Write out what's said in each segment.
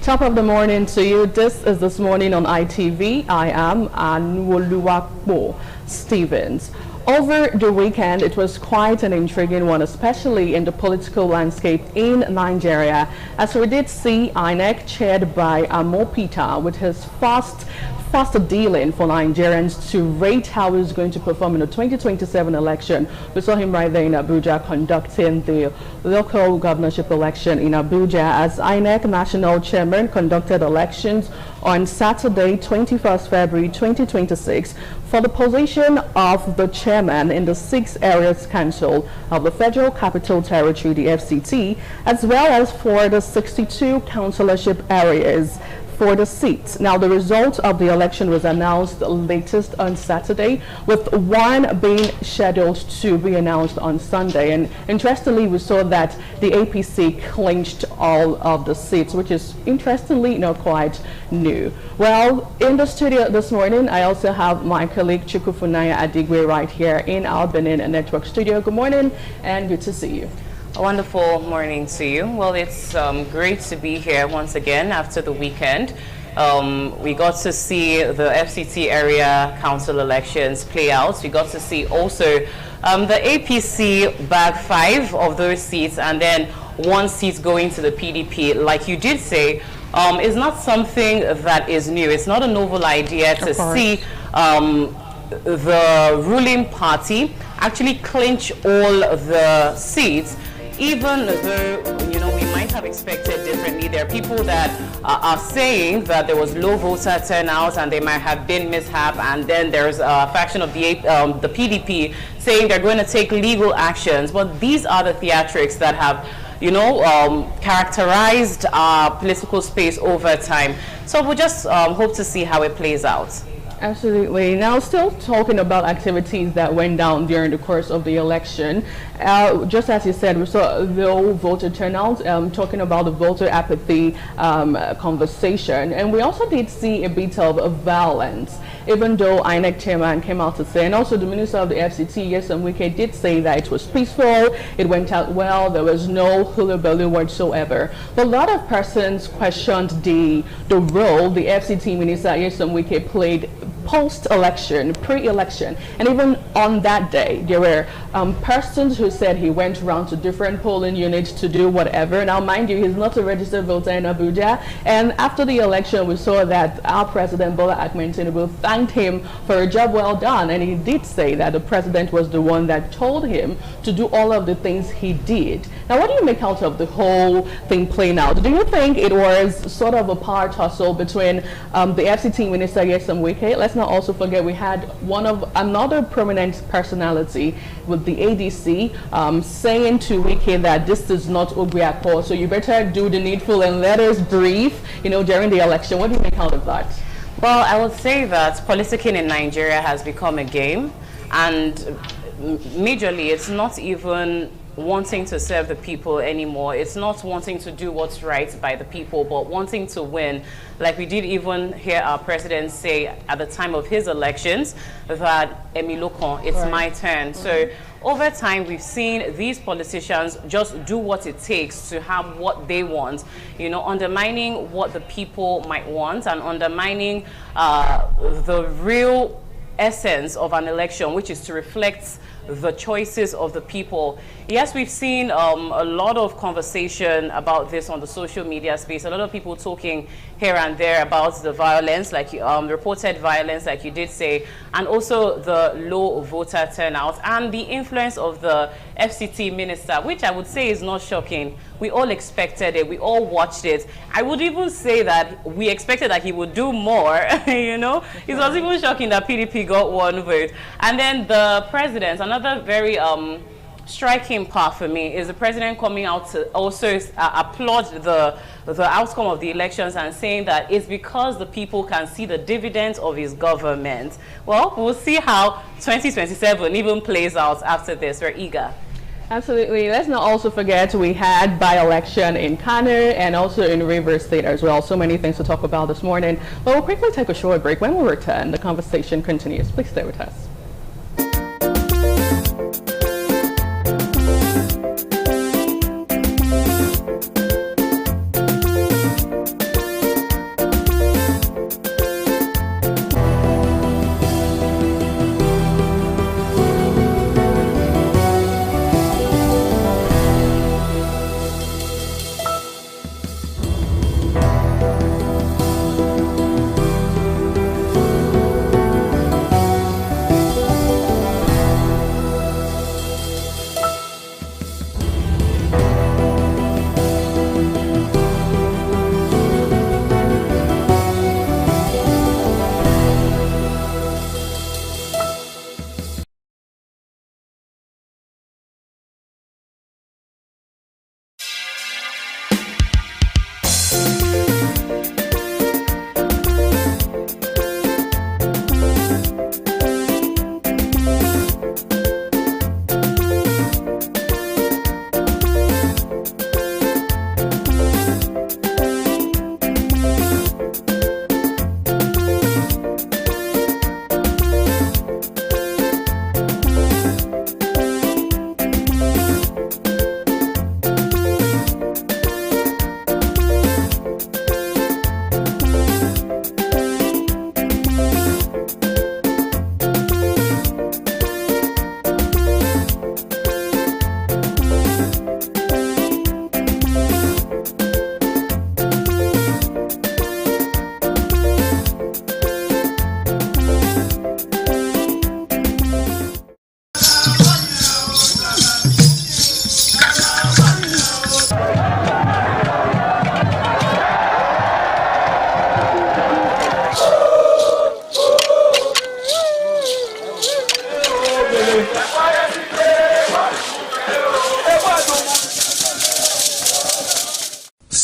Top of the morning to you. This is This Morning on ITV. I am Anwoluwakbo Stevens. Over the weekend, it was quite an intriguing one, especially in the political landscape in Nigeria, as we did see INEC chaired by Peter with his faster dealing for Nigerians to rate how he's going to perform in the 2027 election. We saw him right there in Abuja conducting the local governorship election in Abuja, as INEC National Chairman conducted elections on Saturday, 21st February 2026 for the position of the chairman in the 6 Areas Council of the Federal Capital Territory, the FCT, as well as for the 62 councillorship areas for the seats. Now, the result of the election was announced latest on Saturday, with one being scheduled to be announced on Sunday. And interestingly, we saw that the APC clinched all of the seats, which is interestingly not quite new. Well, in the studio this morning, I also have my colleague Chukwufunaya Adigwe right here in our Benin Network studio. Good morning and good to see you. A wonderful morning to you. Well, it's great to be here once again after the weekend. We got to see the FCT area council elections play out. We got to see also the APC bag 5 of those seats, and then 1 seat going to the PDP. Like you did say, is not something that is new. It's not a novel idea to see the ruling party actually clinch all the seats, even though, you know, we might have expected differently. There are people that are saying that there was low voter turnout and there might have been mishap, and then there's a faction of the PDP saying they're going to take legal actions. But these are the theatrics that have, you know, characterized our political space over time. So we'll just hope to see how it plays out. Absolutely. Now, still talking about activities that went down during the course of the election, just as you said, we saw low voter turnout, talking about the voter apathy conversation, and we also did see a bit of violence, even though INEC chairman came out to say, and also the minister of the FCT, Wike, did say that it was peaceful, it went out well, there was no hullabaloo whatsoever. But a lot of persons questioned the role the FCT minister, Wike, played post-election, pre-election, and even on that day, there were persons who said he went around to different polling units to do whatever. Now, mind you, he's not a registered voter in Abuja, and after the election, we saw that our president, Bola Ahmed Tinubu, thanked him for a job well done, and he did say that the president was the one that told him to do all of the things he did. Now, what do you make out of the whole thing playing out? Do you think it was sort of a power tussle between the FCT minister, Wike? Let's not also forget we had another prominent personality with the ADC saying to Wike that this is not Obiako, so you better do the needful and let us breathe, you know, during the election. What do you make out of that? Well, I would say that politicking in Nigeria has become a game, and majorly it's not even wanting to serve the people anymore. It's not wanting to do what's right by the people, but wanting to win. Like we did even hear our president say at the time of his elections that Emilokon, it's my turn. So over time, we've seen these politicians just do what it takes to have what they want, you know, undermining what the people might want and undermining the real essence of an election, which is to reflect the choices of the people. Yes, we've seen a lot of conversation about this on the social media space. A lot of people talking here and there about the violence, like reported violence, like you did say, and also the low voter turnout and the influence of the FCT minister, which I would say is not shocking. We all expected it. We all watched it. I would even say that we expected that he would do more, you know. It was even shocking that PDP got 1 vote. And then the president, another very striking part for me is the president coming out to also applaud the outcome of the elections and saying that it's because the people can see the dividends of his government. Well, we'll see how 2027 even plays out after this. We're eager. Absolutely. Let's not also forget we had by-election in Kano and also in Rivers State as well. So many things to talk about this morning. But we'll quickly take a short break. When we return, the conversation continues. Please stay with us.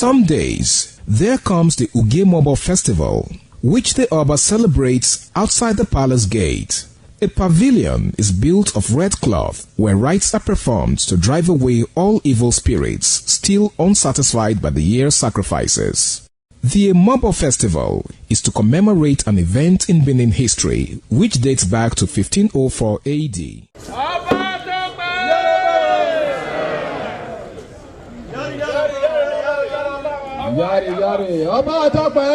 some days, there comes the Ugemobo Festival, which the Oba celebrates outside the palace gate. A pavilion is built of red cloth where rites are performed to drive away all evil spirits still unsatisfied by the year's sacrifices. The Emobo Festival is to commemorate an event in Benin history which dates back to 1504 AD. Yari yari, Oba Tope!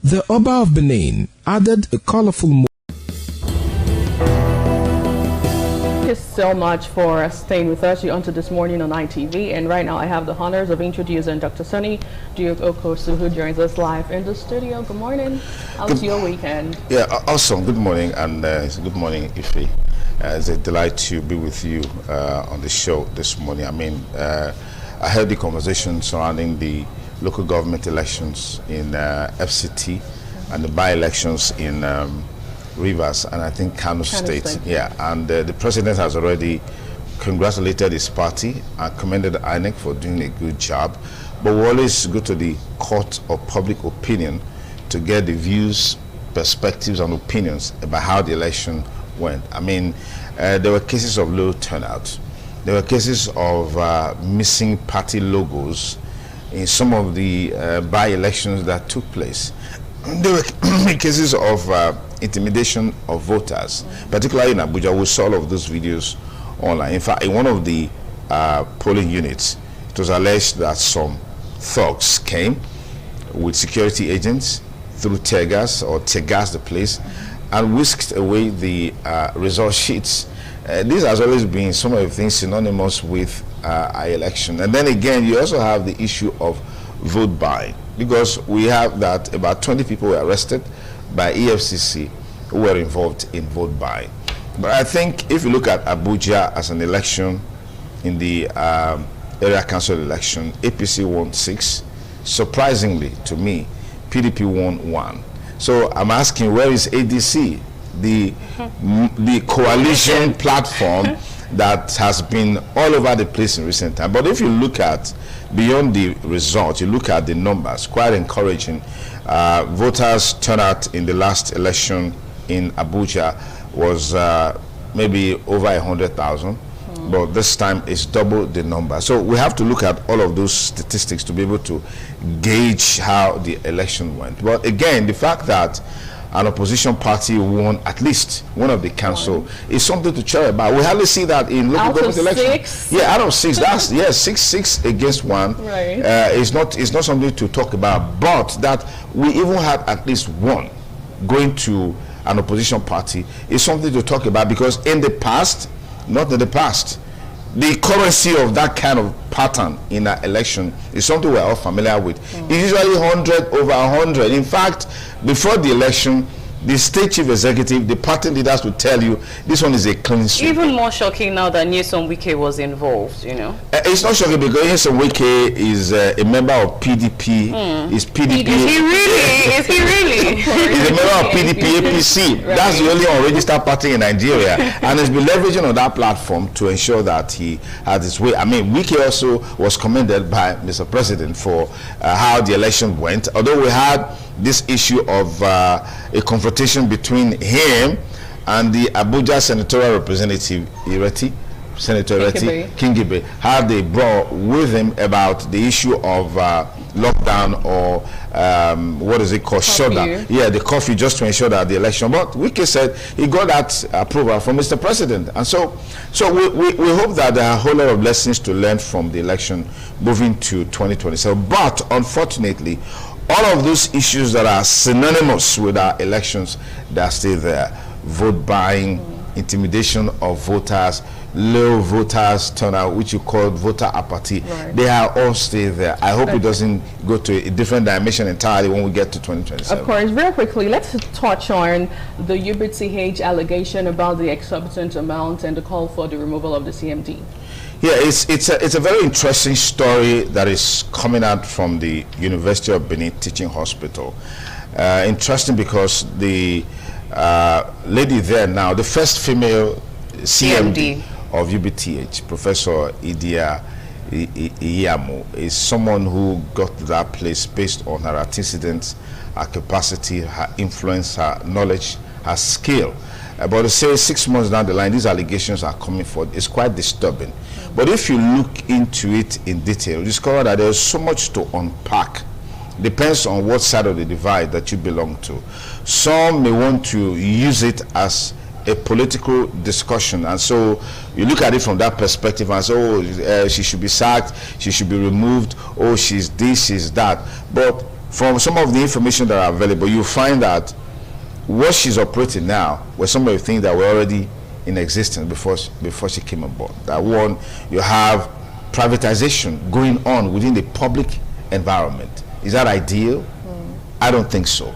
The Oba of Benin added a colorful Thank you so much for staying with us onto This Morning on ITV. And right now I have the honors of introducing Dr. Sonny Duke Okosu, who joins us live in the studio. Good morning. How's your weekend? Yeah, awesome. Good morning, and good morning, Ife. It's a delight to be with you on the show this morning. I mean, I heard the conversation surrounding the local government elections in FCT and the by-elections in Rivers and I think Kano State. Yeah, and the president has already congratulated his party and commended INEC for doing a good job. But we always go to the court of public opinion to get the views, perspectives, and opinions about how the election went. I mean, there were cases of low turnout. There were cases of missing party logos in some of the by-elections that took place. There were cases of intimidation of voters, particularly in Abuja. We saw all of those videos online. In fact, in one of the polling units, it was alleged that some thugs came with security agents through tear gas the place and whisked away the result sheets. This has always been some of the things synonymous with our election. And then again, you also have the issue of vote buying, because we have that about 20 people were arrested by EFCC who were involved in vote buying. But I think if you look at Abuja as an election, in the area council election, APC won 6. Surprisingly to me, PDP won 1. So I'm asking, where is ADC, the coalition platform that has been all over the place in recent time? But if you look at beyond the result, you look at the numbers, quite encouraging. Voters turnout in the last election in Abuja was maybe over 100,000. But this time it's double the number. So we have to look at all of those statistics to be able to gauge how the election went. But again, the fact that an opposition party won at least one of the council is something to cheer about. We hardly see that in local government elections. Yeah, out of 6. That's 6 against 1. Right. It's not something to talk about. But that we even had at least one going to an opposition party is something to talk about, because in the past, not in the past, the currency of that kind of pattern in an election is something we're all familiar with. It's usually 100 over 100. In fact, before the election, the state chief executive, the party leaders will tell you this one is a clean sweep. Even more shocking now that Nyesom Wike was involved, you know. It's not shocking because Nyesom Wike is a member of PDP. Is PDP? Is he really? Is he really? He's a member of PDP APC. Right. That's the only unregistered party in Nigeria, and he's been leveraging on that platform to ensure that he had his way. I mean, Wike also was commended by Mr. President for how the election went. Although we had this issue of a confrontation between him and the Abuja senatorial representative Senator Kingibe, how they brought with him about the issue of lockdown or what is it called, shutdown. Yeah, the coffee, just to ensure that the election. But Wike said he got that approval from Mr. President, and so we hope that there are a whole lot of lessons to learn from the election moving to 2027. But unfortunately, all of those issues that are synonymous with our elections, they are still there. Vote buying, intimidation of voters, low voters turnout, which you call voter apathy, they are all still there. I hope it doesn't go to a different dimension entirely when we get to 2027. Of course, very quickly, let's touch on the UBTH allegation about the exorbitant amount and the call for the removal of the CMD. Yeah, it's a very interesting story that is coming out from the University of Benin Teaching Hospital. Interesting because the lady there now, the first female CMD of UBTH, Professor Idia Iyamo, is someone who got to that place based on her antecedents, her capacity, her influence, her knowledge, her skill. But to say 6 months down the line, these allegations are coming forward. It's quite disturbing. But if you look into it in detail, you discover that there's so much to unpack. Depends on what side of the divide that you belong to. Some may want to use it as a political discussion, and so you look at it from that perspective and say, oh, she should be sacked, she should be removed, oh, she's this, she's that. But from some of the information that are available, you find that what she's operating now were some of the things that were already in existence before she came on board. That one, you have privatization going on within the public environment. Is that ideal? I don't think so.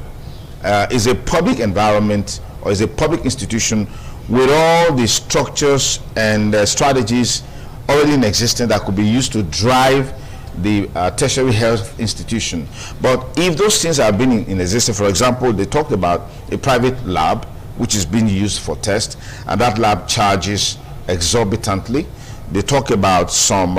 Is a public environment or is a public institution with all the structures and strategies already in existence that could be used to drive the tertiary health institution. But if those things have been in existence, for example, they talked about a private lab which is being used for tests, and that lab charges exorbitantly. They talk about some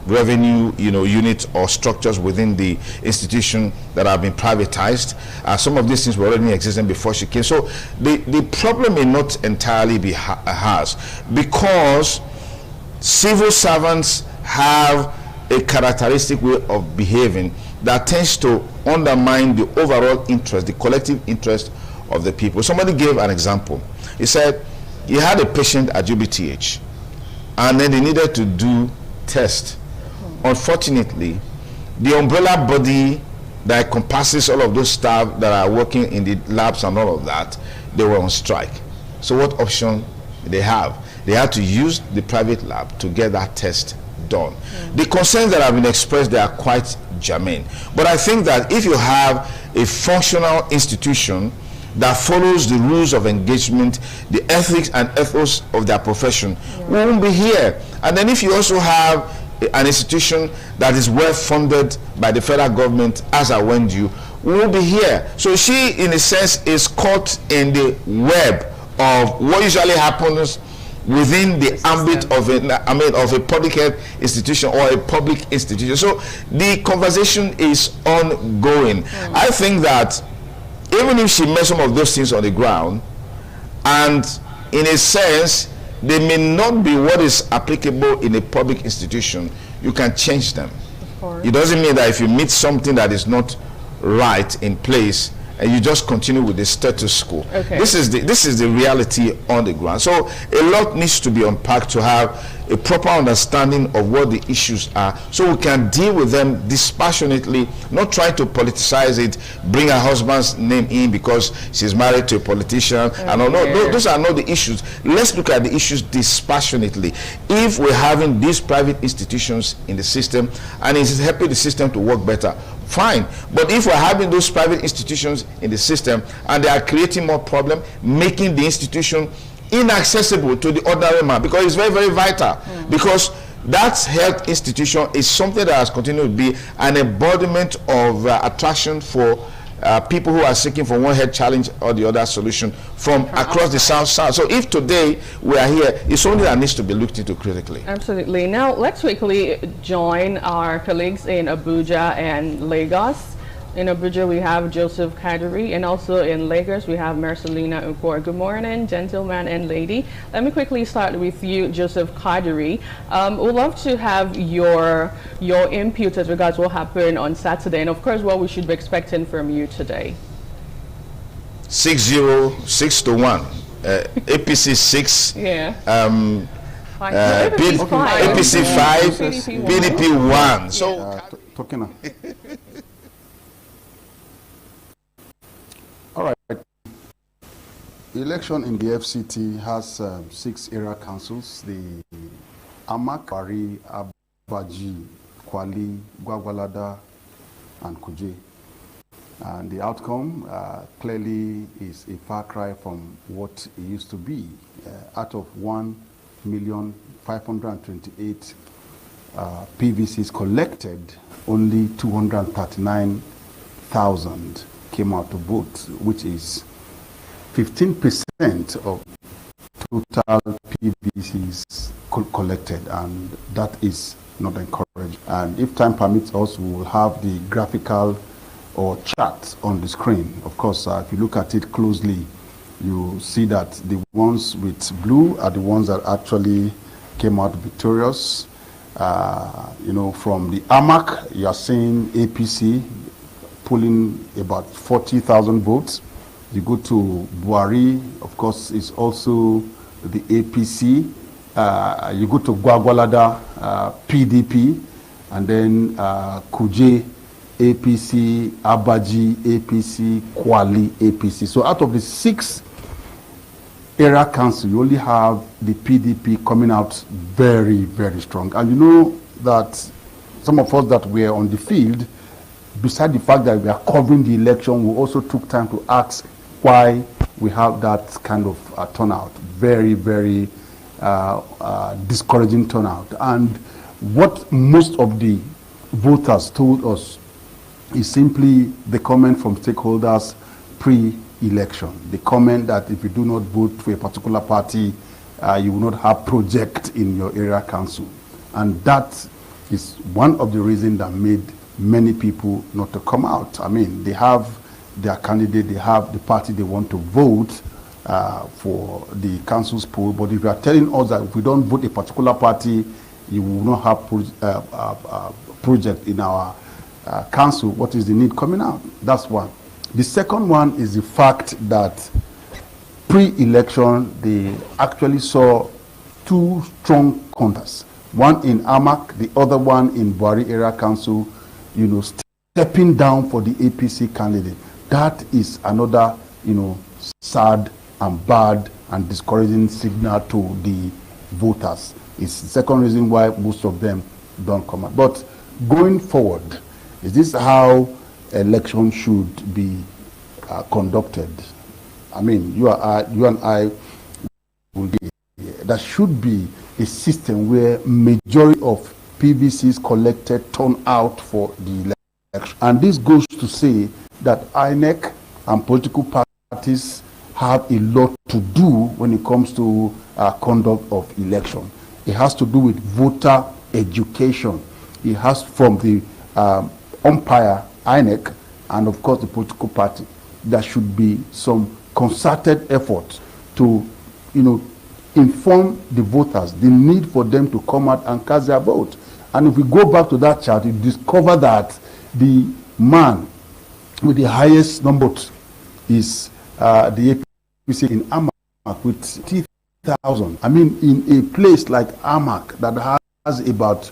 revenue, units or structures within the institution that have been privatized. Some of these things were already existing before she came. So the problem may not entirely be hers, because civil servants have a characteristic way of behaving that tends to undermine the overall interest, the collective interest of the people. Somebody gave an example. He said he had a patient at UBTH, and then they needed to do tests. Unfortunately, the umbrella body that encompasses all of those staff that are working in the labs and all of that, they were on strike. So what option did they have? They had to use the private lab to get that test done. The concerns that have been expressed, they are quite germane. But I think that if you have a functional institution that follows the rules of engagement, the ethics and ethos of their profession, we won't be here. And then if you also have an institution that is well funded by the federal government, as I went you, we will be here. So she, in a sense, is caught in the web of what usually happens within the ambit of a public health institution or a public institution. So the conversation is ongoing. I think that even if she met some of those things on the ground, and in a sense they may not be what is applicable in a public institution, you can change them. It doesn't mean that if you meet something that is not right in place and you just continue with the status quo. This is the reality on the ground. So a lot needs to be unpacked to have a proper understanding of what the issues are, so we can deal with them dispassionately, not try to politicize it, bring her husband's name in because she's married to a politician. And all. No, those are not the issues. Let's look at the issues dispassionately. If we're having these private institutions in the system and it's helping the system to work better, fine. But if we're having those private institutions in the system and they are creating more problem, making the institution inaccessible to the ordinary man, because it's very, very vital. Because that health institution is something that has continued to be an embodiment of attraction for people who are seeking for one health challenge or the other solution from across the South. So if today we are here, it's something that needs to be looked into critically. Absolutely. Now let's quickly join our colleagues in Abuja and Lagos. In Abuja, we have Joseph Kadiri, and also in Lagos, we have Marcelina Ukor. Good morning, gentleman and lady. Let me quickly start with you, Joseph Kadiri. We'd love to have your input as regards what happened on Saturday, and of course, what we should be expecting from you today. 6-0, 6-1. APC 6. Yeah. APC 5, PDP 1. So, talking. All right. The election in the FCT has 6 area councils: the Amak, Bari, Abaji, Kwali, Gwagwalada, and Kuje. And the outcome clearly is a far cry from what it used to be. Out of 1,528,000 PVCs collected, only 239,000 came out to vote, which is 15% of total PVCs collected, and that is not encouraged. And if time permits us, we will have the graphical or chart on the screen. Of course, if you look at it closely, you see that the ones with blue are the ones that actually came out victorious. From the AMAC, you are seeing APC pulling about 40,000 votes. You go to Buhari, of course, it's also the APC. You go to Gwagwalada, PDP, and then Kuje, APC, Abaji, APC, Kwali, APC. So out of the 6 area council, you only have the PDP coming out very, very strong. And you know that some of us that were on the field, beside the fact that we are covering the election, we also took time to ask why we have that kind of turnout. Very, very discouraging turnout. And what most of the voters told us is simply the comment from stakeholders pre-election. The comment that if you do not vote for a particular party, you will not have project in your area council. And that is one of the reasons that made many people not to come out. I mean, they have their candidate, they have the party they want to vote for the council's poll. But if you are telling us that if we don't vote a particular party, you will not have project in our council, what is the need coming out? That's one. The second one is the fact that pre-election, they actually saw 2 strong contests. One in Amak, the other one in Buhari area council, stepping down for the APC candidate. That is another, sad and bad and discouraging signal to the voters. It's the second reason why most of them don't come out. But going forward, is this how election should be conducted? I mean, you and I will be. There should be a system where majority of PVCs collected turn out for the election. And this goes to say that INEC and political parties have a lot to do when it comes to conduct of election. It has to do with voter education. It has from the umpire, INEC, and of course the political party. There should be some concerted effort to, inform the voters the need for them to come out and cast their vote. And if we go back to that chart, you discover that the man with the highest numbers is the APC in Amak with 30,000. I mean, in a place like Amak that has about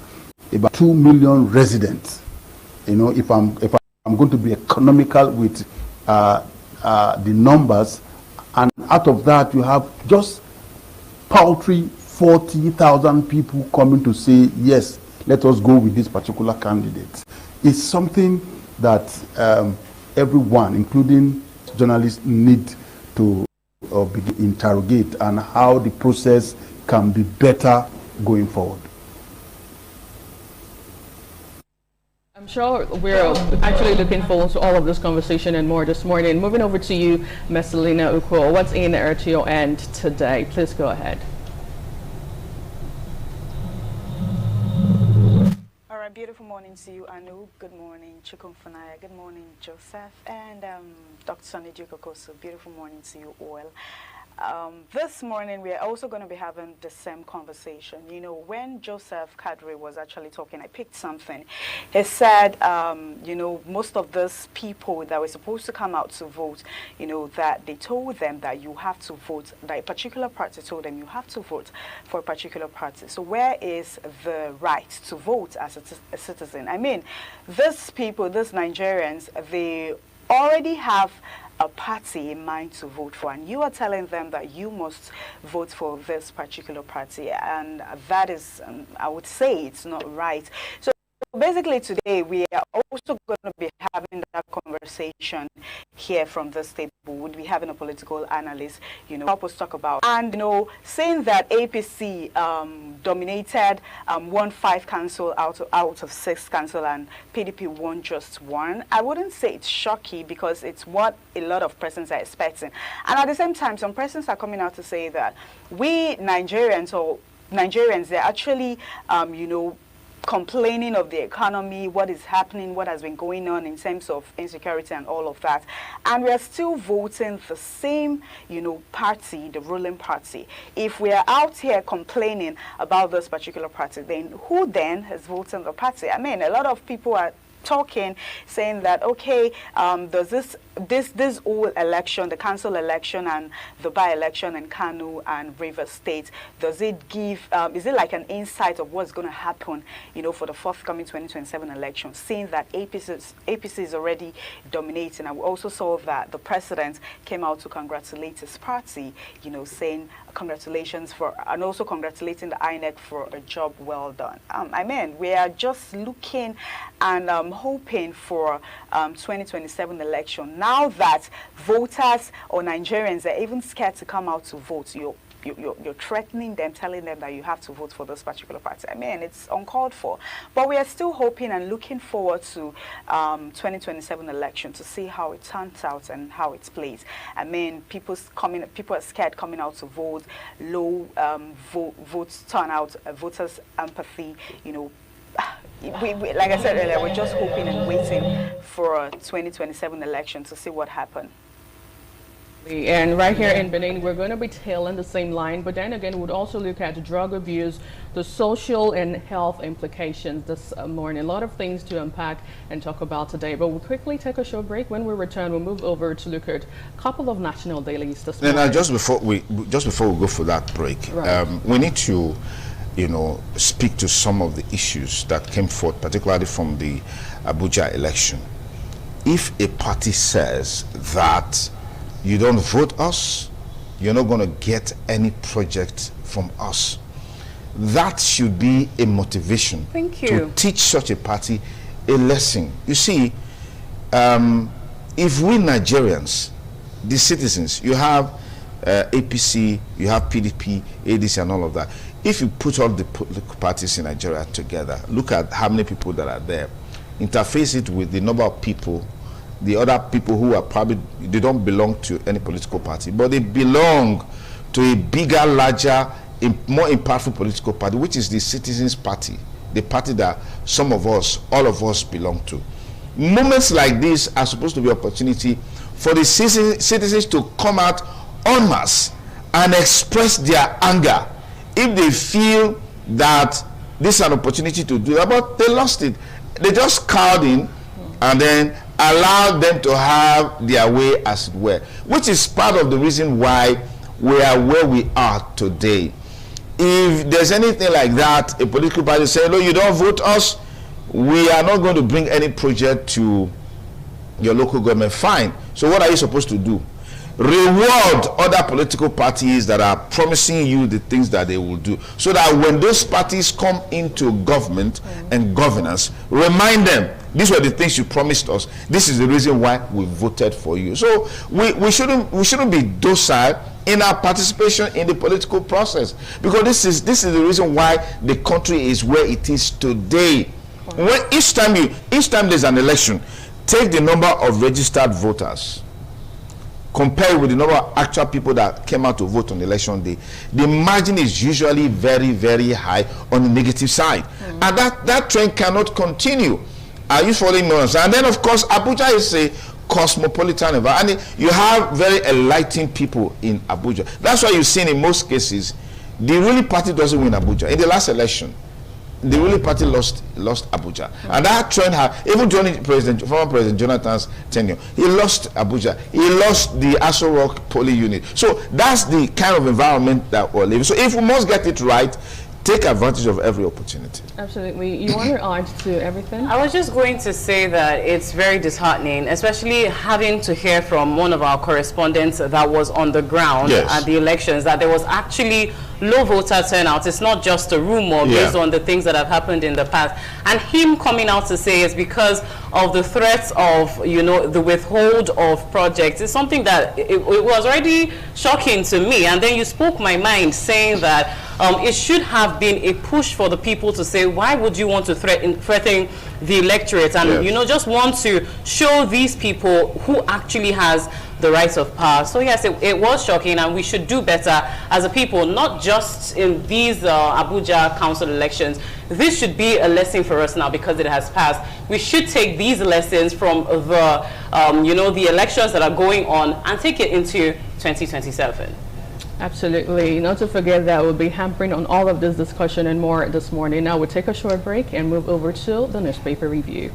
2 million residents, if I'm going to be economical with the numbers, and out of that you have just paltry 40,000 people coming to say yes, let us go with this particular candidate. It's something that everyone, including journalists, need to interrogate, and how the process can be better going forward. I'm sure we're actually looking forward to all of this conversation and more this morning. Moving over to you, Messalina Ukwo. What's in the air to your end today? Please go ahead. All right, beautiful morning to you, Anu. Good morning, Chukwumfunaya. Good morning, Joseph. And Dr. Sonny Dukokoso. Beautiful morning to you all. This morning, we are also going to be having the same conversation. You know, when Joseph Kadri was actually talking, I picked something. He said, you know, most of those people that were supposed to come out to vote, you know, that they told them that you have to vote, that a particular party told them you have to vote for a particular party. So where is the right to vote as a citizen? I mean, these people, these Nigerians, they already have a party in mind to vote for, and you are telling them that you must vote for this particular party, and that is, I would say, it's not right. So basically today we are also going to be having that conversation here from this table. We'll be having a political analyst, you know, help us talk about, and you know, saying that APC dominated, won 5 council out of 6 council, and PDP won just 1. I wouldn't say it's shocking, because it's what a lot of persons are expecting. And at the same time, some persons are coming out to say that we Nigerians, they're actually, you know, complaining of the economy, what is happening, what has been going on in terms of insecurity and all of that, and we are still voting the same, you know, party, the ruling party. If we are out here complaining about this particular party, then who then is voting the party? I mean, a lot of people are talking, saying that, okay, does this whole election, the council election and the by-election in Kano and Rivers State, does it give, is it like an insight of what's going to happen, you know, for the forthcoming 2027 election, seeing that APC is already dominating? And we also saw that the president came out to congratulate his party, you know, saying congratulations for, and also congratulating the INEC for a job well done. I mean, we are just looking and hoping for 2027 election. Now that voters or Nigerians are even scared to come out to vote, you're threatening them, telling them that you have to vote for this particular party. I mean, it's uncalled for. But we are still hoping and looking forward to 2027 election to see how it turns out and how it plays. I mean, people are scared coming out to vote, low votes turnout, voters' empathy, you know. We, like I said earlier, we're just hoping and waiting for a 2027 election to see what happens. And right here in Benin, we're going to be tailing the same line, but then again, we'd also look at drug abuse, the social and health implications this morning. A lot of things to unpack and talk about today, but we'll quickly take a short break. When we return, we'll move over to look at a couple of national dailies this morning. Now, just before we go for that break, right, we need to, you know, speak to some of the issues that came forth, particularly from the Abuja election. If a party says that you don't vote us, you're not going to get any project from us, that should be a motivation to teach such a party a lesson. You see, if we Nigerians, the citizens, you have APC, you have PDP, ADC and all of that, if you put all the political parties in Nigeria together, look at how many people that are there, interface it with the number of people, the other people who are probably, they don't belong to any political party, but they belong to a bigger, larger, more impactful political party, which is the Citizens Party, the party that some of us, all of us belong to. Moments like this are supposed to be opportunity for the citizens to come out en masse and express their anger if they feel that this is an opportunity to do that, but they lost it. They just cowed in and then allowed them to have their way, as it were, which is part of the reason why we are where we are today. If there's anything like that, a political party say, no, you don't vote us, we are not going to bring any project to your local government. Fine. So what are you supposed to do? reward other political parties that are promising you the things that they will do, so that when those parties come into government and governance, remind them, these were the things you promised us, this is the reason why we voted for you. So we shouldn't be docile in our participation in the political process, because this is the reason why the country is where it is today. When each time there's an election, take the number of registered voters, compare it with the number of actual people that came out to vote on election day, the margin is usually very, very high on the negative side. And that trend cannot continue. Are you following me? And then, of course, Abuja is a cosmopolitan environment, and you have very enlightened people in Abuja. That's why you've seen in most cases, the ruling party doesn't win Abuja. In the last election, the ruling party lost Abuja, and that trend even during former President Jonathan's tenure, he lost Abuja, he lost the Aso Rock Poly unit. So that's the kind of environment that we're living. So if we must get it right, take advantage of every opportunity. Absolutely. You want to add to everything? I was just going to say that it's very disheartening, especially having to hear from one of our correspondents that was on the ground at the elections, that there was actually low voter turnout. It's not just a rumor based on the things that have happened in the past. And him coming out to say it's because of the threats of, you know, the withhold of projects. It's something that it was already shocking to me. And then you spoke my mind, saying that it should have been a push for the people to say, why would you want to threaten the electorate? And, you know, just want to show these people who actually has the rights of power. So yes, it was shocking, and we should do better as a people, not just in these Abuja council elections. This should be a lesson for us now because it has passed. We should take these lessons from the, you know, the elections that are going on and take it into 2027. Absolutely. Not to forget that we'll be hampering on all of this discussion and more this morning. Now we'll take a short break and move over to the newspaper review.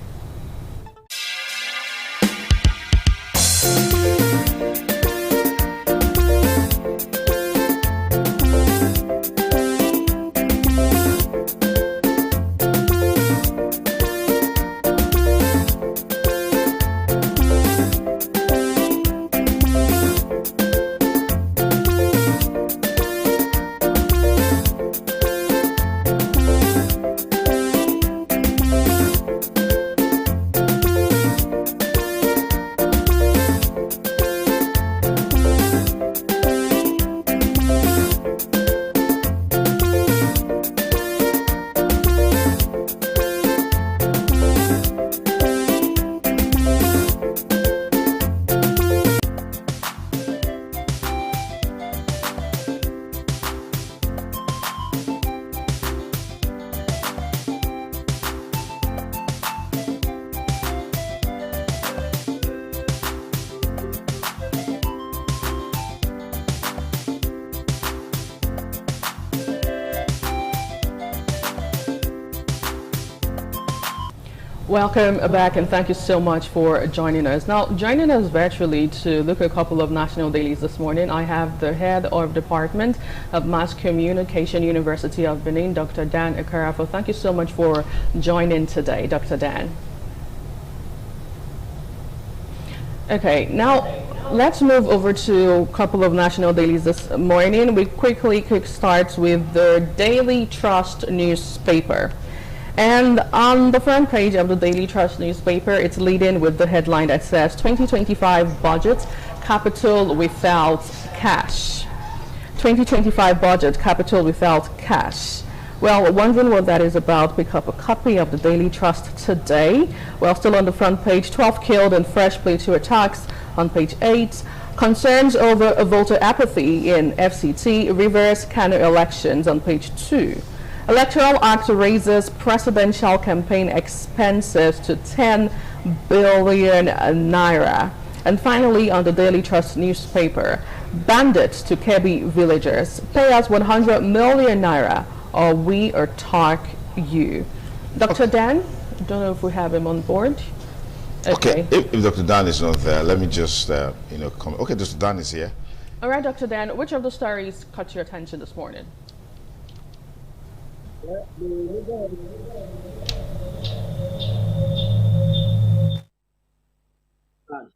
Welcome back, and thank you so much for joining us. Now, joining us virtually to look at a couple of national dailies this morning, I have the head of Department of Mass Communication, University of Benin, Dr. Dan Ekarafo. Thank you so much for joining today, Dr. Dan. Okay, now let's move over to a couple of national dailies this morning. We quickly kickstart with the Daily Trust newspaper. And on the front page of the Daily Trust newspaper, it's leading with the headline that says 2025 budget, capital without cash. 2025 budget, capital without cash. Well, wondering what that is about, pick up a copy of the Daily Trust today. Well, still on the front page, 12 killed in fresh Plateau attacks on page 8. Concerns over a voter apathy in FCT, Rivers, Kano elections on page 2. Electoral Act raises presidential campaign expenses to 10 billion naira. And finally, on the Daily Trust newspaper, bandits to Kebbi villagers, pay us 100 million naira or we attack you. Dr. Dan, I don't know if we have him on board. Okay, if Dr. Dan is not there, let me just, comment. Okay, Dr. Dan is here. All right, Dr. Dan, which of the stories caught your attention this morning?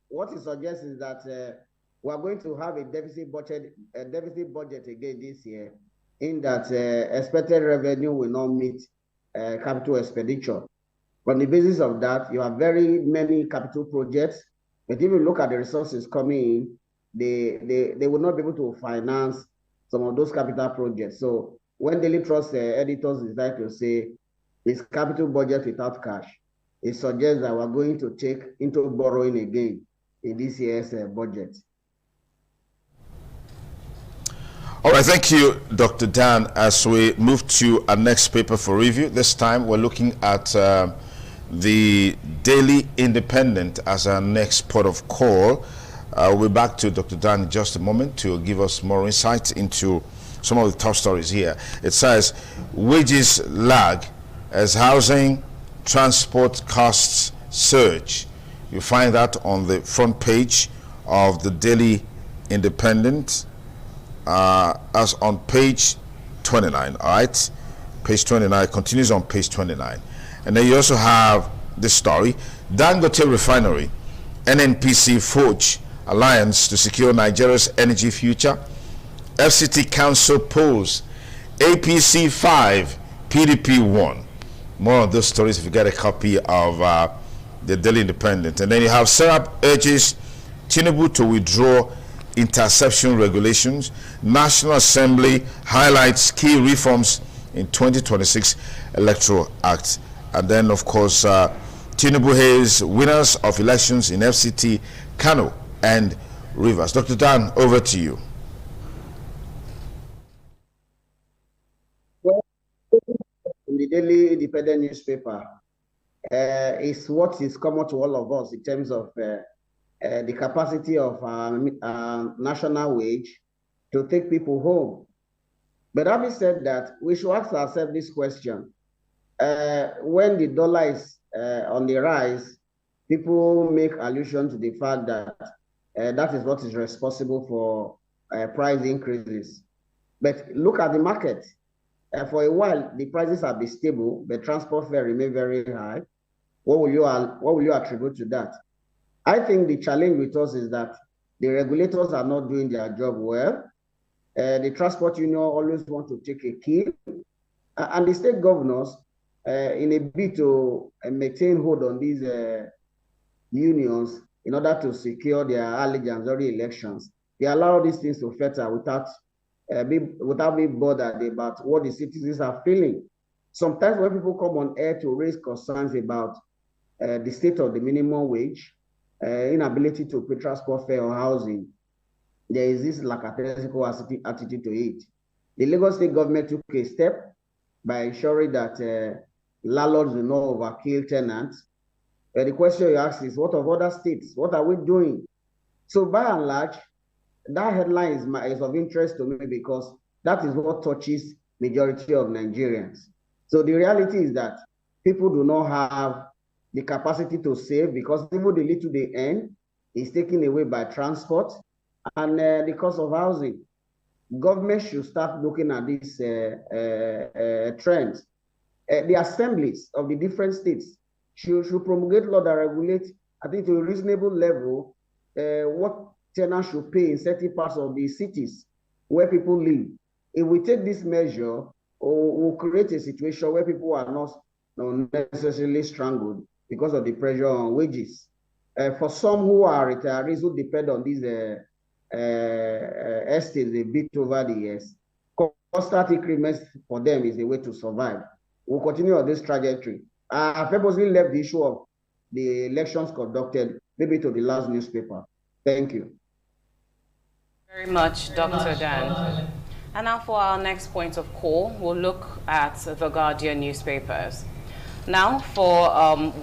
What he suggests is that we are going to have a deficit budget again this year, in that expected revenue will not meet capital expenditure. On the basis of that, you have very many capital projects, but if you look at the resources coming in, they will not be able to finance some of those capital projects. So when Daily Trust editors decide to say it's capital budget without cash, it suggests that we're going to take into borrowing again in this year's budget. All right, thank you, Dr. Dan. As we move to our next paper for review, this time we're looking at the Daily Independent as our next port of call. We'll be back to Dr. Dan in just a moment to give us more insight into some of the top stories here. It says, wages lag as housing, transport costs surge. You find that on the front page of the Daily Independent, as on page 29. All right, page 29 continues on page 29. And then you also have this story: Dangote Refinery, NNPC forge alliance to secure Nigeria's energy future. FCT Council polls, APC 5, PDP 1. More on those stories if you get a copy of the Daily Independent. And then you have Serap urges Tinubu to withdraw interception regulations. National Assembly highlights key reforms in 2026 Electoral Act. And then, of course, Tinubu hails winners of elections in FCT, Kano, and Rivers. Dr. Dan, over to you. Well, in the Daily Independent newspaper is what is common to all of us in terms of the capacity of national wage to take people home. But having said that, we should ask ourselves this question. When the dollar is on the rise, people make allusion to the fact that that is what is responsible for price increases. But look at the market. For a while, the prices have been stable, but transport fare remain very high. What will you attribute to that? I think the challenge with us is that the regulators are not doing their job well. The transport union always want to take a kill, and the state governors, in a bid to maintain hold on these unions in order to secure their allegiance during elections, they allow these things to filter without being bothered about what the citizens are feeling. Sometimes when people come on air to raise concerns about the state of the minimum wage, inability to pay transport fare or housing, there is this lackadaisical attitude to it. The Lagos State government took a step by ensuring that landlords will not overkill tenants. But the question you ask is, what of other states? What are we doing? So by and large, that headline is of interest to me because that is what touches majority of Nigerians. So the reality is that people do not have the capacity to save because even the little they earn is taken away by transport and the cost of housing. Government should start looking at these trends. The assemblies of the different states should promulgate law that regulate, I think, to a reasonable level, what tenants should pay in certain parts of the cities where people live. If we take this measure, we'll create a situation where people are not necessarily strangled because of the pressure on wages. For some who are retirees who depend on these estates they built over the years, constant increments for them is a way to survive. We'll continue on this trajectory. I purposely left the issue of the elections conducted maybe to the last newspaper. Thank you. Very much, Dr. Dan. And now for our next point of call, we'll look at the Guardian newspapers. Now for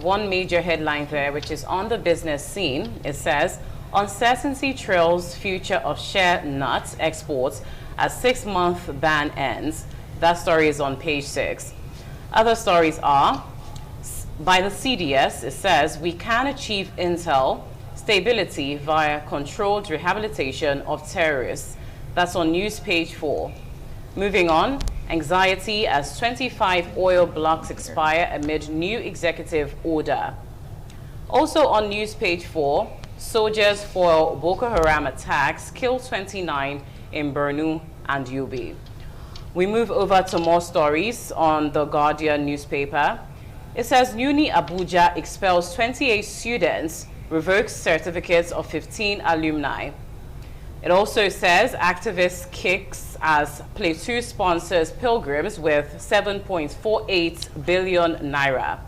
one major headline there, which is on the business scene. It says, uncertainty trails future of share nut exports as 6-month ban ends. That story is on page 6. Other stories are, by the CDS, it says, we can achieve intel stability via controlled rehabilitation of terrorists. That's on news page 4. Moving on, anxiety as 25 oil blocks expire amid new executive order. Also on news page 4, Soldiers for Boko Haram attacks kill 29 in Borno and Yobe. We move over to more stories on the Guardian newspaper. It says Uni Abuja expels 28 students, revokes certificates of 15 alumni. It also says activist kicks as Plateau sponsors pilgrims with 7.48 billion naira.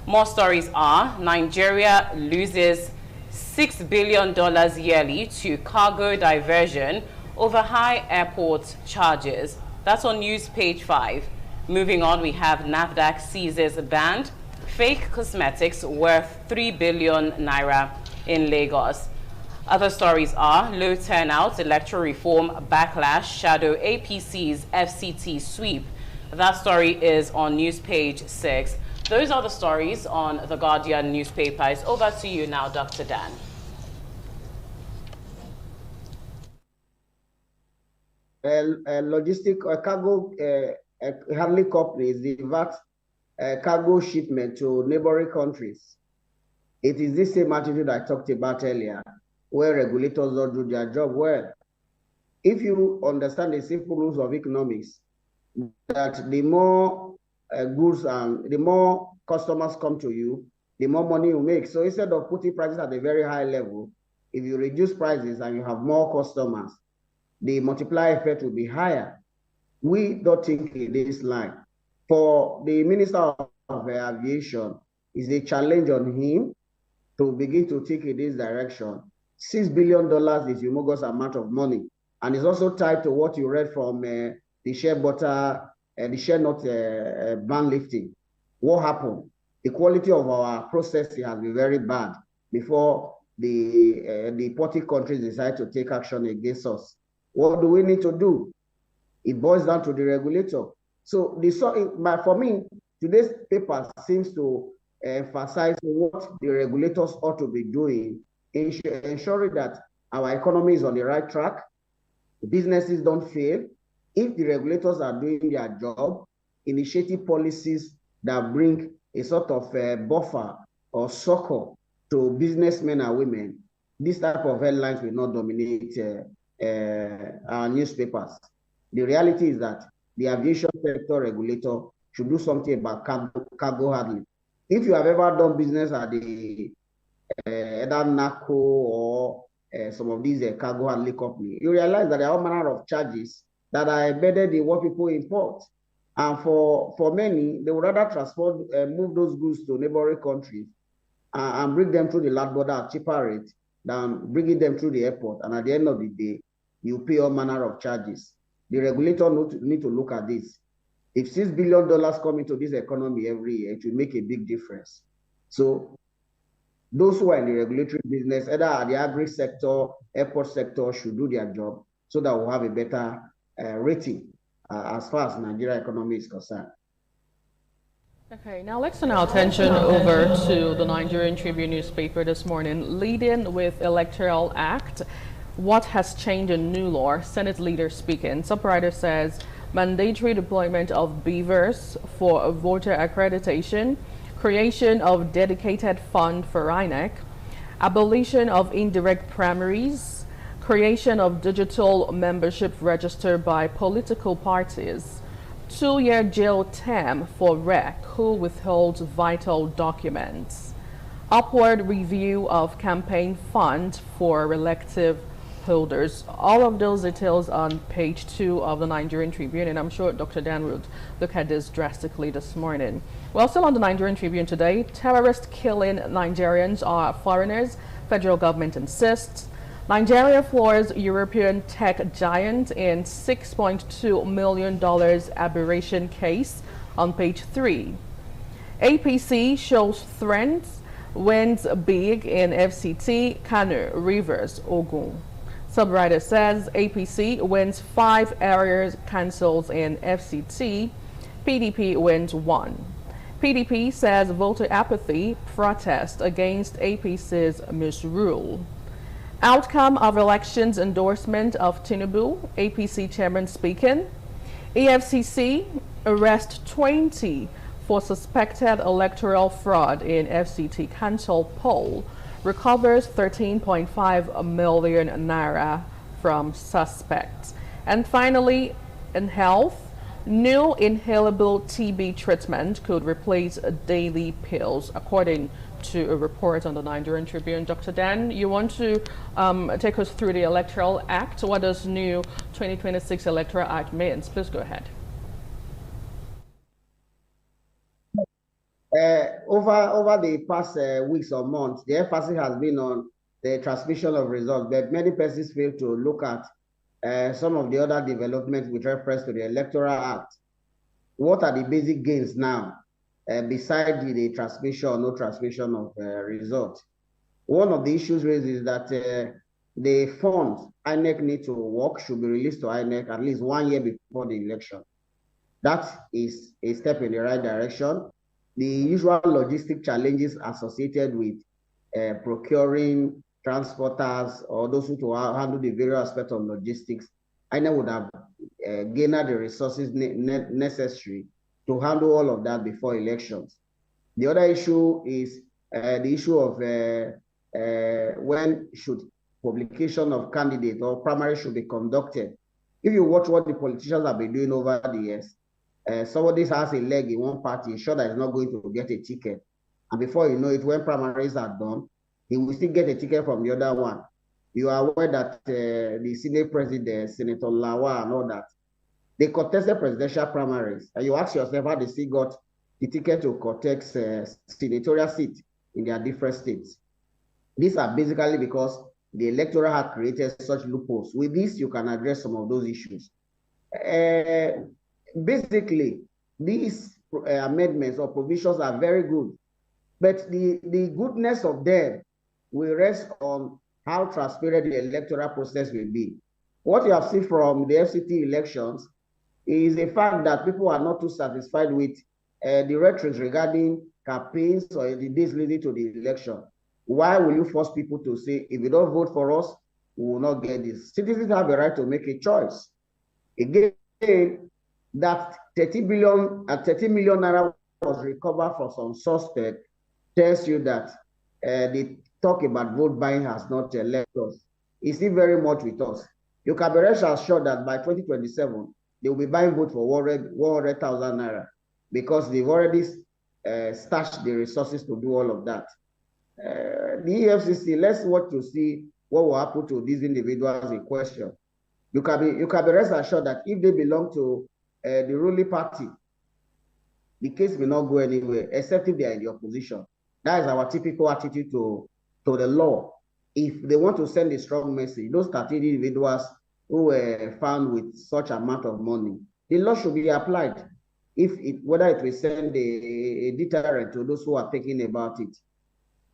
More stories are Nigeria loses $6 billion yearly to cargo diversion over high airport charges. That's on news page 5. Moving on, we have NAFDAC seizes banned fake cosmetics worth 3 billion naira in Lagos. Other stories are low turnout, electoral reform backlash, shadow APC's FCT sweep. That story is on news page 6. Those are the stories on the Guardian newspaper. It's over to you now, Dr. Dan. Cargo handling companies divert cargo shipment to neighboring countries. It is this same attitude I talked about earlier, where regulators don't do their job well. If you understand the simple rules of economics, that the more goods and the more customers come to you, the more money you make. So instead of putting prices at a very high level, if you reduce prices and you have more customers, the multiplier effect will be higher. We don't think in this line. For the Minister of Aviation, it's a challenge on him to begin to think in this direction. $6 billion is a humongous amount of money. And it's also tied to what you read from the share butter, the share not ban lifting. What happened? The quality of our processing has been very bad before the importing countries decide to take action against us. What do we need to do? It boils down to the regulator. So for me, today's paper seems to emphasize what the regulators ought to be doing, ensuring that our economy is on the right track, businesses don't fail. If the regulators are doing their job, initiating policies that bring a sort of buffer or succor to businessmen and women, this type of headlines will not dominate our newspapers. The reality is that the aviation sector regulator should do something about cargo handling. If you have ever done business at the either NACO or some of these cargo handling companies, you realize that there are all manner of charges that are embedded in what people import. And for many, they would rather transport, move those goods to neighboring countries and bring them through the land border at cheaper rate than bringing them through the airport. And at the end of the day, you pay all manner of charges. The regulator need to look at this. If $6 billion come into this economy every year, it will make a big difference. So those who are in the regulatory business, either at the agri sector, airport sector, should do their job so that we'll have a better rating as far as Nigeria economy is concerned. Okay, now let's turn our attention over to the Nigerian Tribune newspaper this morning. Leading with Electoral Act, what has changed in new law? Senate leader speaking. Subwriter says mandatory deployment of beavers for voter accreditation, creation of dedicated fund for INEC, abolition of indirect primaries, creation of digital membership register by political parties, 2-year jail term for REC who withholds vital documents, upward review of campaign fund for elective holders. All of those details on page 2 of the Nigerian Tribune, and I'm sure Dr. Dan would look at this drastically this morning. Well, still on the Nigerian Tribune today, terrorists killing Nigerians are foreigners, federal government insists. Nigeria floors European tech giant in $6.2 million aberration case on page 3. APC shows strength, wins big in FCT, Kano, Rivers, Ogun. Subwriter says APC wins 5 areas cancels in FCT, PDP wins 1. PDP says voter apathy protest against APC's misrule. Outcome of elections endorsement of Tinubu, APC chairman speaking. EFCC arrest 20 for suspected electoral fraud in FCT cancel poll. recovers 13.5 million naira from suspects. And finally, in health, new inhalable TB treatment could replace daily pills, according to a report on the Nigerian Tribune. Dr. Dan, you want to take us through the Electoral Act? What does new 2026 Electoral Act means? Please go ahead. Over the past weeks or months, the emphasis has been on the transmission of results, but many persons fail to look at some of the other developments with reference to the Electoral Act. What are the basic gains now, besides the transmission or no transmission of results? One of the issues raised is that the funds INEC need to work should be released to INEC at least 1 year before the election. That is a step in the right direction. The usual logistic challenges associated with procuring transporters or those who handle the various aspects of logistics, INEC would have gained the resources necessary to handle all of that before elections. The other issue is the issue of when should publication of candidate or primary should be conducted. If you watch what the politicians have been doing over the years, somebody has a leg in one party, sure that he's not going to get a ticket. And before you know it, when primaries are done, he will still get a ticket from the other one. You are aware that the Senate President, Senator Lawa and all that, they contested presidential primaries. And you ask yourself how they still got the ticket to contest senatorial seat in their different states. These are basically because the Electoral Act created such loopholes. With this, you can address some of those issues. Basically, these amendments or provisions are very good, but the goodness of them will rest on how transparent the electoral process will be. What you have seen from the FCT elections is the fact that people are not too satisfied with the rhetoric regarding campaigns or the days leading to the election. Why will you force people to say, if you don't vote for us, we will not get this? Citizens have a right to make a choice. Again, that 30 million naira was recovered for some suspect tells you that the talk about vote buying has not left us. It's still very much with us. You can be rest assured that by 2027, they will be buying vote for 100,000 naira because they've already stashed the resources to do all of that. The EFCC, let's watch to see what will happen to these individuals in question. You can be rest assured that if they belong to the ruling party, the case will not go anywhere, except if they are in the opposition. That is our typical attitude to the law. If they want to send a strong message, those 13 individuals who were found with such amount of money, the law should be applied. Whether it will send a deterrent to those who are thinking about it.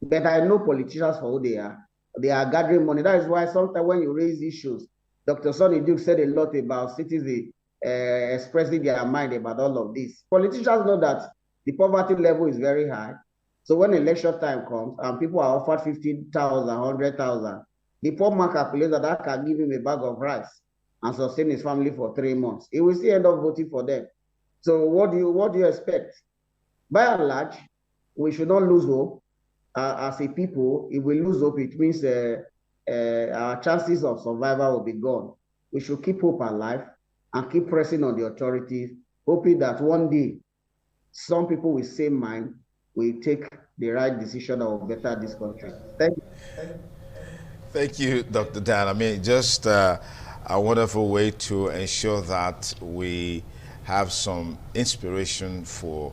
But I know politicians for who they are. They are gathering money. That is why sometimes when you raise issues, Dr. Sonny Duke said a lot about citizens expressing their mind about all of this. Politicians know that the poverty level is very high. So when election time comes and people are offered 50,000, 100,000, the poor man calculates that can give him a bag of rice and sustain his family for 3 months. He will still end up voting for them. So what do you expect? By and large, we should not lose hope. As a people, if we lose hope, it means our chances of survival will be gone. We should keep hope alive and keep pressing on the authorities, hoping that one day some people with same mind will take the right decision that will better this country. Thank you. Thank you, Dr. Dan. I mean, just a wonderful way to ensure that we have some inspiration for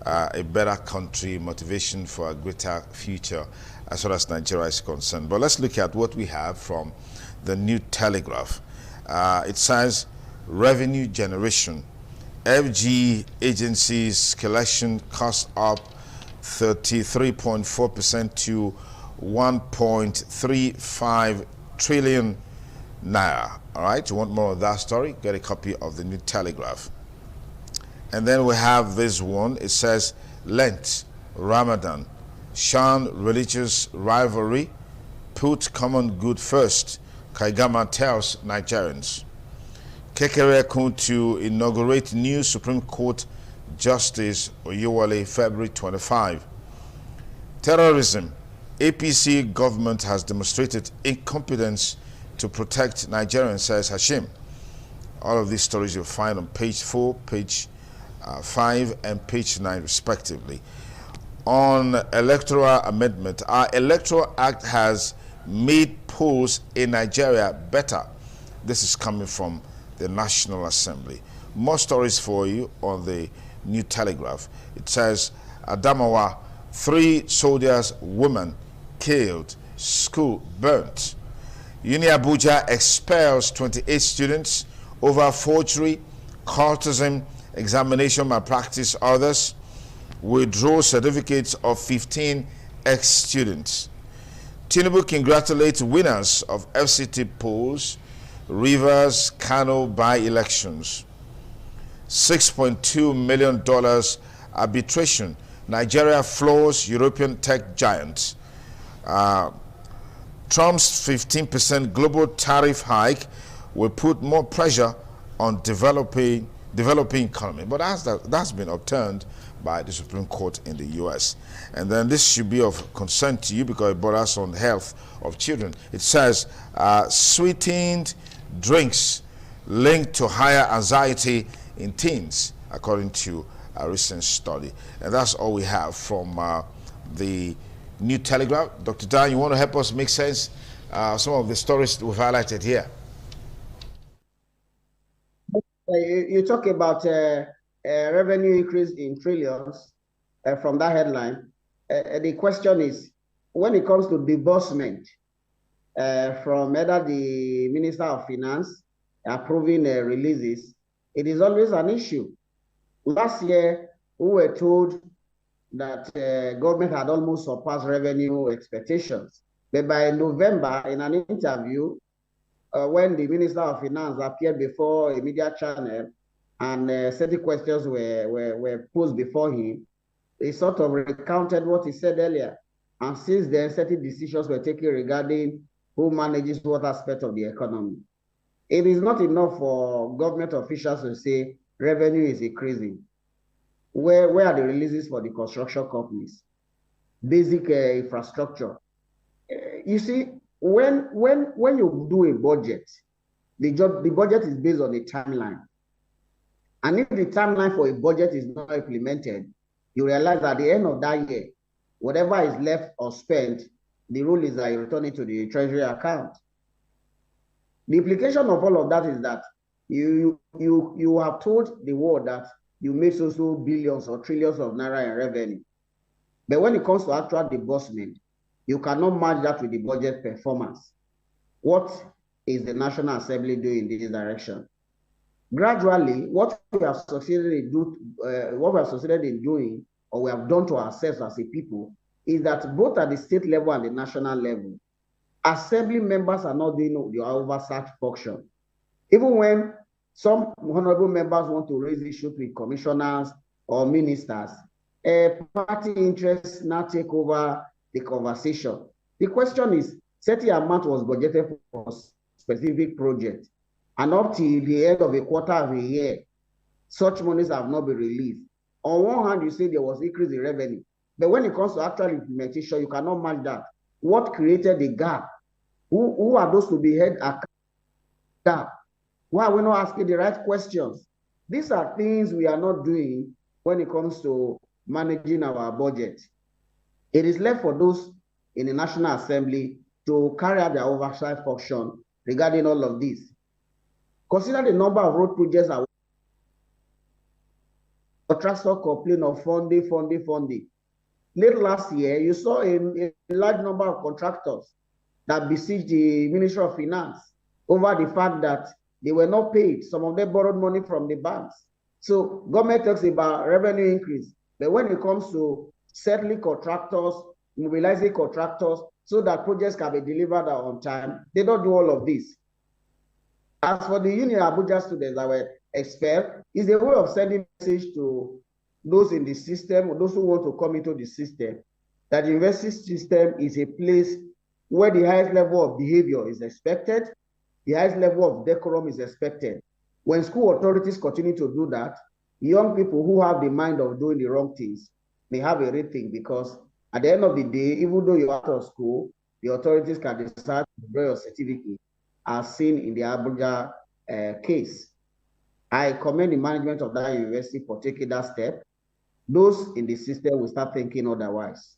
a better country, motivation for a greater future as far as Nigeria is concerned. But let's look at what we have from the New Telegraph. It says revenue generation. FG agencies collection cost up 33.4% to 1.35 trillion naira. All right, you want more of that story? Get a copy of the New Telegraph. And then we have this one. It says Lent, Ramadan, shun religious rivalry, put common good first. Kaigama tells Nigerians. Kekere Kun to inaugurate new Supreme Court Justice Oyewale, February 25. Terrorism, APC government has demonstrated incompetence to protect Nigerians, says Hashim. All of these stories you'll find on page 4, page 5, and page 9, respectively. On electoral amendment, our Electoral Act has made polls in Nigeria better. This is coming from the National Assembly. More stories for you on the New Telegraph. It says, Adamawa, 3 soldiers, women killed, school burnt. Uni Abuja expels 28 students over forgery, cultism, examination malpractice. Others withdraw certificates of 15 ex-students. Tinubu congratulates winners of FCT polls, Rivers, Kano by-elections. $6.2 million arbitration. Nigeria floors European tech giants. Trump's 15% global tariff hike will put more pressure on developing economy. But that's been overturned by the Supreme Court in the U.S. And then this should be of concern to you because it brought us on health of children. It says sweetened drinks linked to higher anxiety in teens, according to a recent study. And that's all we have from the New Telegraph. Dr. Dan, you want to help us make sense some of the stories we've highlighted here? You talk about revenue increase in trillions from that headline. The question is, when it comes to disbursement from either the Minister of Finance approving releases, it is always an issue. Last year, we were told that government had almost surpassed revenue expectations. But by November, in an interview, when the Minister of Finance appeared before a media channel and certain questions were posed before him, he sort of recounted what he said earlier. And since then, certain decisions were taken regarding who manages what aspect of the economy. It is not enough for government officials to say revenue is increasing. Where are the releases for the construction companies? Basic infrastructure. You see, when you do a budget, the budget is based on a timeline. And if the timeline for a budget is not implemented, you realize at the end of that year, whatever is left or spent, the rule is that you return it to the treasury account. The implication of all of that is that you have told the world that you made so billions or trillions of naira in revenue. But when it comes to actual disbursement, you cannot match that with the budget performance. What is the National Assembly doing in this direction? Gradually, what we have succeeded in doing, or we have done to ourselves as a people, is that both at the state level and the national level, assembly members are not doing the oversight function. Even when some honorable members want to raise issues with commissioners or ministers, party interests now take over the conversation. The question is, certain amount was budgeted for a specific project, and up till the end of a quarter of a year, such monies have not been released. On one hand, you say there was increase in revenue, but when it comes to actual implementation, you cannot match that. What created the gap? Who are those to be held accountable? Why are we not asking the right questions? These are things we are not doing when it comes to managing our budget. It is left for those in the National Assembly to carry out their oversight function regarding all of this. Consider the number of road projects that contractors complain of funding. Late last year, you saw a large number of contractors that besieged the Ministry of Finance over the fact that they were not paid. Some of them borrowed money from the banks. So government talks about revenue increase, but when it comes to settling contractors, mobilizing contractors so that projects can be delivered on time, they don't do all of this. As for the Uni Abuja students that were expelled, it's a way of sending a message to those in the system or those who want to come into the system that the university system is a place where the highest level of behavior is expected, the highest level of decorum is expected. When school authorities continue to do that, young people who have the mind of doing the wrong things may have a rethink, because At the end of the day, even though you're out of school, the authorities can decide to withdraw your certificate, as seen in the Abuja case. I commend the management of that university for taking that step. Those in the system will start thinking otherwise.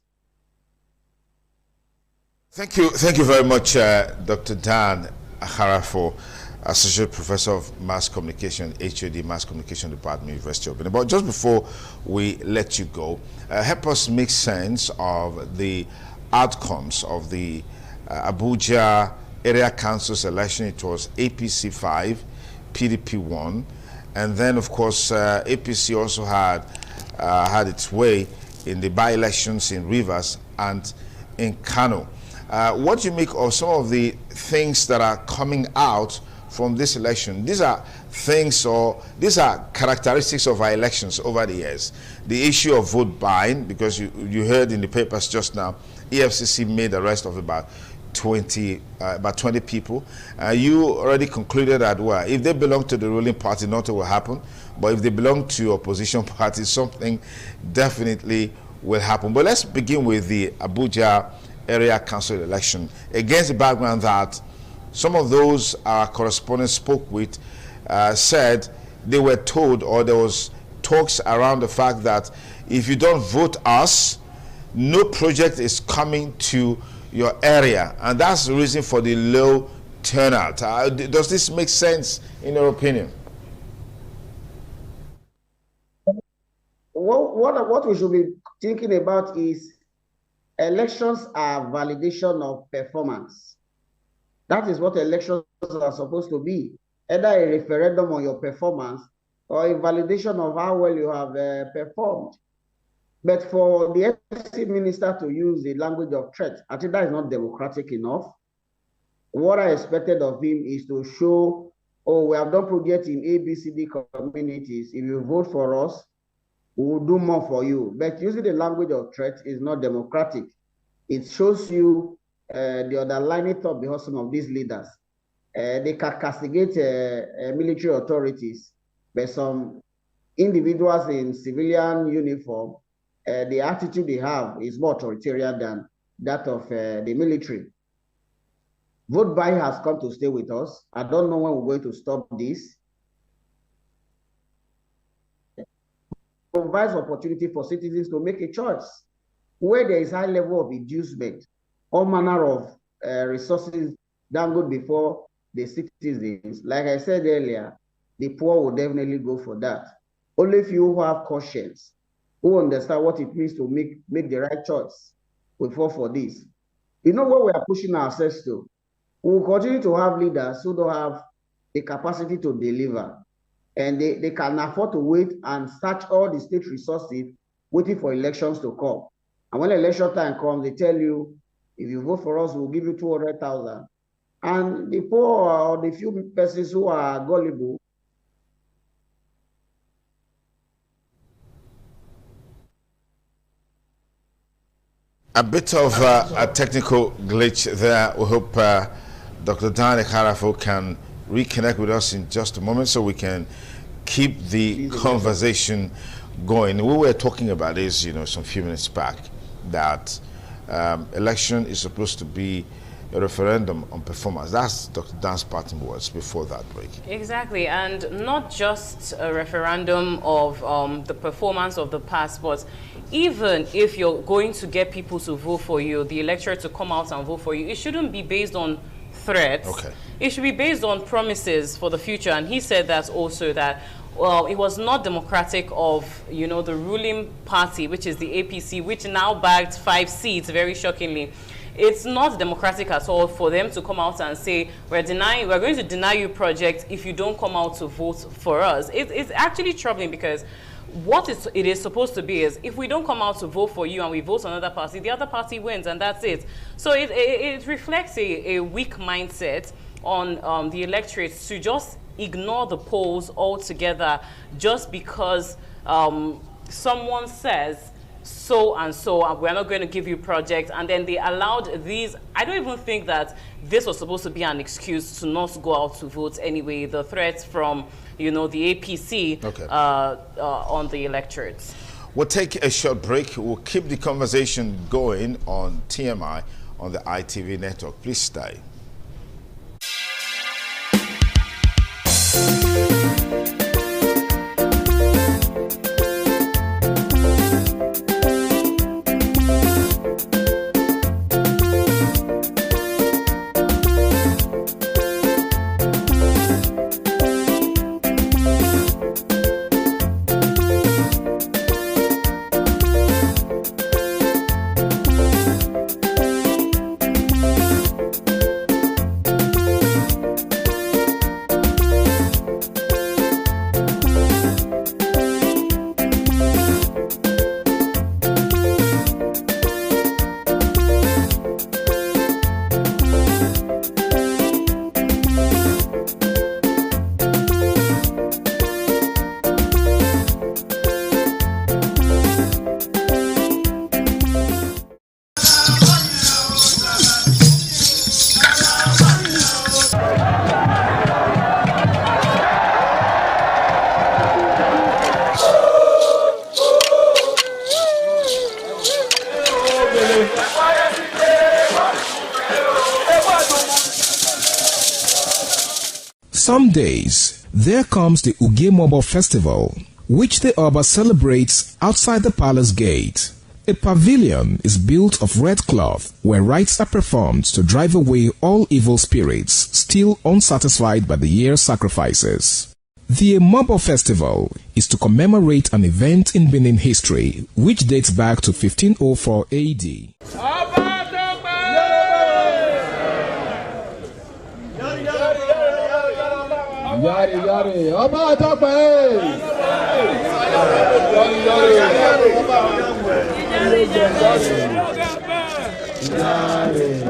Thank you very much, Dr. Dan Akharafo, Associate Professor of Mass Communication, HOD Mass Communication Department, University of Benin. But just before we let you go, help us make sense of the outcomes of the Abuja Area Council's election. It was APC 5, PDP 1, and then of course APC also had its way in the by-elections in Rivers and in Kano. What do you make of some of the things that are coming out from this election? These are things, or these are characteristics of our elections over the years. The issue of vote buying, because you heard in the papers just now, EFCC made arrest of about 20 people. You already concluded that, well, if they belong to the ruling party, nothing will happen. But if they belong to opposition parties, something definitely will happen. But let's begin with the Abuja Area Council election, against the background that some of those our correspondents spoke with said they were told, or there was talks around the fact that if you don't vote us, no project is coming to your area, and that's the reason for the low turnout. Does this make sense in your opinion? What we should be thinking about is elections are validation of performance. That is what elections are supposed to be, either a referendum on your performance or a validation of how well you have performed. But for the FC minister to use the language of threat, I think that is not democratic enough. What I expected of him is to show, oh, we have done projects in ABCD communities. If you vote for us, we will do more for you. But using the language of threat is not democratic. It shows you the underlying thought behind some of these leaders. They can castigate military authorities, but some individuals in civilian uniform, the attitude they have is more authoritarian than that of the military. Vote buying has come to stay with us. I don't know when we're going to stop this. Provides opportunity for citizens to make a choice. Where there is high level of inducement, all manner of resources dangled before the citizens, like I said earlier, the poor will definitely go for that. Only few who have conscience, who understand what it means to make the right choice, will fall for this. You know what we are pushing ourselves to? We will continue to have leaders who don't have the capacity to deliver. And they can afford to wait and search all the state resources waiting for elections to come. And when election time comes, they tell you, if you vote for us, we'll give you 200,000. And the poor or the few persons who are gullible, a bit of a technical glitch there. We hope Dr. Dan Akharafo can reconnect with us in just a moment so we can keep the conversation going. We were talking about this, some few minutes back, that election is supposed to be a referendum on performance. That's Dr. Dan's parting words before that break. Exactly, and not just a referendum of the performance of the past, but even if you're going to get people to vote for you, the electorate to come out and vote for you, it shouldn't be based on threats. Okay. It should be based on promises for the future. And he said that also, that well, it was not democratic of the ruling party, which is the APC, which now bagged 5 seats, very shockingly. It's not democratic at all for them to come out and say, we're going to deny you projects if you don't come out to vote for us. It's actually troubling, because what it is supposed to be is, if we don't come out to vote for you and we vote another party, the other party wins, and that's it. So it reflects a weak mindset on the electorate to just ignore the polls altogether just because someone says so and so, we're not going to give you projects, and then they allowed these. I don't even think that this was supposed to be an excuse to not go out to vote anyway. The threats from the APC on the electorates. We'll take a short break. We'll keep the conversation going on TMI on the ITV network. Please stay. Some days, there comes the Ugemobo Festival, which the Oba celebrates outside the palace gate. A pavilion is built of red cloth where rites are performed to drive away all evil spirits still unsatisfied by the year's sacrifices. The Ugemobo Festival is to commemorate an event in Benin history which dates back to 1504 AD. Yari yari, ọba àtọpẹ. Yari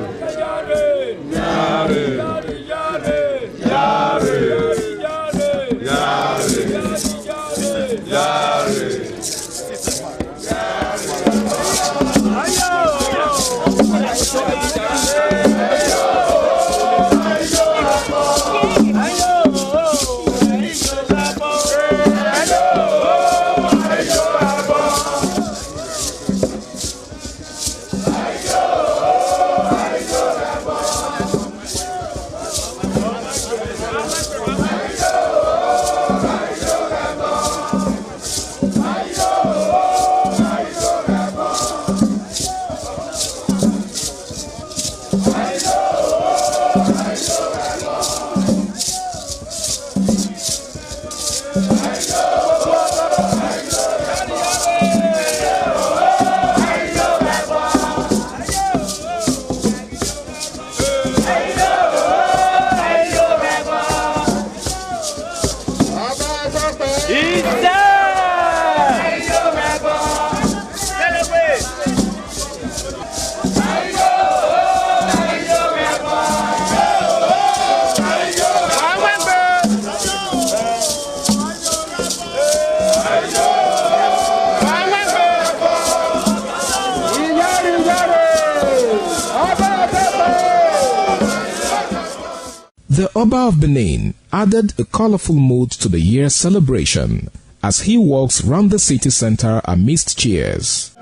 The Oba of Benin added a colorful mood to the year's celebration as he walks round the city center amidst cheers.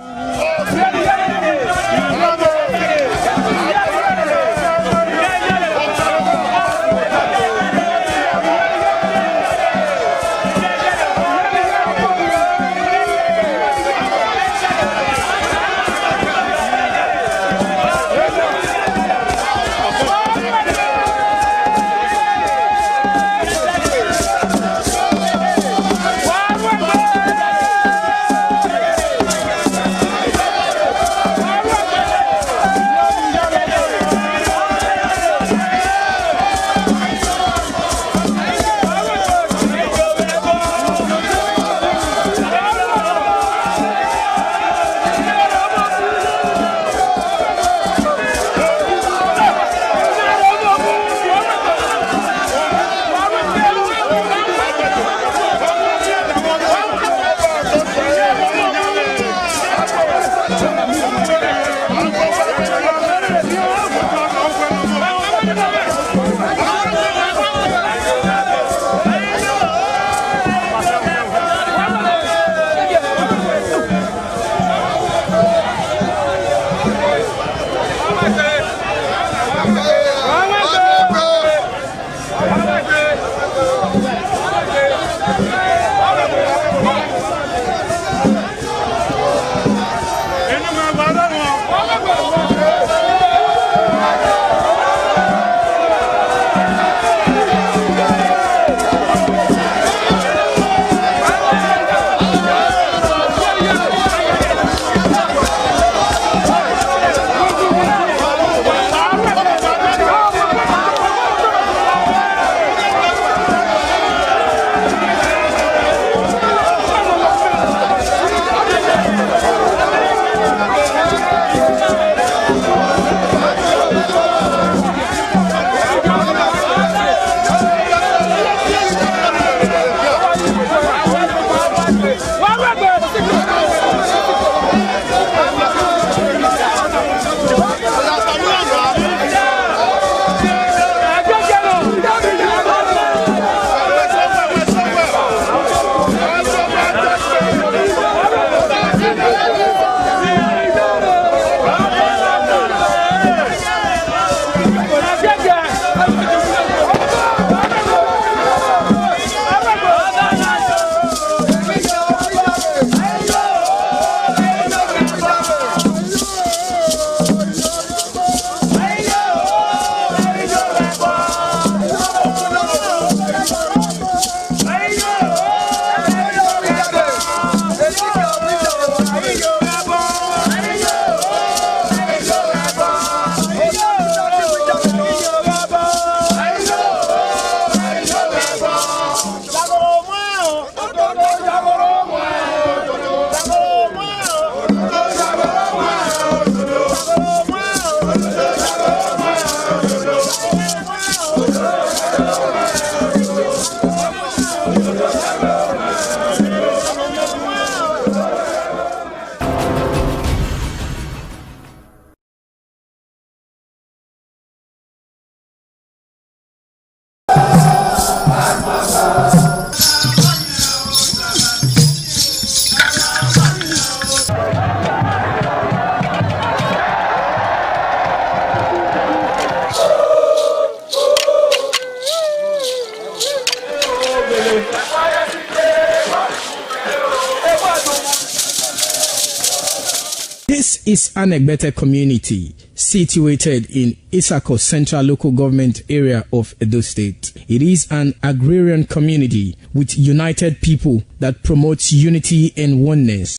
This is an Egbete community situated in Isako Central Local Government Area of Edo State. It is an agrarian community with united people that promotes unity and oneness.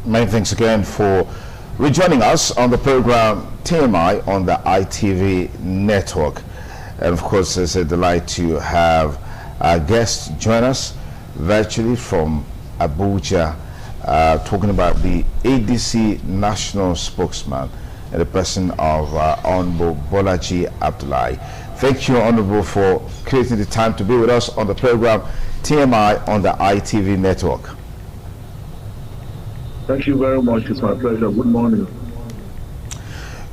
Many thanks again for rejoining us on the program TMI on the ITV network. And of course, it's a delight to have our guests join us virtually from Abuja, talking about the ADC national spokesman and the person of Honorable Bolaji Abdullahi. Thank you, Honorable, for creating the time to be with us on the program TMI on the ITV network. Thank you very much. It's my pleasure. Good morning.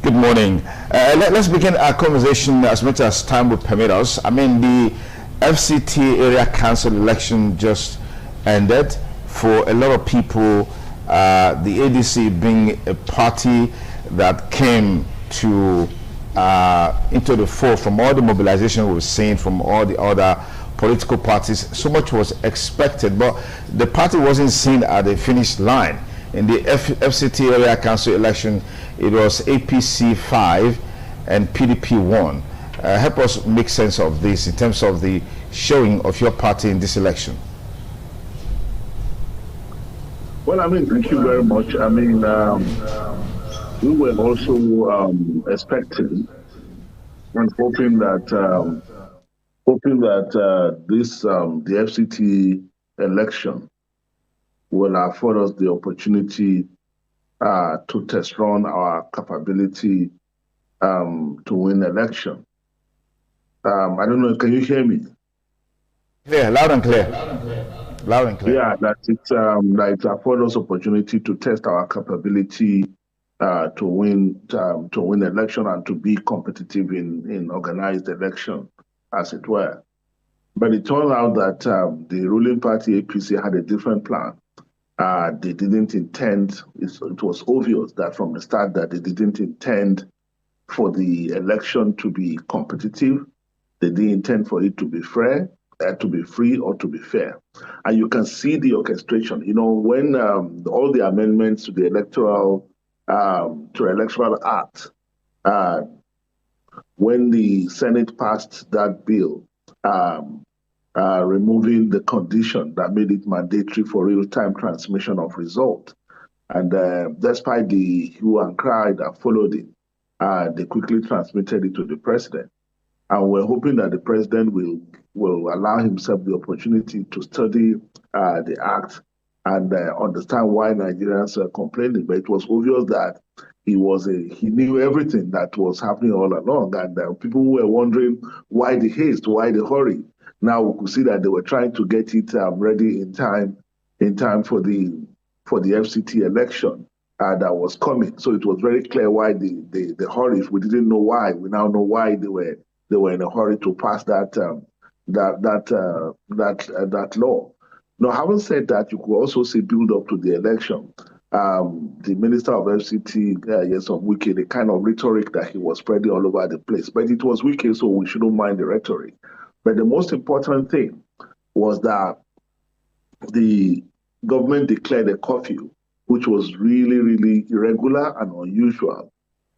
Good morning. Let's begin our conversation as much as time will permit us. I mean, the FCT area council election just ended. For a lot of people, the ADC being a party that came to into the fore from all the mobilization we've seen from all the other political parties, so much was expected, but the party wasn't seen at the finish line. In the FCT area council election, it was APC 5 and PDP 1. Help us make sense of this in terms of the showing of your party in this election. Well, I mean, thank you very much. I mean, we were also expecting and hoping that this the FCT election will afford us the opportunity to test run our capability to win election. I don't know, can you hear me? Yeah, loud and clear. Loud and clear. Yeah, that it afford us opportunity to test our capability to win election and to be competitive in organized election, as it were. But it turned out that the ruling party APC had a different plan. They didn't intend, it was obvious that from the start that they didn't intend for the election to be competitive. They didn't intend for it to be fair, to be free, or to be fair. And you can see the orchestration. You know, when all the amendments to the electoral act, when the Senate passed that bill, removing the condition that made it mandatory for real-time transmission of result. And despite the hue and cry that followed it, they quickly transmitted it to the president. And we're hoping that the president will allow himself the opportunity to study the act and understand why Nigerians are complaining. But it was obvious that he knew everything that was happening all along, and people were wondering why the haste, why the hurry. Now we could see that they were trying to get it ready in time for the FCT election that was coming. So it was very clear why the hurry. If we didn't know why, we now know why they were in a hurry to pass that law. Now, having said that, you could also see build up to the election. The minister of FCT, Nyesom Wike, the kind of rhetoric that he was spreading all over the place. But it was Wike, so we shouldn't mind the rhetoric. But the most important thing was that the government declared a curfew, which was really, really irregular and unusual.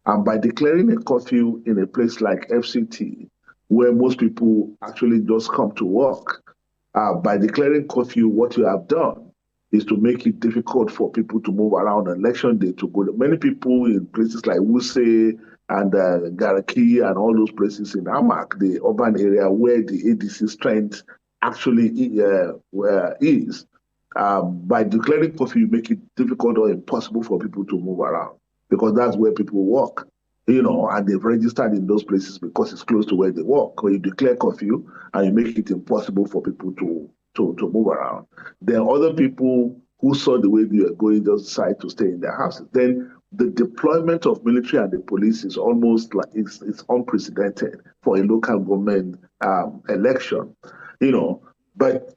And by declaring a curfew in a place like FCT, where most people actually just come to work, by declaring curfew, what you have done is to make it difficult for people to move around on election day to go. Many people in places like Wuse and Garaki and all those places in Amak, the urban area where the ADC strength actually is, by declaring curfew, you make it difficult or impossible for people to move around, because that's where people work, you know, and they've registered in those places because it's close to where they work. When you declare curfew and you make it impossible for people to move around, then other people who saw the way they were going just decide to stay in their houses. Then the deployment of military and the police is almost like it's unprecedented for a local government election, you know. But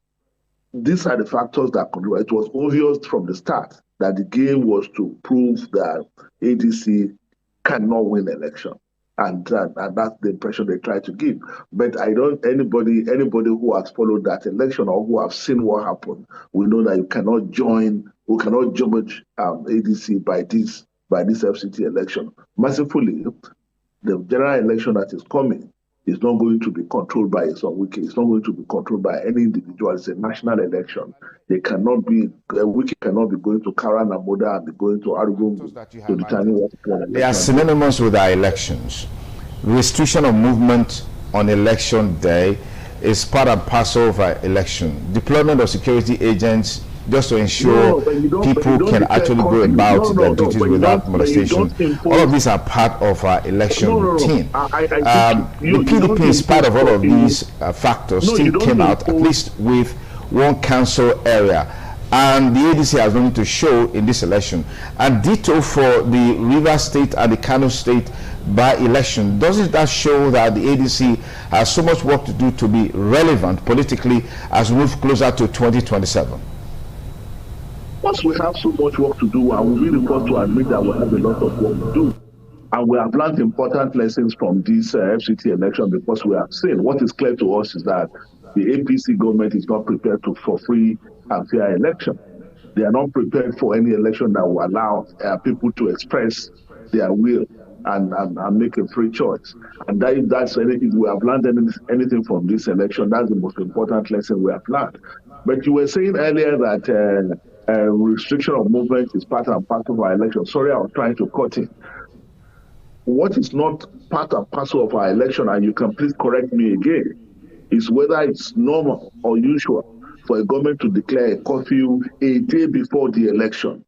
these are the factors that contribute. It was obvious from the start that the game was to prove that ADC cannot win election. And that's the impression they try to give. But anybody who has followed that election or who have seen what happened, we know that you cannot judge ADC by this FCT election. Mercifully, the general election that is coming is not going to be controlled by some wiki. It's not going to be controlled by any individual. It's a national election. Wiki cannot be going to Kara and Moda and be going to Arugum to determine what they are synonymous with our elections. Restriction of movement on election day is part and parcel of our election. Deployment of security agents just to ensure people can actually go about their duties without molestation. All of these are part of our election routine. The PDP, in spite of all of these factors, still came out at least with one council area. And the ADC has nothing to show in this election. And ditto for the Rivers State and the Kano State by-election. Doesn't that show that the ADC has so much work to do to be relevant politically as we move closer to 2027? Once we have so much work to do, and we really want to admit that we have a lot of work to do. And we have learned important lessons from this FCT election, because we have seen what is clear to us is that the APC government is not prepared for free and fair election. They are not prepared for any election that will allow people to express their will and make a free choice. And if that's anything, we have learned anything from this election, that's the most important lesson we have learned. But you were saying earlier that restriction of movement is part and parcel of our election. Sorry, I was trying to cut in. What is not part and parcel of our election, and you can please correct me again, is whether it's normal or usual for a government to declare a curfew a day before the election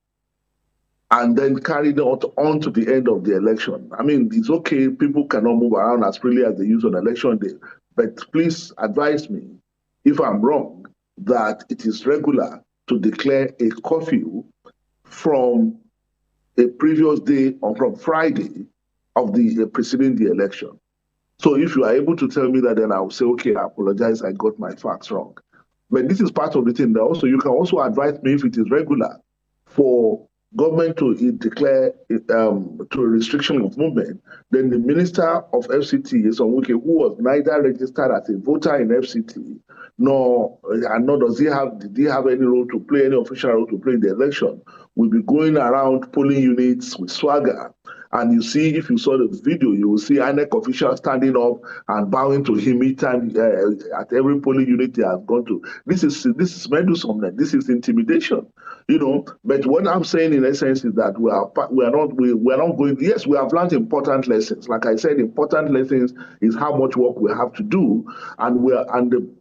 and then carry it on to the end of the election. I mean, it's okay, people cannot move around as freely as they use on election day, but please advise me if I'm wrong, that it is regular to declare a curfew from a previous day or from Friday of the preceding the election. So if you are able to tell me that, then I will say, okay, I apologize, I got my facts wrong. But this is part of the thing that also you can also advise me if it is regular for government to declare to a restriction of movement, then the minister of FCT, who was neither registered as a voter in FCT, nor did he have any role to play, any official role to play in the election, will be going around polling units with swagger. And you see, if you saw the video, you will see INEC officials standing up and bowing to him each time at every polling unit he has gone to. This is meddlesome. This is intimidation, But what I'm saying in essence is that we are not going. Yes, we have learned important lessons. Like I said, important lessons is how much work we have to do, and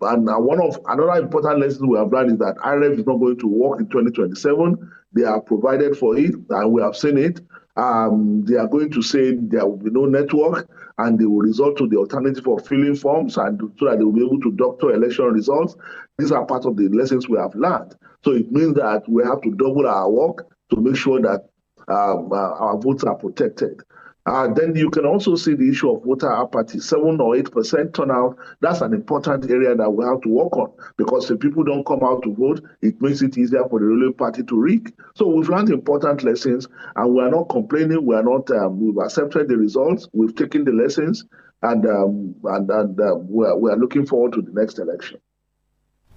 another important lesson we have learned is that IREF is not going to work in 2027. They are provided for it, and we have seen it. They are going to say there will be no network, and they will resort to the alternative of filling forms, and so that they will be able to doctor election results. These are part of the lessons we have learned. So it means that we have to double our work to make sure that our votes are protected. Then you can also see the issue of voter apathy, 7 or 8% turnout. That's an important area that we have to work on, because if people don't come out to vote, it makes it easier for the ruling party to rig. So we've learned important lessons, and we are not complaining. We are not. We've accepted the results. We've taken the lessons, and we are looking forward to the next election.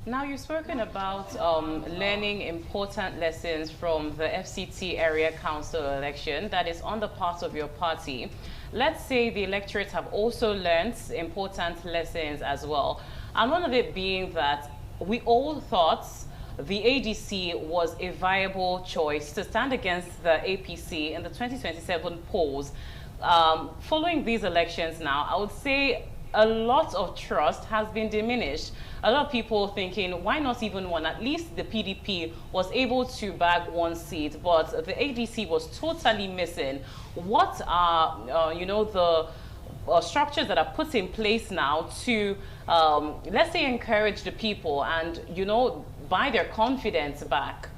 Now, you've spoken about learning important lessons from the FCT area council election that is on the part of your party. Let's say the electorate have also learned important lessons as well. And one of it being that we all thought the ADC was a viable choice to stand against the APC in the 2027 polls. Following these elections now, I would say a lot of trust has been diminished. A lot of people thinking, why not even one? At least the PDP was able to bag one seat, but the ADC was totally missing. What are, the structures that are put in place now to, let's say, encourage the people and, buy their confidence back?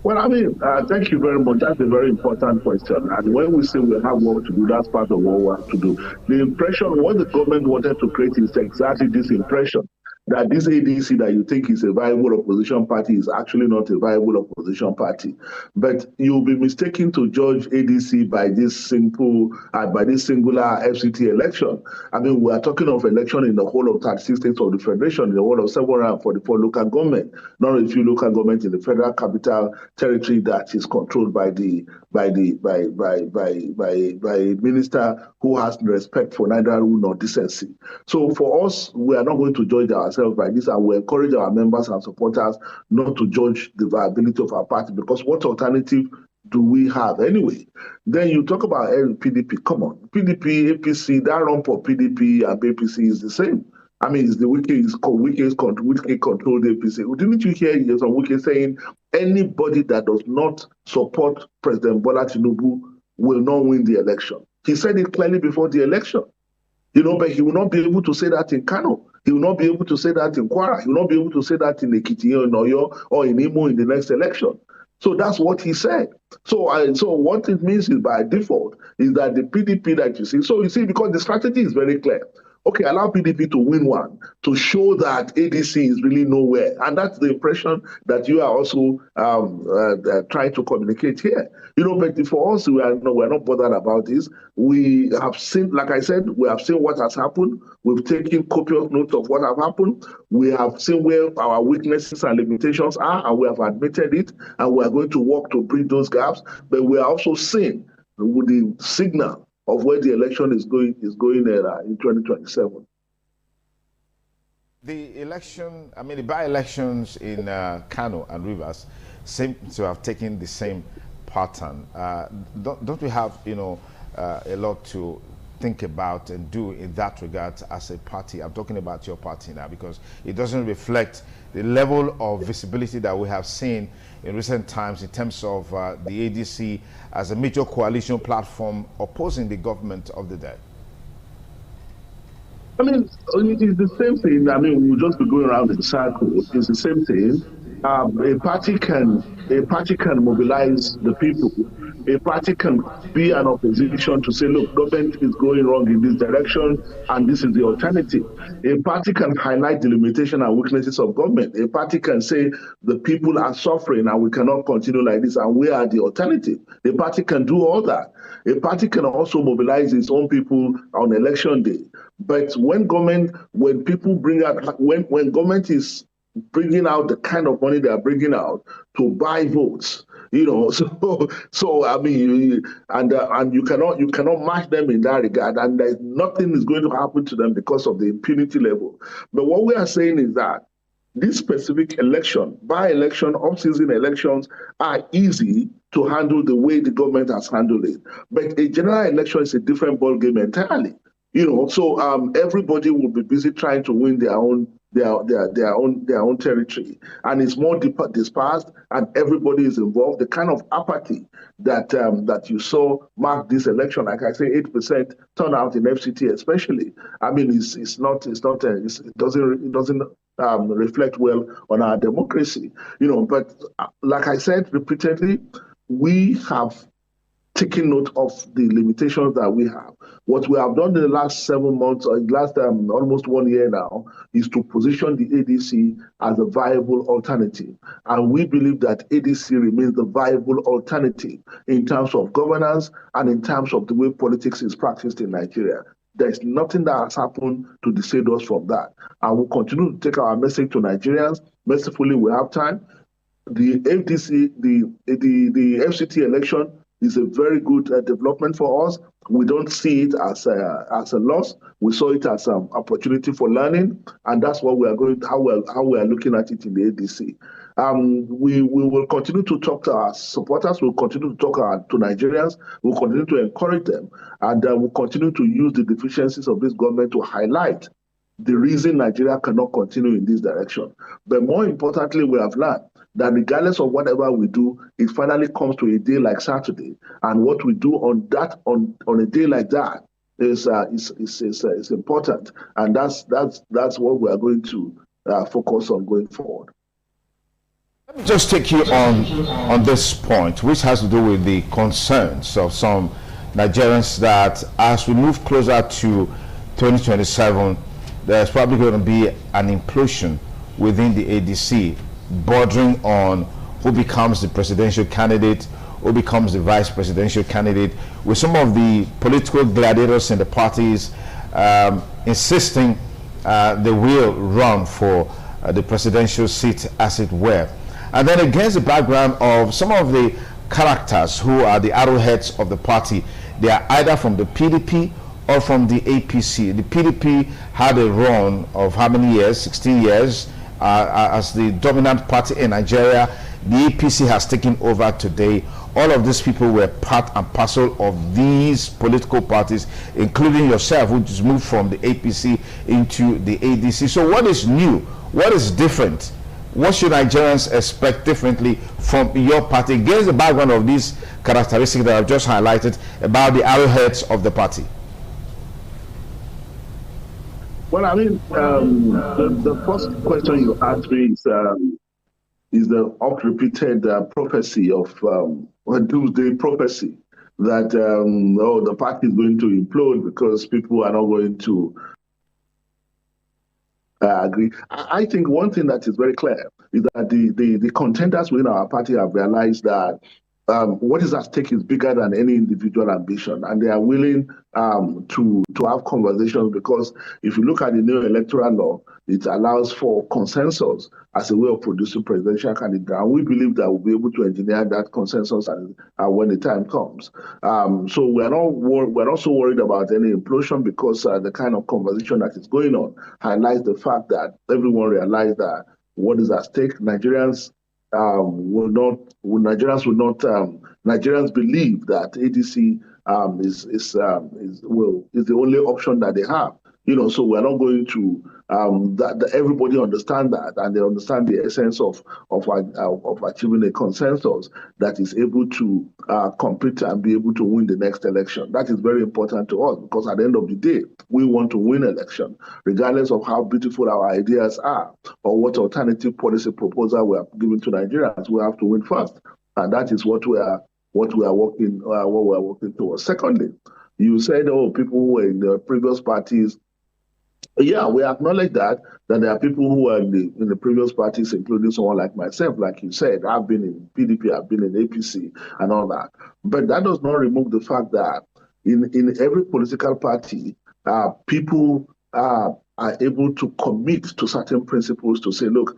Well, I mean, thank you very much. That's a very important question. And when we say we have work to do, that's part of what we have to do. The impression, what the government wanted to create is exactly this impression, that this ADC that you think is a viable opposition party is actually not a viable opposition party. But you'll be mistaken to judge ADC by this singular FCT election. I mean, we are talking of election in the whole of 36 states of the Federation, in the whole of 744 local government, not a few local government in the Federal Capital Territory that is controlled by a minister who has respect for neither rule nor decency. So for us, we are not going to judge ourselves by this, and we encourage our members and supporters not to judge the viability of our party, because what alternative do we have anyway? Then you talk about PDP. Come on, PDP, APC, that run for PDP and APC is the same. I mean, it's the Wike controlled APC. Didn't you hear some Wike saying anybody that does not support President Bola Tinubu will not win the election? He said it clearly before the election. But he will not be able to say that in Kano. He will not be able to say that in Kwara. He will not be able to say that in Ekiti or in Oyo or in Imo in the next election. So that's what he said. So what it means is by default is that the PDP that you see, so you see, because the strategy is very clear. Okay, allow PDP to win one to show that ADC is really nowhere. And that's the impression that you are also trying to communicate here. But for us, we're not bothered about this. We have seen, like I said, we have seen what has happened. We've taken copious notes of what has happened. We have seen where our weaknesses and limitations are, and we have admitted it, and we are going to work to bridge those gaps. But we are also seeing with the signal of where the election is going in 2027. The election, the by-elections in Kano and Rivers seem to have taken the same pattern. Don't we have, a lot to think about and do in that regard as a party? I'm talking about your party now, because it doesn't reflect the level of visibility that we have seen in recent times in terms of the ADC as a major coalition platform opposing the government of the day. It is the same thing. We'll just be going around in the circle. It's the same thing. A party can mobilize the people. A party can be an opposition to say, look, government is going wrong in this direction, and this is the alternative. A party can highlight the limitation and weaknesses of government. A party can say the people are suffering and we cannot continue like this, and we are the alternative. A party can do all that. A party can also mobilize its own people on election day. But when government is bringing out the kind of money they are bringing out to buy votes, and you cannot match them in that regard, and nothing is going to happen to them because of the impunity level. But what we are saying is that this specific election, by-election, off-season elections are easy to handle the way the government has handled it. But a general election is a different ballgame entirely. Everybody will be busy trying to win their own territory, and it's more dispersed, and everybody is involved. The kind of apathy that you saw mark this election, like I say, 8% turnout in FCT, especially. It doesn't reflect well on our democracy, But like I said repeatedly, we have taking note of the limitations that we have. What we have done in the last 7 months, or almost 1 year now, is to position the ADC as a viable alternative. And we believe that ADC remains the viable alternative in terms of governance and in terms of the way politics is practiced in Nigeria. There's nothing that has happened to dissuade us from that. And we'll continue to take our message to Nigerians. Mercifully, we have time. The ADC, the FCT election is a very good development for us. We don't see it as a loss. We saw it as an opportunity for learning, and that's what we are how we are looking at it in the ADC. We will continue to talk to our supporters. We'll continue to talk to Nigerians. We'll continue to encourage them, and we'll continue to use the deficiencies of this government to highlight the reason Nigeria cannot continue in this direction. But more importantly, we have learned that regardless of whatever we do, it finally comes to a day like Saturday, and what we do on a day like that is important, and that's what we are going to focus on going forward. Let me just take you on this point, which has to do with the concerns of some Nigerians that as we move closer to 2027, there's probably going to be an implosion within the ADC, bordering on who becomes the presidential candidate, who becomes the vice presidential candidate, with some of the political gladiators in the parties insisting they will run for the presidential seat, as it were. And then against the background of some of the characters who are the arrowheads of the party, they are either from the PDP or from the APC. The PDP had a run of how many years? 16 years as the dominant party in Nigeria. The APC has taken over today. All of these people were part and parcel of these political parties, including yourself, who just moved from the APC into the ADC. So what is new? What is different? What should Nigerians expect differently from your party against the background of these characteristics that I've just highlighted about the arrowheads of the party? Well, I mean, the first question you asked me is the oft-repeated prophecy of a doomsday prophecy that the party is going to implode because people are not going to agree. I think one thing that is very clear is that the contenders within our party have realized that what is at stake is bigger than any individual ambition, and they are willing to have conversations, because if you look at the new electoral law, it allows for consensus as a way of producing presidential candidates, and we believe that we'll be able to engineer that consensus when the time comes. So we're not so worried about any implosion, because the kind of conversation that is going on highlights the fact that everyone realizes that what is at stake. Nigerians believe that ADC is the only option that they have. So we're not going to that everybody understand that, and they understand the essence of achieving a consensus that is able to compete and be able to win the next election. That is very important to us, because at the end of the day, we want to win election, regardless of how beautiful our ideas are or what alternative policy proposal we are giving to Nigerians. We have to win first, and that is what we are working towards. Secondly, you said, people who were in the previous parties. Yeah, we acknowledge that there are people who are in the previous parties, including someone like myself. Like you said, I've been in PDP, I've been in APC, and all that. But that does not remove the fact that in every political party, people are able to commit to certain principles, to say, look,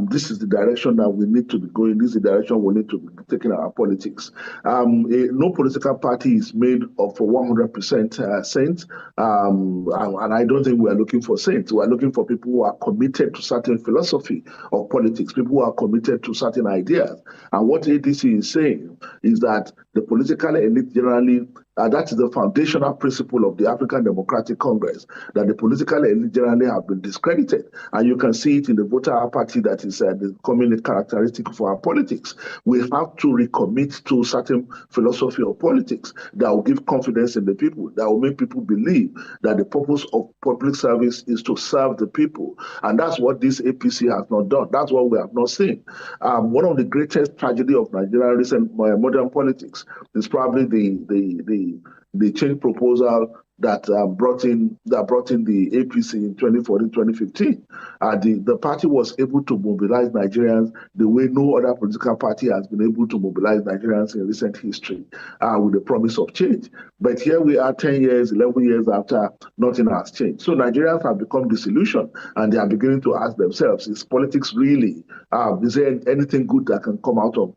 this is the direction that we need to be going, this is the direction we need to be taking our politics. No political party is made of 100% saints, and I don't think we are looking for saints. We are looking for people who are committed to certain philosophy of politics, people who are committed to certain ideas. And what ADC is saying is that the political elite generally, that is the foundational principle of the African Democratic Congress, that the political elite generally have been discredited. And you can see it in the voter apathy that is becoming a characteristic of our politics. We have to recommit to certain philosophy of politics that will give confidence in the people, that will make people believe that the purpose of public service is to serve the people. And that's what this APC has not done. That's what we have not seen. One of the greatest tragedy of Nigerian recent modern politics is probably the change proposal that brought in the APC in 2014-2015. The party was able to mobilize Nigerians the way no other political party has been able to mobilize Nigerians in recent history, with the promise of change. But here we are 10 years, 11 years after, nothing has changed. So Nigerians have become disillusioned, and they are beginning to ask themselves, is politics really, is there anything good that can come out of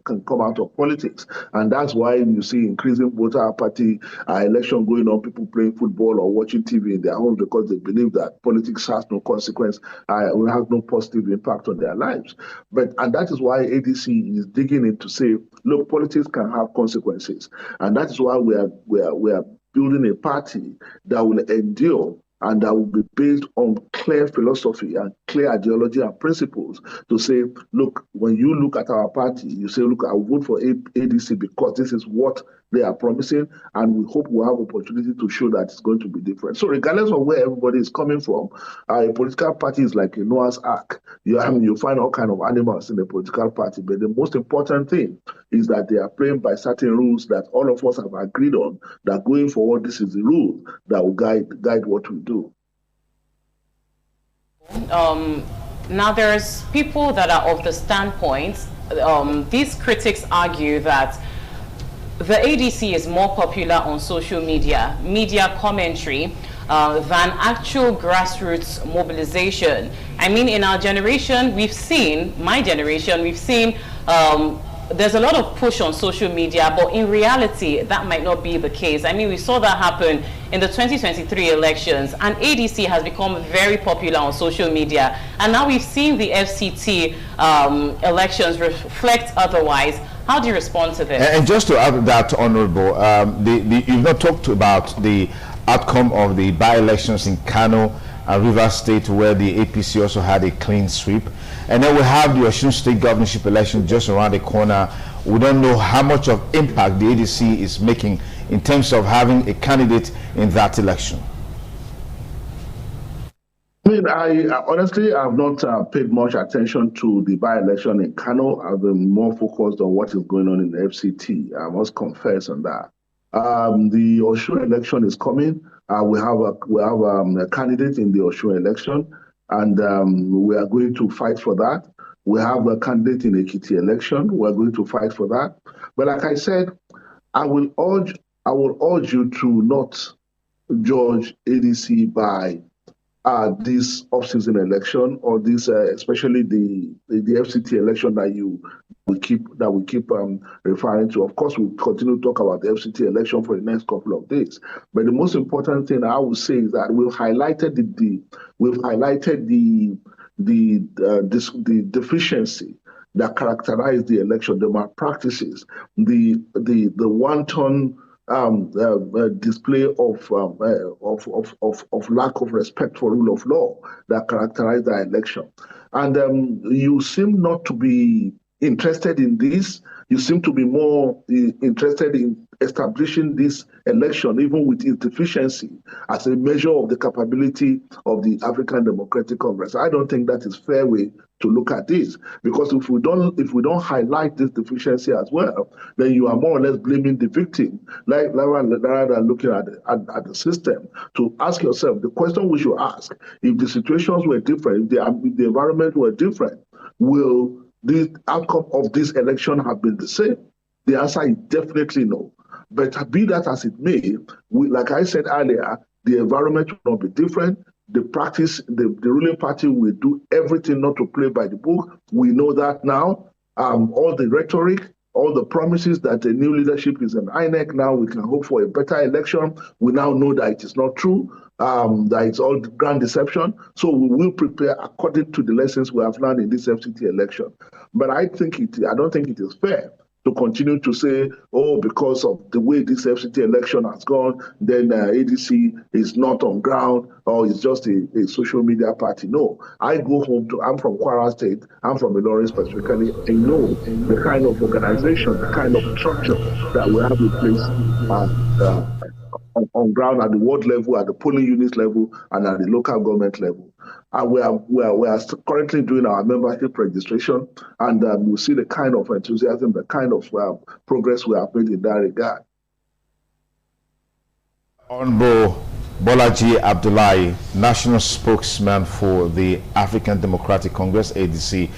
politics? And that's why you see increasing voter apathy, election going on, people playing football or watching TV in their homes because they believe that politics has no consequence, will have no positive impact on their lives. And that is why ADC is digging in to say, look, politics can have consequences. And that is why we are building a party that will endure and that will be based on clear philosophy and clear ideology and principles, to say, look, when you look at our party, you say, look, I will vote for ADC because this is what they are promising, and we hope we'll have opportunity to show that it's going to be different. So regardless of where everybody is coming from, a political party is like a Noah's Ark. You find all kinds of animals in a political party, but the most important thing is that they are playing by certain rules that all of us have agreed on, that going forward, this is the rule that will guide what we do. Now there's people that are of the standpoint, these critics argue that the ADC is more popular on social media commentary, than actual grassroots mobilization. I mean, in our generation, my generation, we've seen there's a lot of push on social media, but in reality, that might not be the case. I mean, we saw that happen in the 2023 elections, and ADC has become very popular on social media. And now we've seen the FCT elections reflect otherwise. How do you respond to this? And just to add to that, Honorable, you've not talked about the outcome of the by-elections in Kano and Rivers State, where the APC also had a clean sweep. And then we have the Osun State governorship election just around the corner. We don't know how much of impact the ADC is making in terms of having a candidate in that election. I mean, I honestly have not paid much attention to the by-election in Kano. I've been more focused on what is going on in the FCT. I must confess on that. The Osun election is coming. We have a candidate in the Osun election, and we are going to fight for that. We have a candidate in the Ekiti election. We are going to fight for that. But like I said, I will urge you to not judge ADC by this off-season election, or this, especially the FCT election that we keep referring to. Of course, we'll continue to talk about the FCT election for the next couple of days. But the most important thing I would say is that we've highlighted the deficiency that characterized the election, the malpractices, the wanton display of lack of respect for rule of law that characterized the election. And you seem not to be interested in this. You seem to be more interested in establishing this election, even with its deficiency, as a measure of the capability of the African Democratic Congress. I don't think that is a fair way to look at this, because if we don't highlight this deficiency as well, then you are more or less blaming the victim, rather than looking at the system. To ask yourself, the question we should ask: if the situations were different, if the environment were different, will the outcome of this election have been the same? The answer is definitely no. But be that as it may, like I said earlier, the environment will not be different. The practice, the ruling party will do everything not to play by the book. We know that now. All the rhetoric, all the promises that the new leadership is an INEC, now we can hope for a better election. We now know that it is not true, that it's all grand deception. So we will prepare according to the lessons we have learned in this FCT election. But I don't think it is fair to continue to say, oh, because of the way this FCT election has gone, then ADC is not on ground, or it's just a social media party. No, I'm from Kwara State, I'm from Ilorin specifically, I know the kind of organization, the kind of structure that we have in place on ground at the ward level, at the polling unit level, and at the local government level. And we are currently doing our membership registration, and we'll see the kind of enthusiasm, the kind of progress we have made in that regard. Honorable Bolaji Abdullahi, National Spokesman for the African Democratic Congress, ADC.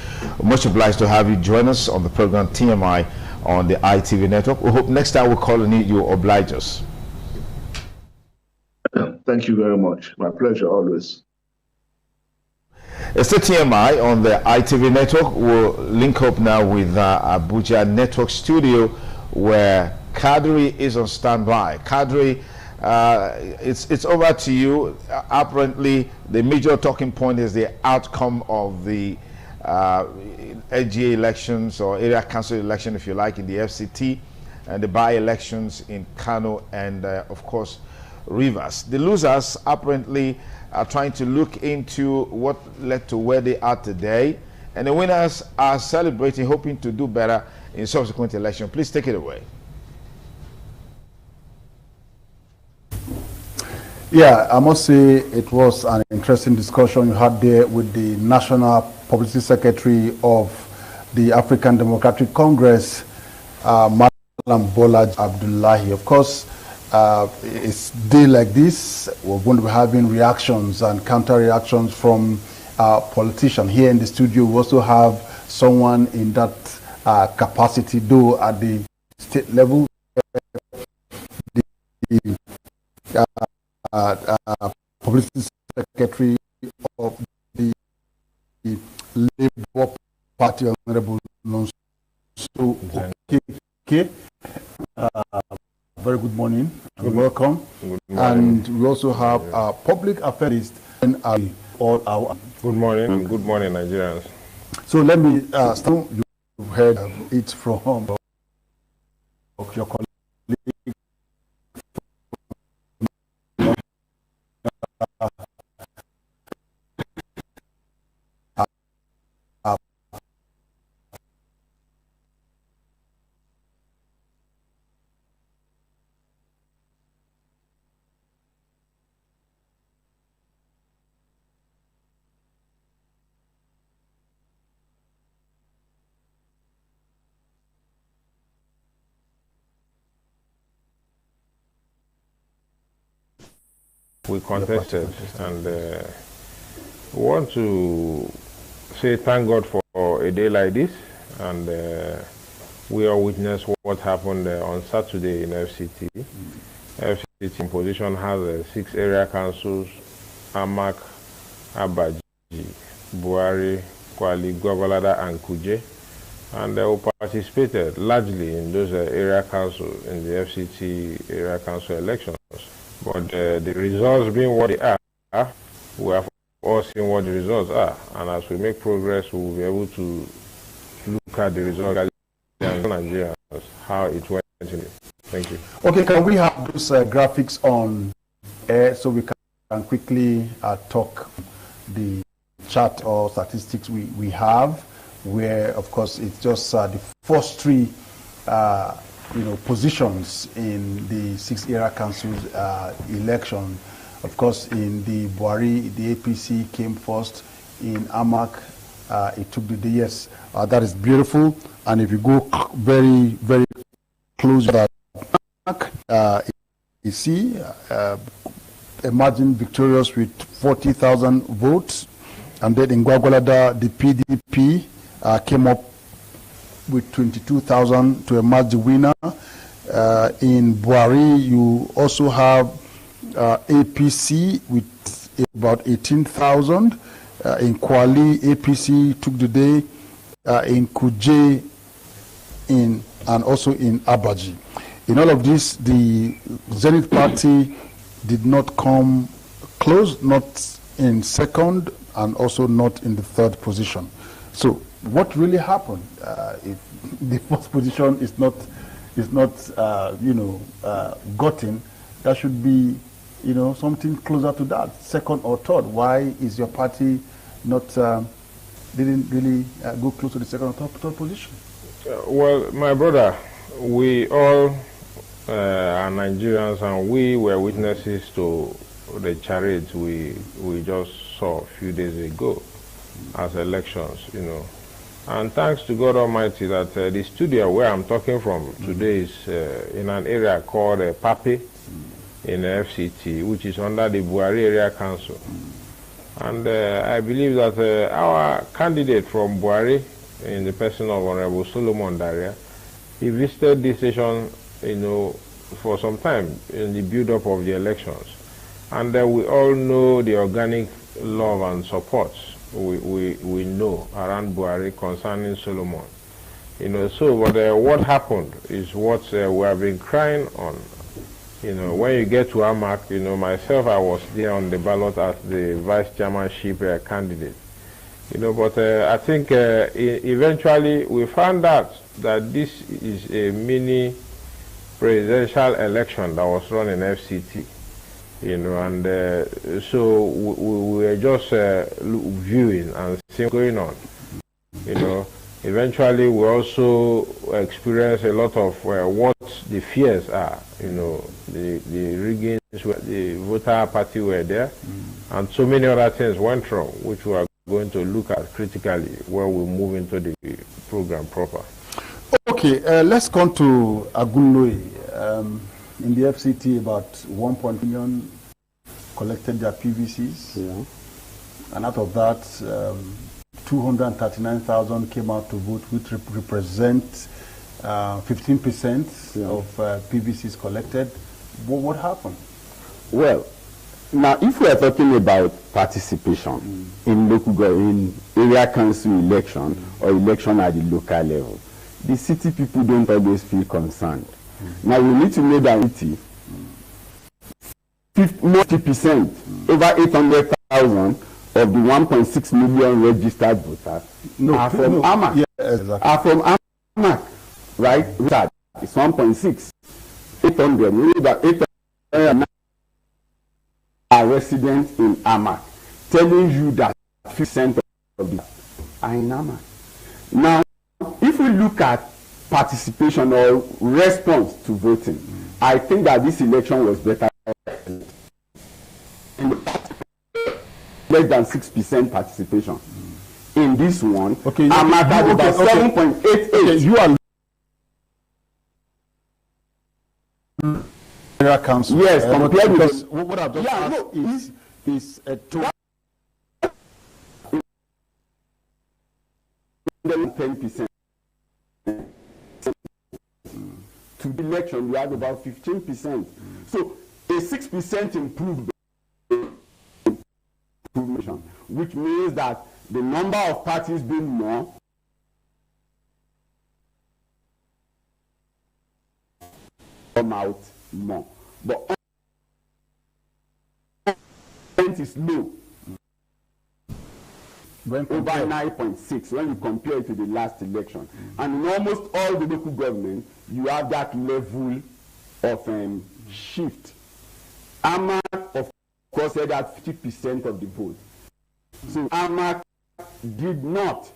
Much obliged to have you join us on the program TMI on the ITV network. We hope next time we call on you, you oblige us. Thank you very much. My pleasure always. It's the TMI on the ITV network. We'll link up now with Abuja Network Studio, where Kadri is on standby. Kadri, it's over to you. Apparently, the major talking point is the outcome of the LGA elections, or area council election, if you like, in the FCT, and the by-elections in Kano and, of course, Rivers. The losers apparently are trying to look into what led to where they are today, and the winners are celebrating, hoping to do better in subsequent election. Please take it away. Yeah, I must say it was an interesting discussion you had there with the National Publicity Secretary of the African Democratic Congress, Madam Bolaji Abdullahi. Of course, it's a day like this, we're going to be having reactions and counter reactions from politician. Here in the studio, we also have someone in that capacity, though at the state level, the publicity secretary of the Labour Party, Honorable Nonso. Okay. Very good morning and welcome. Good morning. And we also have our public affairs and all our. Good morning and good morning, Nigerians. So let me start. You've heard it from your colleague. We contested, and we want to say thank God for a day like this, and we all witnessed what happened on Saturday in FCT. FCT in position has 6 area councils: Amak, Abaji, Buhari, Kwali, Gwagwalada, and Kuje, and we participated largely in those area councils in the FCT area council elections. But the results being what they are, we have all seen what the results are. And as we make progress, we will be able to look at the results and Nigerians, how it went. Thank you. Okay, can we have those graphics on air so we can quickly talk the chart or statistics we have, where, of course, it's just the first 3 positions in the 6 area councils election. Of course, in the Buhari, the APC came first. In Amak, it took the day. Yes, that is beautiful. And if you go very, very close to that, you see, emerging victorious with 40,000 votes. And then in Gwagwalada, the PDP came up with 22,000 to emerge the winner. In Buhari, you also have APC with about 18,000. In Kwali, APC took the day. In Kuje, and also in Abaji. In all of this, the Zenith Party did not come close, not in second, and also not in the 3rd position. So what really happened? The 4th position is not gotten. That should be, something closer to that, 2nd or 3rd. Why is your party not didn't really go close to the 2nd or 3rd position? Well, my brother, we all are Nigerians, and we were witnesses to the charades we just saw a few days ago as elections, And thanks to God Almighty that the studio where I'm talking from today is in an area called Pape in FCT, which is under the Buhari Area Council. And I believe that our candidate from Buhari, in the person of Honorable Solomon Daria, he visited this station, for some time in the build-up of the elections. And we all know the organic love and support we know around Buhari concerning Solomon. But what happened is what we have been crying on. When you get to Amak, myself, I was there on the ballot as the vice chairmanship candidate. But I think eventually we found out that this is a mini presidential election that was run in FCT. And so we were just viewing and seeing what's going on. Eventually we also experienced a lot of what the fears are. The riggings, the voter party were there, and so many other things went wrong, which we are going to look at critically when we move into the program proper. Okay, let's come to Agunloye. In the FCT, about 1 million collected their PVCs. Yeah. and out of that, 239,000 came out to vote, which represent 15% of PVCs collected. What happened? Well, now if we are talking about participation in local government, in area council election or election at the local level, the city people don't always feel concerned. Now we need to know that 50%, over 800,000 of the 1.6 million registered voters are from AMAC. Yeah, exactly. Are from AMAC, right? It's 1.6. 800. We know that 800 are residents in AMAC, telling you that 50% of them are in AMAC. Now, if we look at participation or response to voting, I think that this election was better. Less than 6% participation. In this one, AMAC had about 7.88. You are area council. Yes, compared with what I've just asked is a total 10%. To the election, we had about 15%. So a 6% improvement, which means that the number of parties being more come out more. But is low. Over 9.6 when you compare it to the last election. And in almost all the local government, you have that level of shift. AMAC, of course, had 50% of the vote. So AMAC did not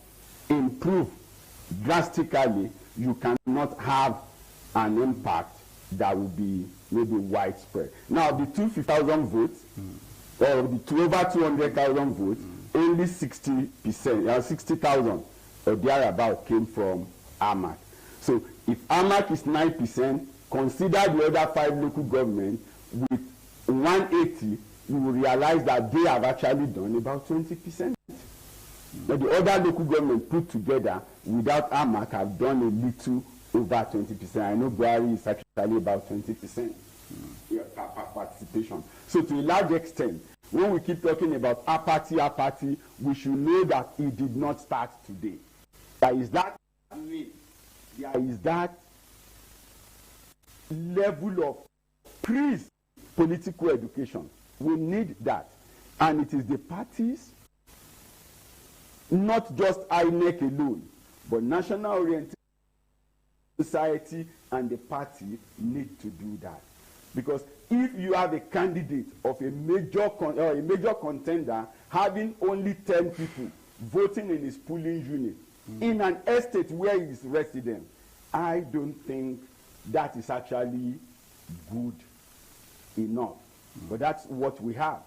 improve drastically. You cannot have an impact that will be maybe widespread. Now, the 250,000 votes, or the over 200,000 votes, only 60%, 60,000 or thereabout came from AMAC. So if AMAC is 9%, consider the other 5 local governments with 180, you will realize that they have actually done about 20%. But the other local government put together without AMAC have done a little over 20%. I know Buhari is actually about 20% participation. So to a large extent, when we keep talking about apathy, we should know that it did not start today. There is that level of political education. We need that. And it is the parties, not just INEC alone, but national oriented society and the party need to do that. Because if you have a candidate of a major contender having only 10 people voting in his polling unit in an estate where he is resident, I don't think that is actually good enough. But that's what we have.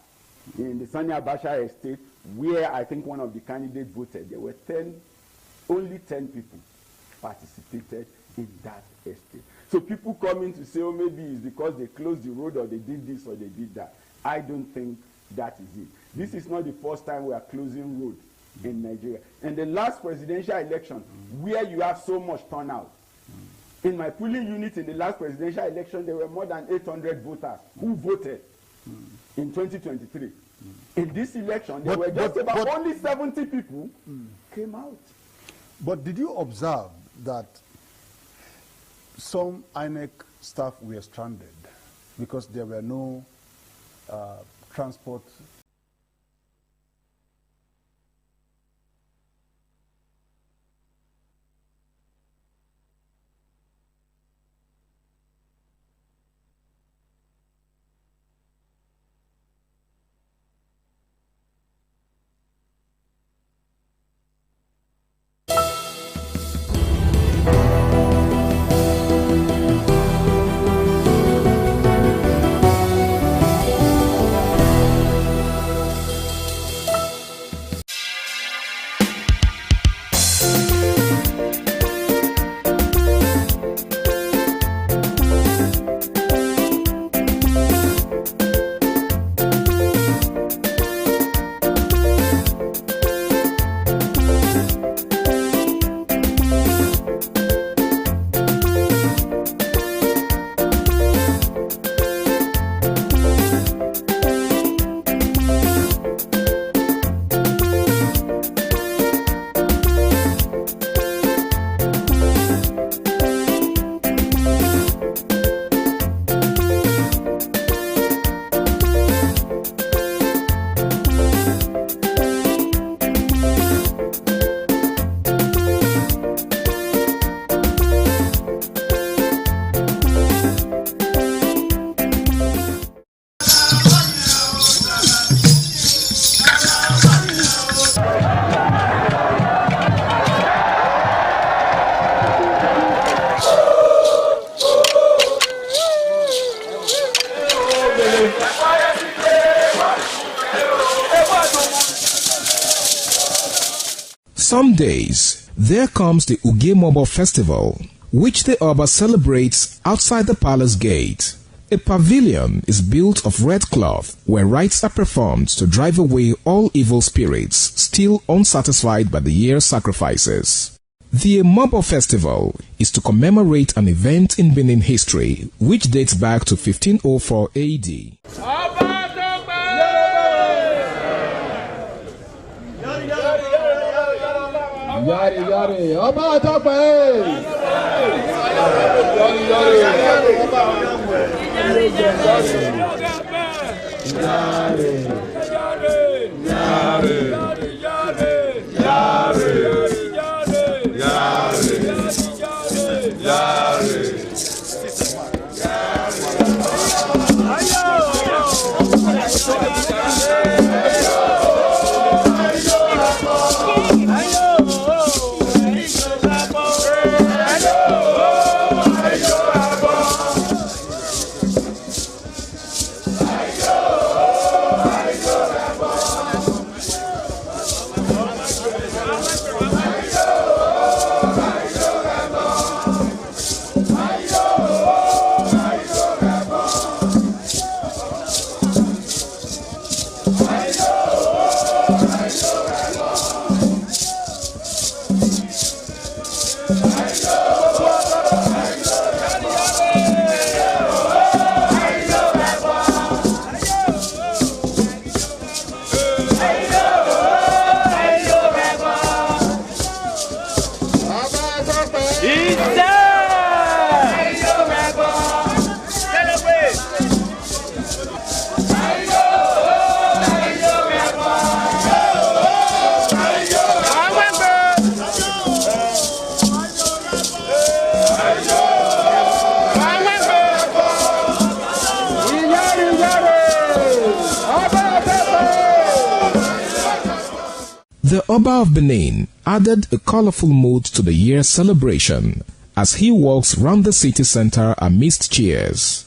In the Sani Abacha estate, where I think one of the candidates voted, there were only 10 people participated in that estate. So people coming to say, oh, maybe it's because they closed the road or they did this or they did that. I don't think that is it. This is not the first time we are closing roads in Nigeria. And the last presidential election, where you have so much turnout, in my polling unit in the last presidential election, there were more than 800 voters who voted in 2023. In this election, there were just about only 70 people came out. But did you observe that some INEC staff were stranded because there were no transport? some days, there comes the Ugemobo Festival, which the Oba celebrates outside the palace gate. A pavilion is built of red cloth where rites are performed to drive away all evil spirits still unsatisfied by the year's sacrifices. The Ugemobo Festival is to commemorate an event in Benin history which dates back to 1504 AD. Yari yari, Ọba Tope. Yari The Oba of Benin added a colorful mood to the year's celebration as he walks round the city center amidst cheers.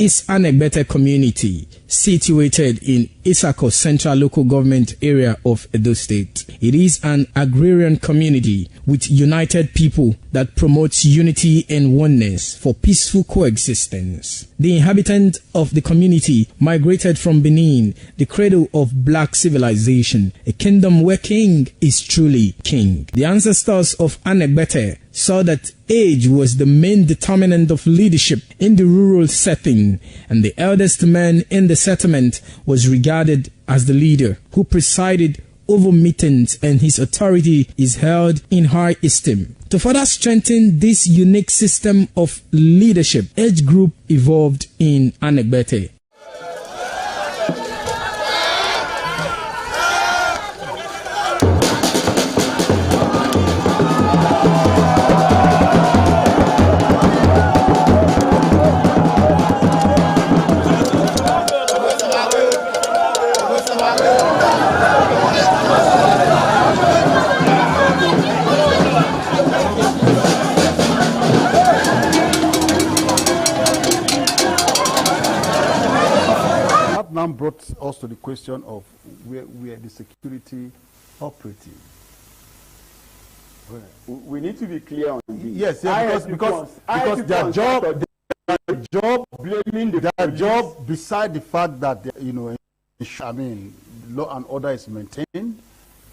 is an Egbete community situated in Isako Central Local Government Area of Edo State. It is an agrarian community with united people that promotes unity and oneness for peaceful coexistence. The inhabitants of the community migrated from Benin, the cradle of black civilization, a kingdom where king is truly king. The ancestors of Anegbete saw that age was the main determinant of leadership in the rural setting, and the eldest man in the settlement was regarded as the leader who presided over meetings, and his authority is held in high esteem. To further strengthen this unique system of leadership, age group evolved in Anegbete. Brought us to the question of where the security operating. We need to be clear on this. Yes, because their job blaming their job, beside the fact that law and order is maintained,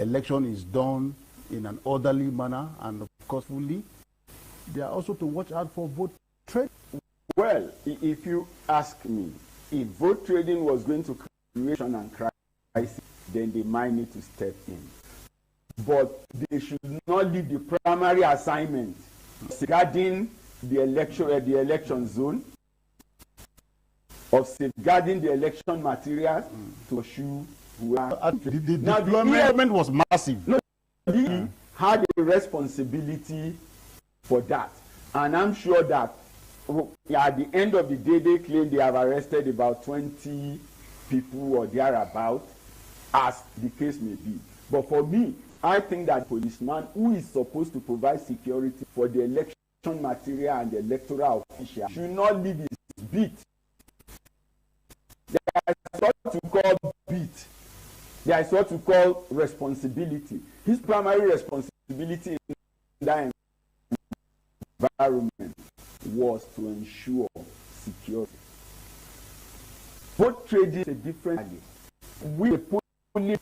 election is done in an orderly manner and of course fully. They are also to watch out for vote trade. Well, if you ask me, if vote trading was going to create and crisis, then they might need to step in. But they should not leave the primary assignment regarding the election zone, of safeguarding the election materials to pursue. The deployment was massive. No, they had a responsibility for that, and I'm sure that at the end of the day, they claim they have arrested about 20 people or thereabout, as the case may be. But for me, I think that policeman who is supposed to provide security for the election material and the electoral official should not leave his beat. There is what to call beat. There is what to call responsibility. His primary responsibility in that environment was to ensure security. Vote trading is a different idea. We police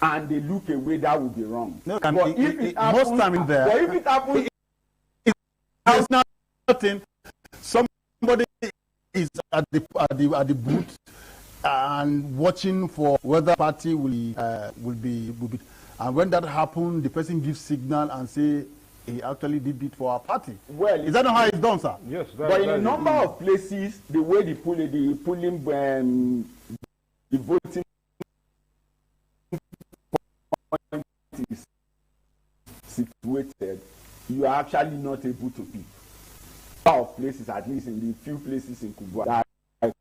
and they look away, that would be wrong. No, but if it happens, it's nothing. Somebody is at the booth and watching for whether party will be, and when that happens, the person gives signal and say, he actually did it for our party. Well, is that not how it's done, sir? Yes. But in a number of places, the way the voting point is situated, you are actually not able to pick. Of places, at least in the few places in Kubwa, that I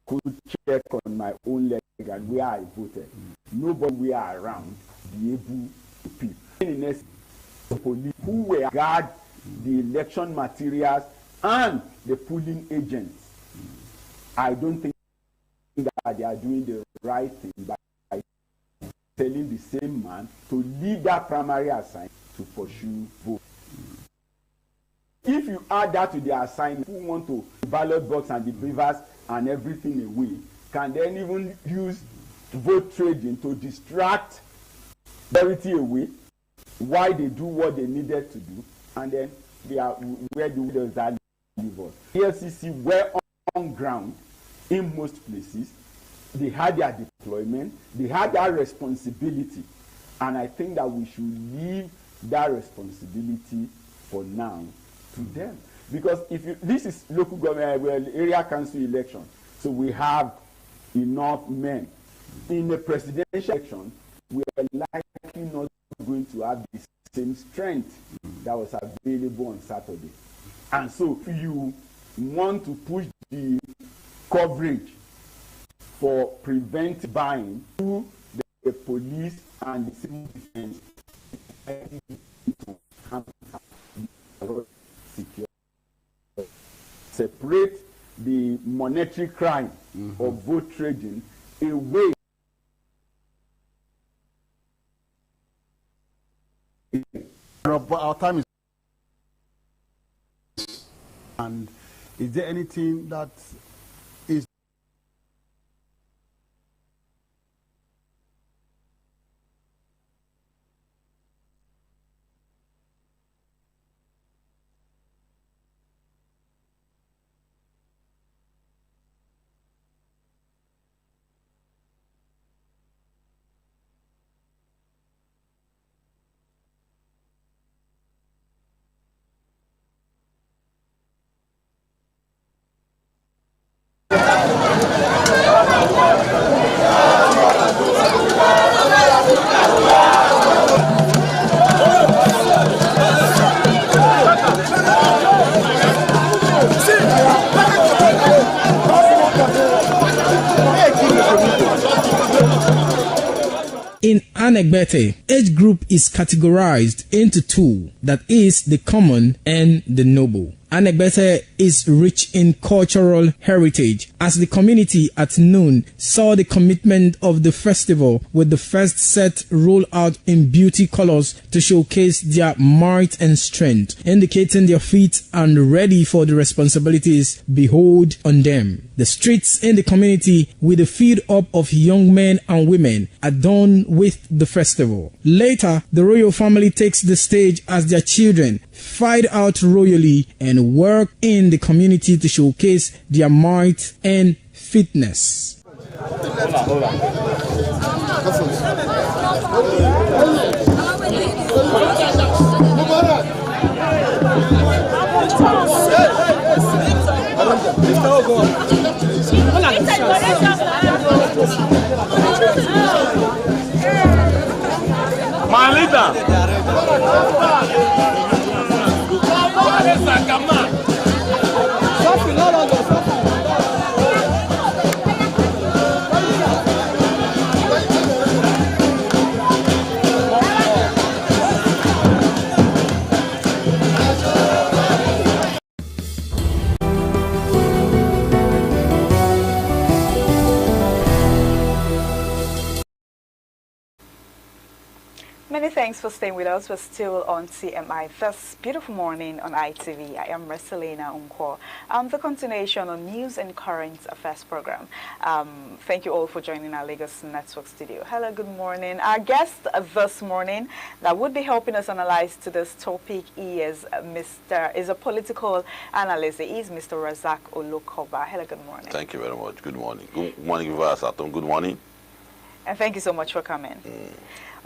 could check on my own leg and where I voted. Nobody we are around be able to pick. In essence, the police who will guard the election materials and the polling agents. I don't think that they are doing the right thing by telling the same man to leave that primary assignment to pursue vote. If you add that to the assignment, who want to ballot box and the papers and everything away, can then even use vote trading to distract authority away? Why they do what they needed to do, and then where does that leave us? The FCC were on ground in most places. They had their deployment, they had that responsibility, and I think that we should leave that responsibility for now to them. Because this is local government, area council election, so we have enough men. In the presidential election, we are likely not going to have the same strength that was available on Saturday. And so if you want to push the coverage for prevent buying to the police and the civil defense, separate monetary crime of vote trading away. Our time is, and is there anything that is In Anegbete, age group is categorized into two, that is, the common and the noble. Anegbete is rich in cultural heritage, as the community at noon saw the commitment of the festival with the first set roll out in beauty colors to showcase their might and strength, indicating their feet and ready for the responsibilities behold on them. The streets in the community with a feed up of young men and women adorned with the festival. Later, the royal family takes the stage as their children fight out royally and work in the community to showcase their might and fitness. My leader. Many thanks for staying with us. We're still on CMI this beautiful morning on ITV. I am Reselina Unkwo. The continuation on News and Current Affairs program. Thank you all for joining our Lagos Network studio. Hello, good morning. Our guest this morning that would be helping us analyze to this topic is a political analyst. He is Mr. Razak Olokoba. Hello, good morning. Thank you very much. Good morning. Good morning, viewers. Good morning. And thank you so much for coming.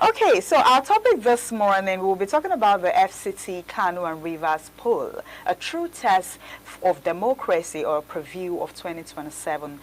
Okay, so our topic this morning, we'll be talking about the FCT, Kano and Rivers poll, a true test of democracy or a preview of 2027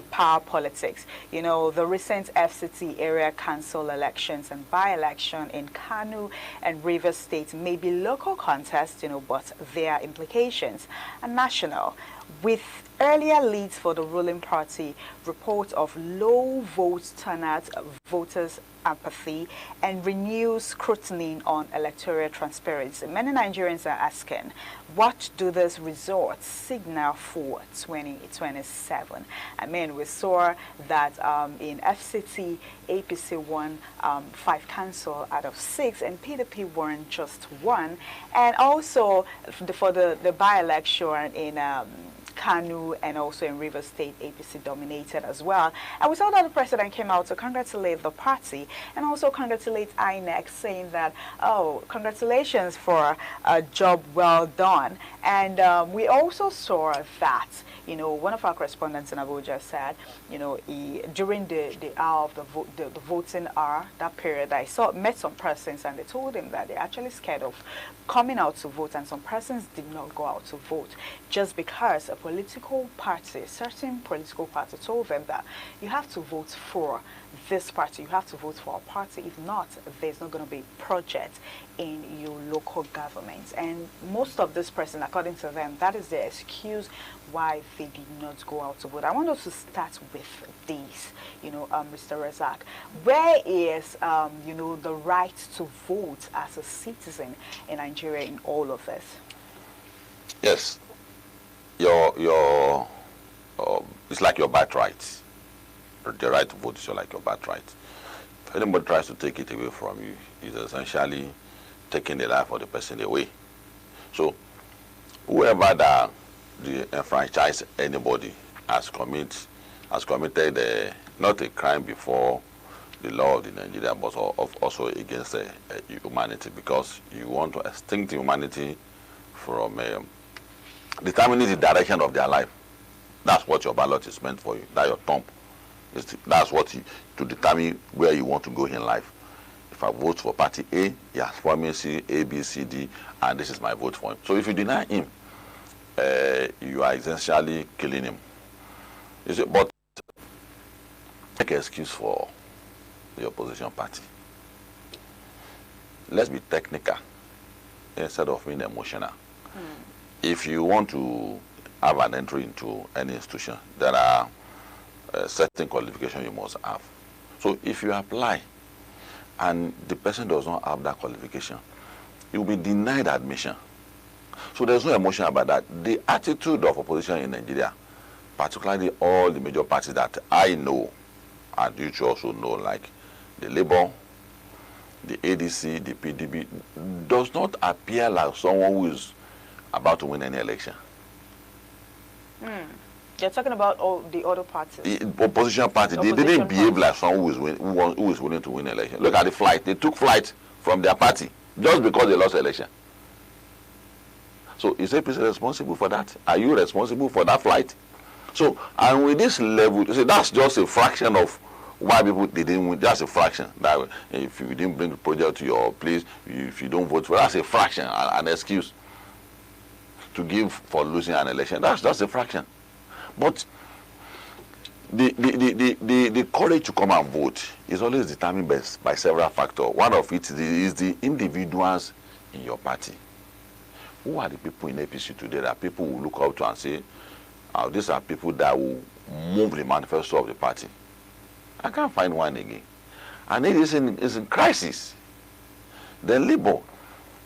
power politics. You know, the recent FCT area council elections and by-election in Kano and Rivers State may be local contests, you know, but their implications are national. With earlier leads for the ruling party, reports of low vote turnout, voters' apathy, and renewed scrutiny on electoral transparency, many Nigerians are asking, what do these results signal for 2027? I mean, we saw that in FCT, APC won 5 council out of 6, and PDP won just 1. And also for the by-election in Kano and also in Rivers State, APC dominated as well. And we saw that the president came out to congratulate the party and also congratulate INEC, saying that, oh, congratulations for a job well done. And we also saw that, you know, one of our correspondents in Abuja said, you know, during the hour of the voting hour, that period, met some persons and they told him that they're actually scared of coming out to vote, and some persons did not go out to vote just because a political party, a certain political party told them that you have to vote for this party, you have to vote for a party. If not, there's not going to be project in your local government. And most of this person, according to them, that is their excuse why they did not go out to vote. I want us to start with this, you know, Mr. Razak. Where is, you know, the right to vote as a citizen in Nigeria in all of this? Yes. Your it's like your birthright. The right to vote is like your birthright. If anybody tries to take it away from you, it's essentially taking the life of the person away. So whoever that the enfranchise anybody has committed not a crime before the law of the Nigeria, but also against humanity, because you want to extinct humanity from determining the direction of their life. That's what your ballot is meant for you. That's your thumb. That's what to determine where you want to go in life. If I vote for party A, he has promised A, B, C, D, and this is my vote for him. So if you deny him, you are essentially killing him. But make an excuse for the opposition party. Let's be technical instead of being emotional. If you want to have an entry into any institution, there are certain qualifications you must have. So if you apply and the person does not have that qualification, you will be denied admission. So there's no emotion about that. The attitude of opposition in Nigeria, particularly all the major parties that I know, and you should also know, like the Labour, the ADC, the PDP, does not appear like someone who is about to win any election. You're talking about all the other parties. The opposition party, they didn't behave like someone who is willing to win election. Look at the flight. They took flight from their party just because they lost election. So is APC responsible for that? Are you responsible for that flight? So, and with this level, you see, that's just a fraction of why people didn't win. That's a fraction. That if you didn't bring the project to your place, if you don't vote for, that's a fraction, an excuse to give for losing an election. That's just a fraction. But the courage to come and vote is always determined by several factors. One of it is the individuals in your party. Who are the people in APC today that people will look up to and say, oh, these are people that will move the manifesto of the party? I can't find one again. And it is in crisis. Then Labour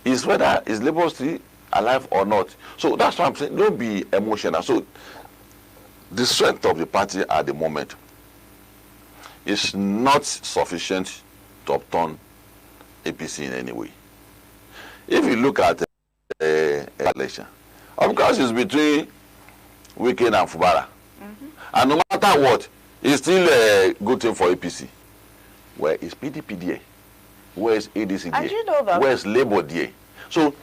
is whether is Labour still alive or not. So that's why I'm saying don't be emotional. So the strength of the party at the moment is not sufficient to upturn APC in any way. If you look at election, of course it's between Wike and Fubara. And no matter what, it's still a good thing for APC. Where is PDP there? Where is ADC there? You know that. Where is Labour there? So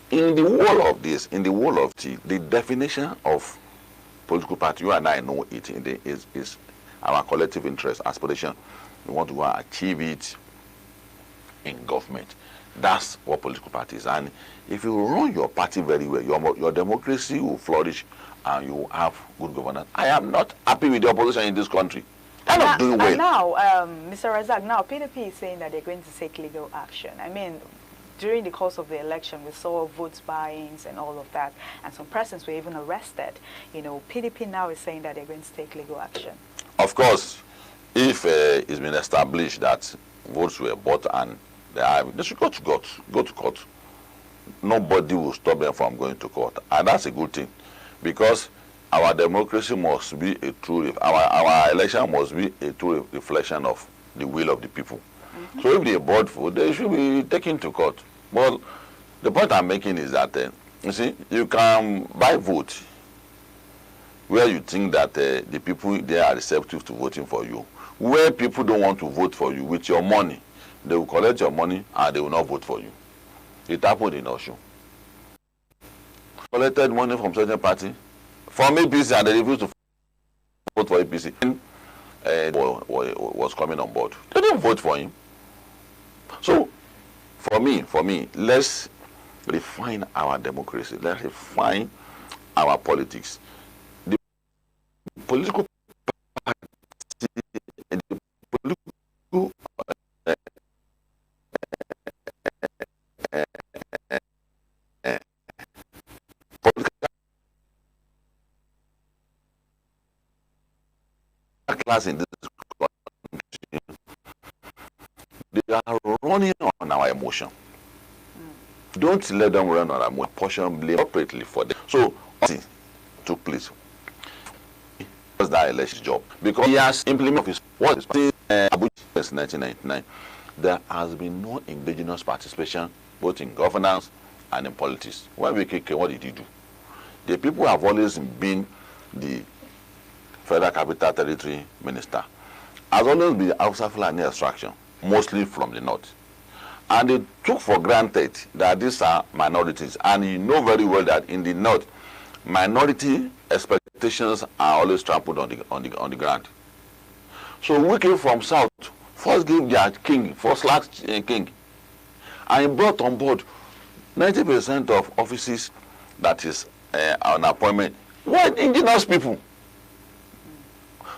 in the whole of this, in the whole of the definition of political party, you and I know it is our collective interest, aspiration. We want to go and achieve it in government. That's what political party is. And if you run your party very well, your democracy will flourish and you will have good governance. I am not happy with the opposition in this country. They're not doing well. And now, Mr. Razak, now PDP is saying that they're going to take legal action. I mean, during the course of the election, we saw votes buyings and all of that, and some persons were even arrested. You know, PDP now is saying that they're going to take legal action. Of course, if it's been established that votes were bought and they should go to court. Nobody will stop them from going to court, and that's a good thing, because our democracy must be a true, our election must be a true reflection of the will of the people. So if they bought vote, they should be taken to court. But the point I'm making is that you see, you can buy vote where you think that the people there are receptive to voting for you. Where people don't want to vote for you with your money, they will collect your money and they will not vote for you. It happened in Osun. Collected money from certain party, from APC, and they refused to vote for APC. Was coming on board. They didn't vote for him. So, for me, let's refine our democracy. Let's refine our politics. The political party, the political class in this country, they are running on our emotion. Don't let them run on our portion, blame appropriately for them. So, took place. that election job because he has implemented his what is Abuja since 1999. There has been no indigenous participation both in governance and in politics. When we came, what did he do? The people have always been the Federal Capital Territory Minister. Has always been Hausa Fulani extraction, mostly from the north. And they took for granted that these are minorities. And you know very well that in the north, minority expectations are always trampled on the ground. So we came from south, first gave their king, first last king, and he brought on board 90% of offices that is on appointment were indigenous people.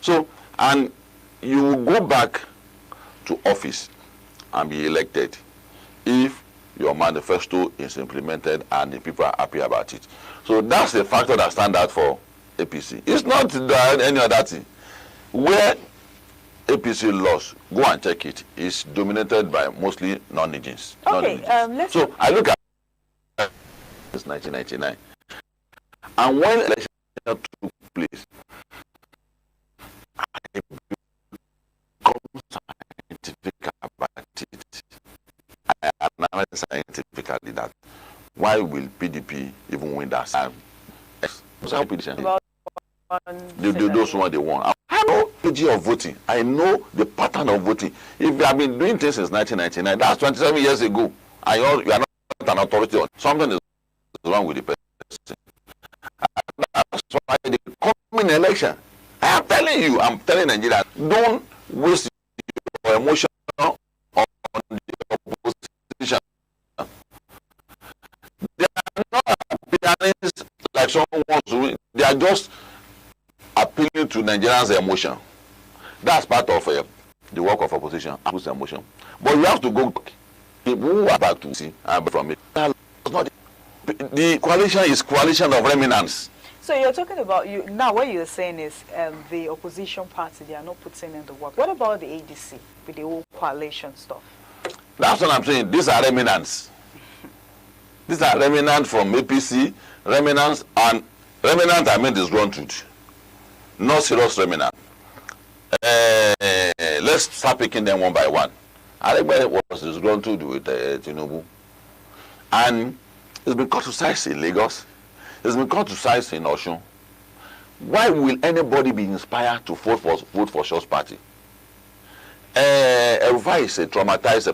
So, and you will go back to office and be elected if your manifesto is implemented and the people are happy about it. So that's the factor that stands out for APC. It's not any other thing. Where APC lost, go and check it, is dominated by mostly non-Indians. Okay, so I look at it's 1999. And when election took place, I become scientific about it. I analyze scientifically that why will PDP even win that time? Those one they won. I know the age of voting. I know the pattern of voting. If you have been doing things since 1999, that's 27 years ago, and you are not an authority on something is wrong with the person. That's why the coming election, I am telling you, I'm telling Nigeria, don't waste your emotion on the opposition. They are not appearing like someone wants to win. They are just appealing to Nigerians' emotion. That's part of the work of opposition, appeals emotion. But you have to go back. People are back to see from it. The coalition is coalition of remnants. So you're talking about now. What you're saying is the opposition party, they are not putting in the work. What about the ADC with the whole coalition stuff? That's what I'm saying. These are remnants. These are remnants from APC, remnants, and remnant I mean disgruntled, not serious remnant. Let's start picking them one by one. Everybody was disgruntled with Tinubu, and it's been criticized in Lagos. It's been criticized in Osun. Why will anybody be inspired to vote for Shaw's party? Erufai is a traumatized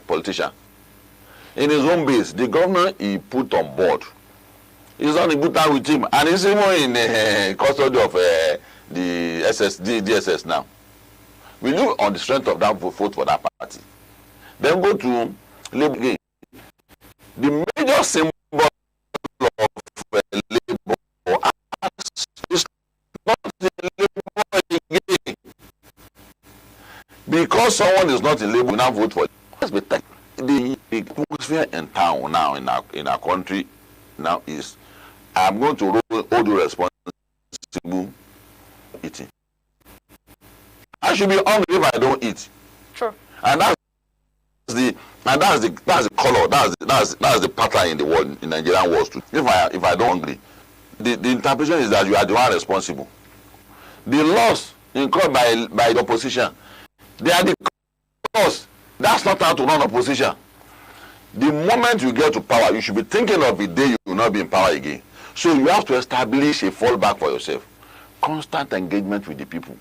politician. In his own base, the governor he put on board, he's on the good time with him, and he's even in custody of the DSS now. Will you, on the strength of that, vote for that party? Then go to Labour again. The major symbol of Labour is not the Labour again. Because someone is not in Labour, we now vote for it. The atmosphere in town now, in our country now is, I'm going to hold you responsible eating. I should be hungry if I don't eat. True. And that's the color, that's the pattern in the world, in Nigerian world too. If I don't hungry, the interpretation is that you are the one responsible. The laws incurred by the opposition, they are the cause. That's not how to run opposition. The moment you get to power, you should be thinking of the day you will not be in power again. So you have to establish a fallback for yourself. Constant engagement with the people.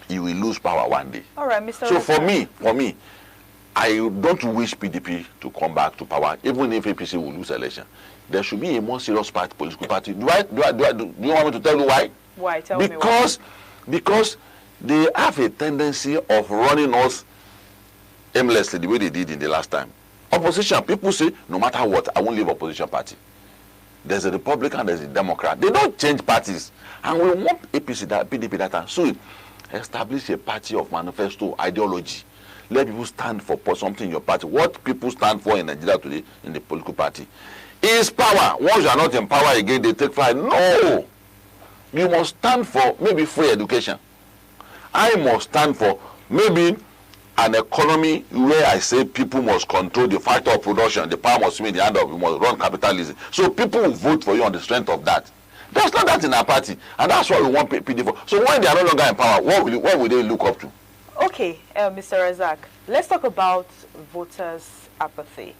You will lose power one day. All right, Mr. So for me, I don't wish PDP to come back to power, even if APC will lose election. There should be a more serious political party. Do you want me to tell you why? Why? Tell me why. Because they have a tendency of running us aimlessly the way they did in the last time. Opposition, people say, no matter what, I won't leave opposition party. There's a Republican, there's a Democrat. They don't change parties. And we want PDP that time. So establish a party of manifesto ideology. Let people stand for something in your party. What people stand for in Nigeria today in the political party is power. Once you are not in power again, they take flight. No! You must stand for maybe free education. I must stand for maybe an economy where I say people must control the factor of production. The power must be in the hand of, you must run capitalism. So people will vote for you on the strength of that. There's not that in our party, and that's what we want PD for. So when they are no longer in power, what will they look up to? Okay, Mr. Razak, let's talk about voters' apathy.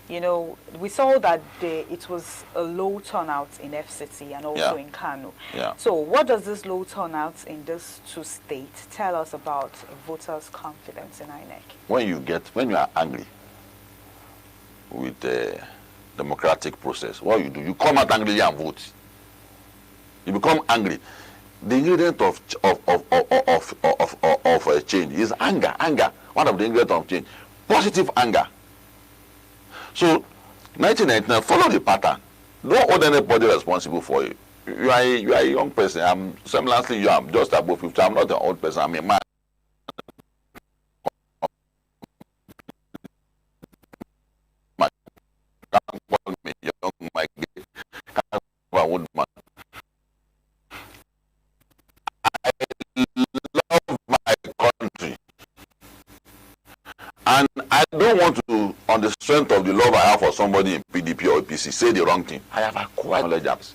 You know, we saw that it was a low turnout in FCT and also in Kano. Yeah. So what does this low turnout in these two states tell us about voters' confidence in INEC? When you are angry with the democratic process, what you do, you come out angrily and vote. You become angry. The ingredient of change is anger. Anger, one of the ingredients of change. Positive anger. So, 1999, follow the pattern. Don't hold anybody responsible for it. You are a young person. I'm similarly young. I'm just above 50. I'm not an old person. I'm a man. And I don't want to, on the strength of the love I have for somebody in PDP or APC, say the wrong thing. I have acquired knowledge.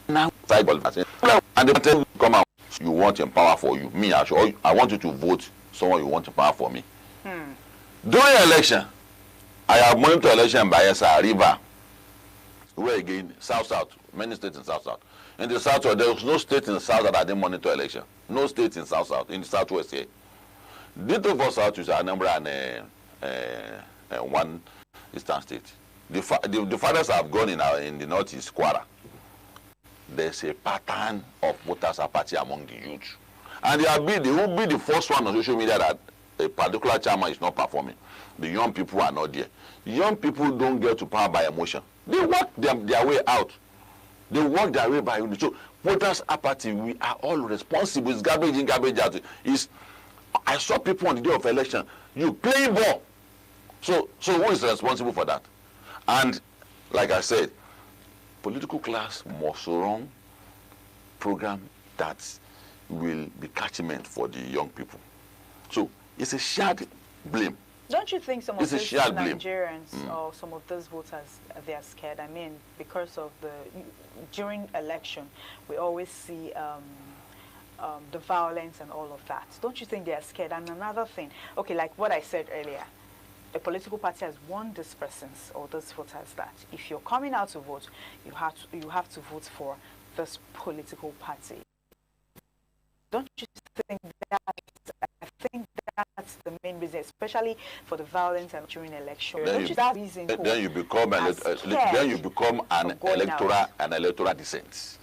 Now, and they come out. You want in power for you. Me, I want you to vote someone you want in power for me. During election, I have monitored election by SR River. Where again, South, many states in South. In the South, there was no state in the South that I didn't monitor election. No state in South, in the Southwest here. Dito for South is Anambra and one Eastern state. The fathers have gone in the Northeast, Kwara. There's a pattern of voters apathy among the youth. And they will be the first one on social media that a particular chairman is not performing. The young people are not there. The young people don't get to power by emotion. They work their way out. They work their way by unity. So voters apathy, we are all responsible. It's garbage in, garbage out. I saw people on the day of election, you playing ball. So who is responsible for that? And like I said, political class must run program that will be catchment for the young people. So it's a shared blame. Don't you think some of these Nigerians or some of those voters, they are scared? I mean, because of during election, we always see the violence and all of that. Don't you think they are scared? And another thing, okay, like what I said earlier, a political party has warned these persons or those voters that if you're coming out to vote, you have to vote for this political party. Don't you think I think that's the main reason, especially for the violence and during election. Then you become an electoral dissent.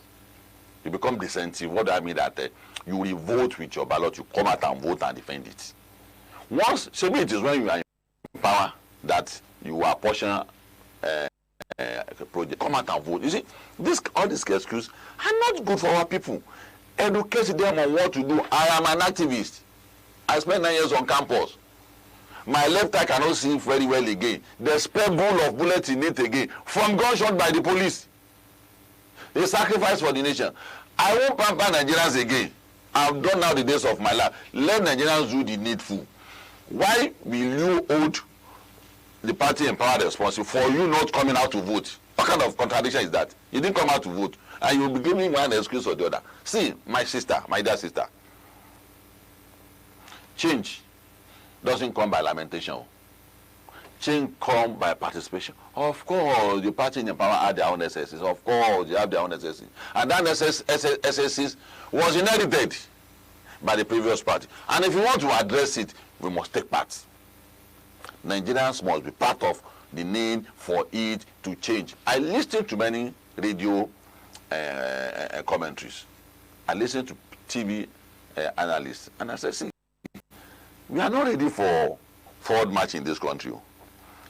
You become dissentive. What do I mean? That you will vote with your ballot, you come out and vote and defend it. Once, maybe it is when you are in power that you are pushing project. Come out and vote. You see, all these excuses are not good for our people. Educate them on what to do. I am an activist. I spent 9 years on campus. My left eye cannot see very well again. There's spare bowl of bullets in it again from gunshot by the police. A sacrifice for the nation. I won't pamper Nigerians again. I've done now the days of my life. Let Nigerians do the needful. Why will you hold the party in power responsible for you not coming out to vote? What kind of contradiction is that? You didn't come out to vote, and you'll be giving one excuse or the other. See, my dear sister, change doesn't come by lamentation. Change comes by participation. Of course, the party in power had their own necessities. Of course, they have their own necessities. And that necessities was inherited by the previous party. And if you want to address it, we must take part. Nigerians must be part of the need for it to change. I listen to many radio commentaries. I listen to TV analysts. And I say, see, we are not ready for forward march in this country.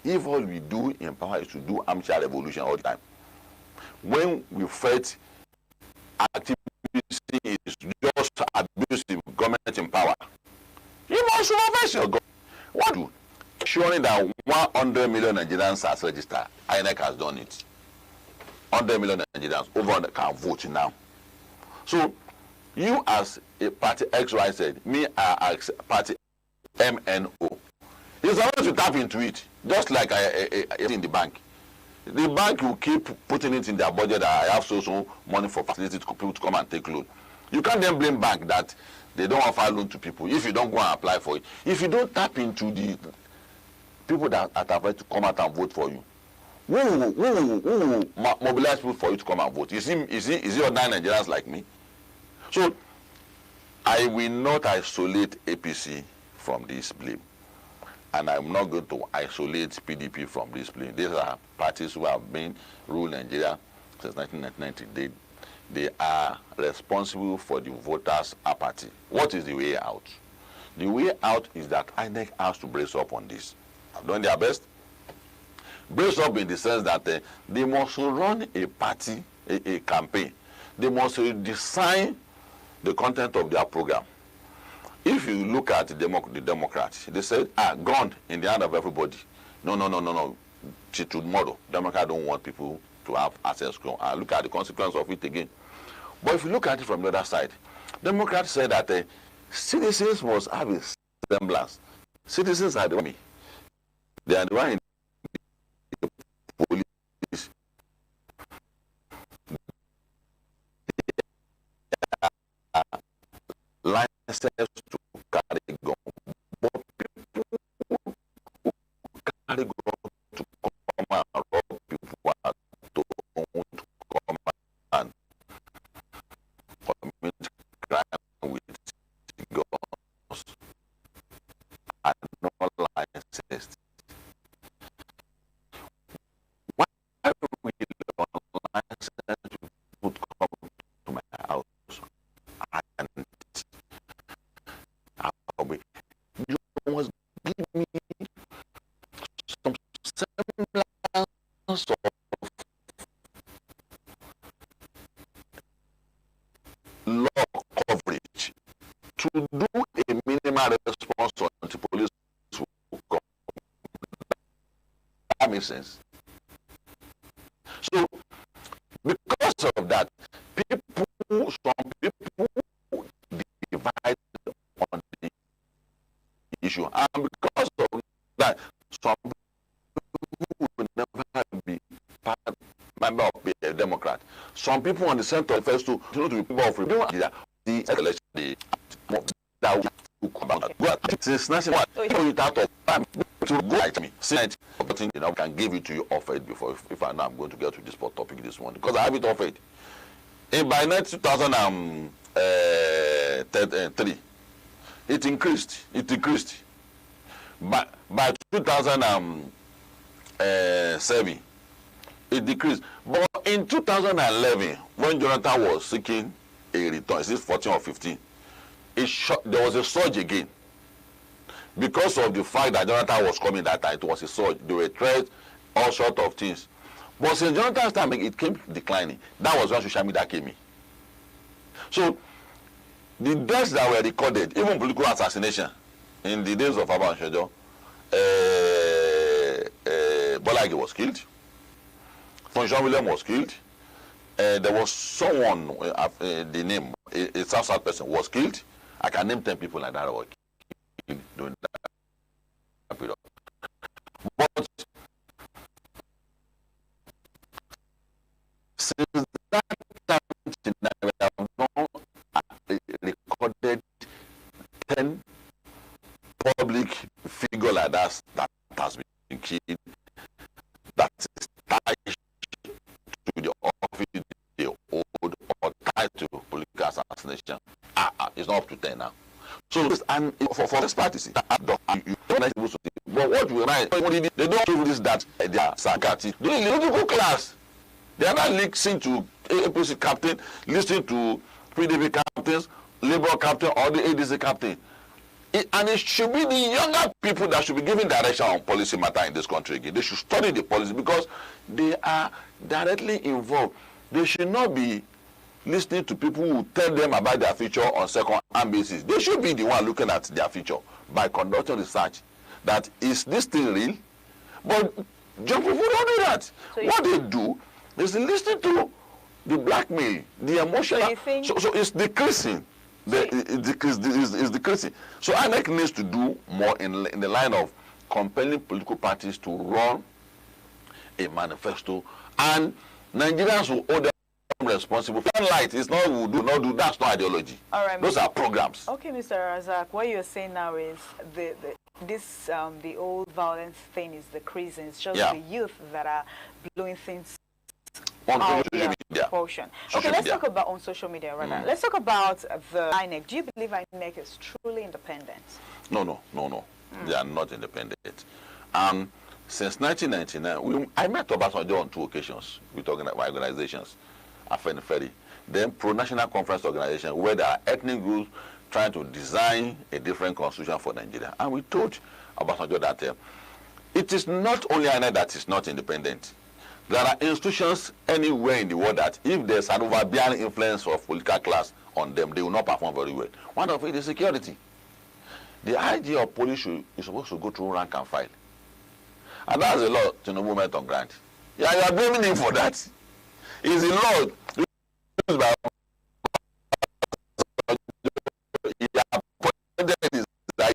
If all we do in power is to do armchair revolution all the time, when we fight activity is just abusive government in power, you must supervise your government. What do? Showing that 100 million Nigerians has registered. INEC has done it. 100 million Nigerians over can vote now. So, you as a party XYZ, me as party MNO, it's always to tap into it, just like in the bank. The bank will keep putting it in their budget that I have so money for facility to people to come and take loan. You can't then blame bank that they don't offer loan to people if you don't go and apply for it. If you don't tap into the people that are afraid to come out and vote for you, who will mobilize people for you to come and vote? Is it ordinary Nigerians like me? So I will not isolate APC from this blame. And I'm not going to isolate PDP from this blame. These are parties who have been ruled Nigeria since 1990. They are responsible for the voters' apathy. What is the way out? The way out is that INEC has to brace up on this. Have done their best. Brace up in the sense that they must run a party, a campaign. They must design the content of their program. If you look at the Democrats, they said, gun in the hand of everybody. No. Till tomorrow, Democrats don't want people to have access to gun. Look at the consequence of it again. But if you look at it from the other side, Democrats said that citizens must have a semblance. Citizens are the enemy. They are the one in the police. License to carry gun. But people who carry gun to come and rob people at home, to come and commit crime with guns are not licensed. Why will unlicensed people come to my house and you must give me some semblance of law coverage to do a minimal response on the police will come. That makes sense. So, because of that, some people divide on the issue, and because of that, some people will never be member of a Democrat. Some people on the center first to be people of the election that will come out. Since national you out of time to go at me, Senate, can give it to you offered before if I know I'm going to get to this topic this morning because I have it offered. And by 2003, it increased. It decreased. By 2007, it decreased. But in 2011, when Jonathan was seeking a return, is it 14 or 15? There was a surge again. Because of the fact that Jonathan was coming that time, it was a surge. There were threats, all sorts of things. But since Jonathan's time, it came declining. That was when social media came in. So, the deaths that were recorded, even political assassination, in the days of Abba Shejo, Bolagi was killed. Jean William was killed. There was someone, the name, a South person was killed. I can name 10 people like that who were killed during that period. But since that time, we have not recorded 10 public figures like that has been killed, that is tied to the office they hold or tied to political assassination. It's not up to 10 now. So, and for this party, you don't able to see. But what we write, they don't give this that they are sarcastic. The political class, they are not listening to APC captain, listening to PDP captains, Labour captain, or the ADC captain. And it should be the younger people that should be giving direction on policy matter in this country again. They should study the policy because they are directly involved. They should not be listening to people who tell them about their future on second-hand basis. They should be the one looking at their future by conducting research. That is this thing real? But young people don't do that. So what they do is listen to the blackmail, the emotional. So it's decreasing. It's decreasing. So INEC needs to do more in the line of compelling political parties to run a manifesto, and Nigerians will hold them responsible. Light is not will do not do. That's not ideology. All right, those are programs. Okay, Mr. Razak, what you're saying now is the old violence thing is decreasing. It's just the youth that are blowing things on social media. Okay, let's talk about on social media rather. Let's talk about the INEC. Do you believe INEC is truly independent? No. They are not independent. Since 1999, I met Obasanjo on 2 occasions with organizations, Afenifere, then pro-national conference organization, where there are ethnic groups trying to design a different constitution for Nigeria. And we told Obasanjo that it is not only INEC that is not independent. There are institutions anywhere in the world that if there's an overbearing influence of political class on them, they will not perform very well. One of it is security. The IG of police is supposed to go through rank and file. And that's a law to no movement on grant. Yeah, you are blaming him for that. It's a law used by he appointed his IG.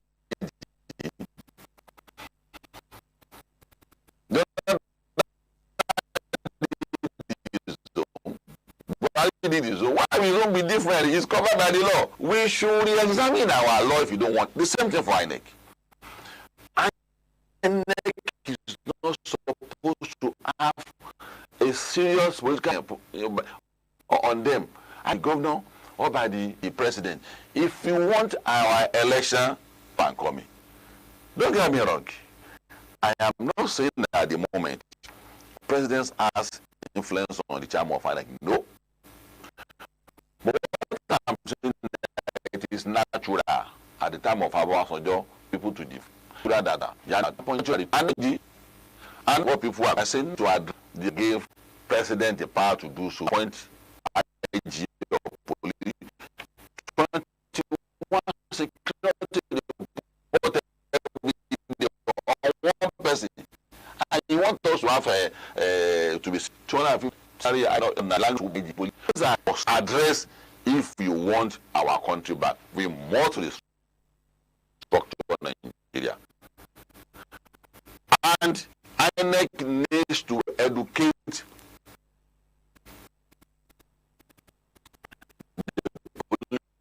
Why we don't be different? It's covered by the law. We should re-examine our law if you don't want. The same thing for INEC. INEC is not supposed to have a serious political on them, and governor or by the president. If you want our election, pan coming. Don't get me wrong. I am not saying that at the moment presidents has influence on the chairman of INEC. No. But what I'm saying it is natural at the time of Obasanjo people to give. And what people are saying to address, they gave president the power to do so. Point IG of police, 21 security report one person, and you want us to have to be 250. Sorry, I don't know language. Police address if you want our country back. We must restructure Nigeria. And INEC needs to educate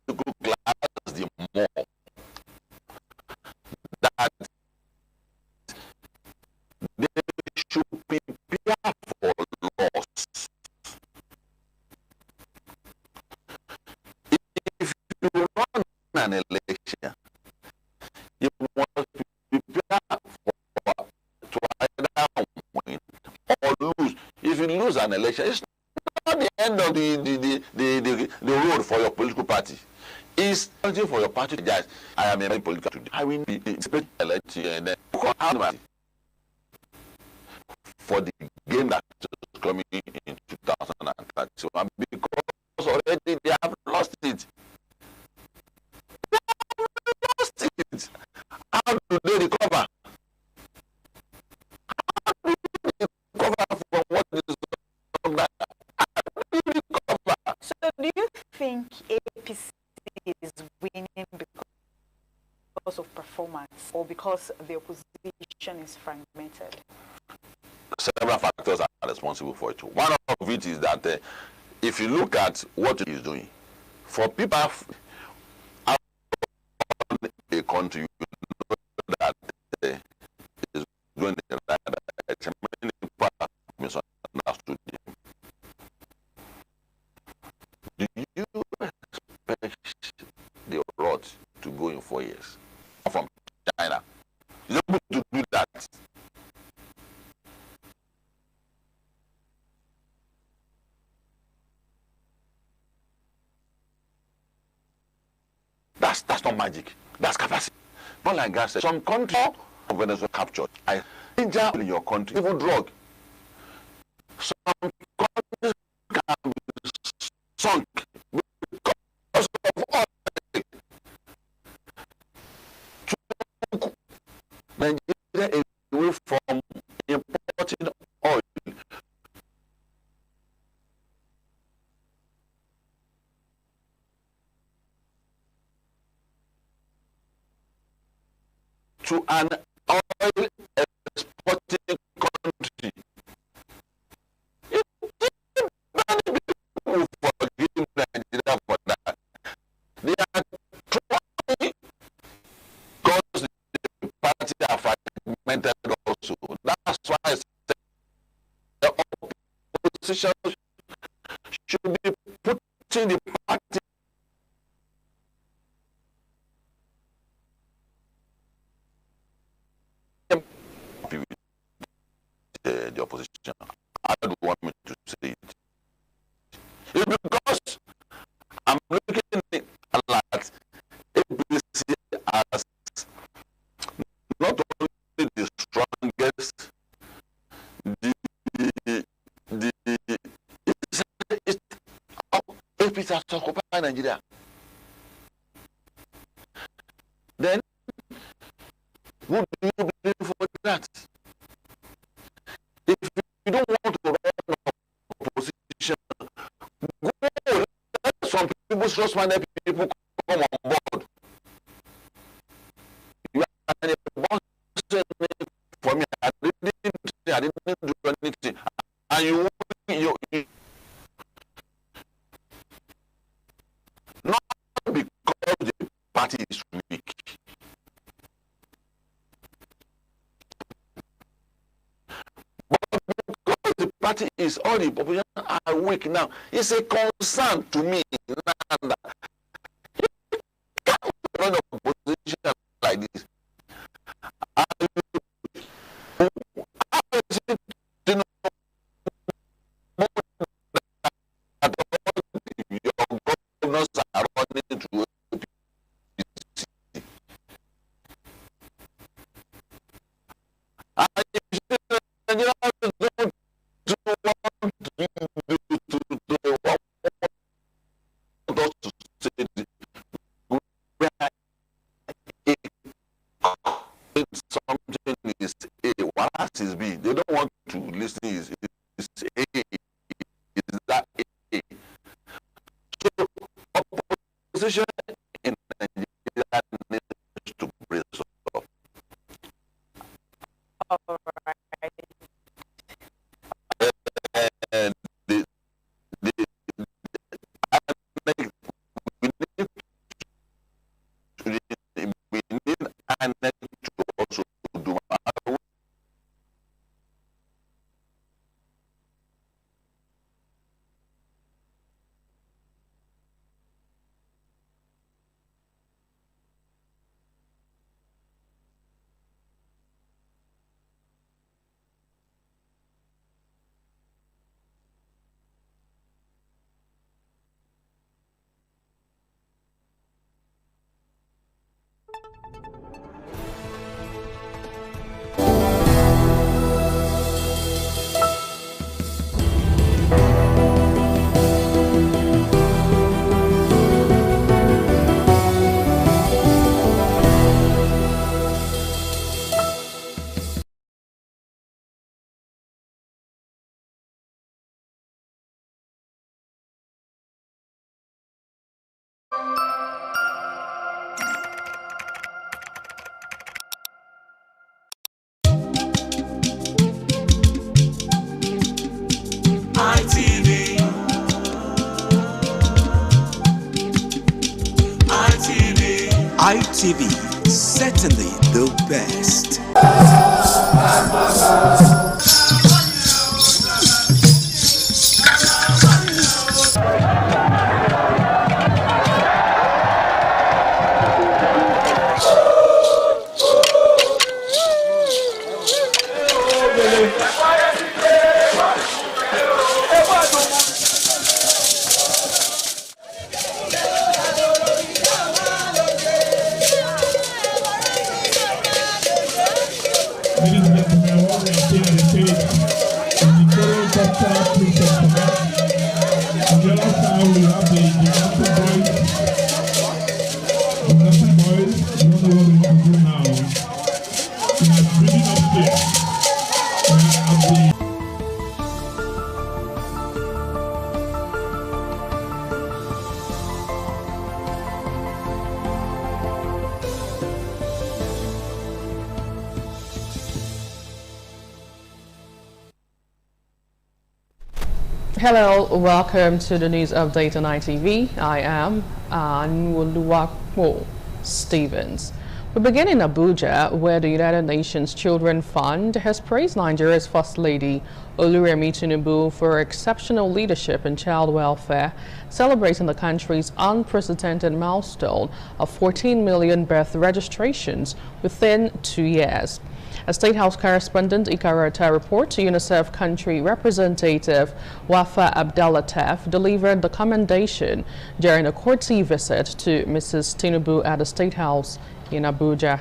the political class the more that they should prepare for loss. If you run an election, you must prepare to either win or lose. If you lose an election, it's not the end of the road for your political party. It's something for your party. Guys, I am a political today. I will be elected and then for the game that is coming in 2031 because already they have lost it. They have lost it. How do they recover? How do they recover from what is done? How do they recover? So do you think APC is winning because of performance or because the opposition is fragmented? Several factors are responsible for it. One of it is that if you look at what it is doing, for people out a country, you know that is going in the right direction. Many people have misunderstood him. Do you expect the road to go in 4 years from China? Is able to do that? That's not magic. That's capacity. But like I said, some countries of Venezuela captured. I danger in your country, even drug. Some countries can be sunk because of oil. Took Nigeria away from importing oil. To an oil exporting country happy with the opposition. I don't want me to say it. It's because I'm looking at APC as not only the strongest, it's APC has occupied Nigeria. Then, who do you blame for that? If you don't want to run opposition, go let some people, trust-minded people come on board. You are a boss for me. I didn't do anything. And you not because the party is weak. But because the party is all the population are weak now, it's a concern to me now that you can't run a position like this. How is it to know that all your governors are running to APC? And if Nigerians don't want us to say something is A, what else is B? They don't want to listen is A, is that A. So opposition in Nigeria needs to brace up. All right. And we need INEC to also do our. ITV, certainly the best. Hello, welcome to the news update on ITV. I am Anwoluwapo Stevens. We begin in Abuja, where the United Nations Children Fund has praised Nigeria's First Lady Oluremi Tinubu for her exceptional leadership in child welfare, celebrating the country's unprecedented milestone of 14 million birth registrations within 2 years. As State House correspondent Ikarata reports, UNICEF country representative Wafa Abdellatif delivered the commendation during a courtesy visit to Mrs. Tinubu at the State House in Abuja.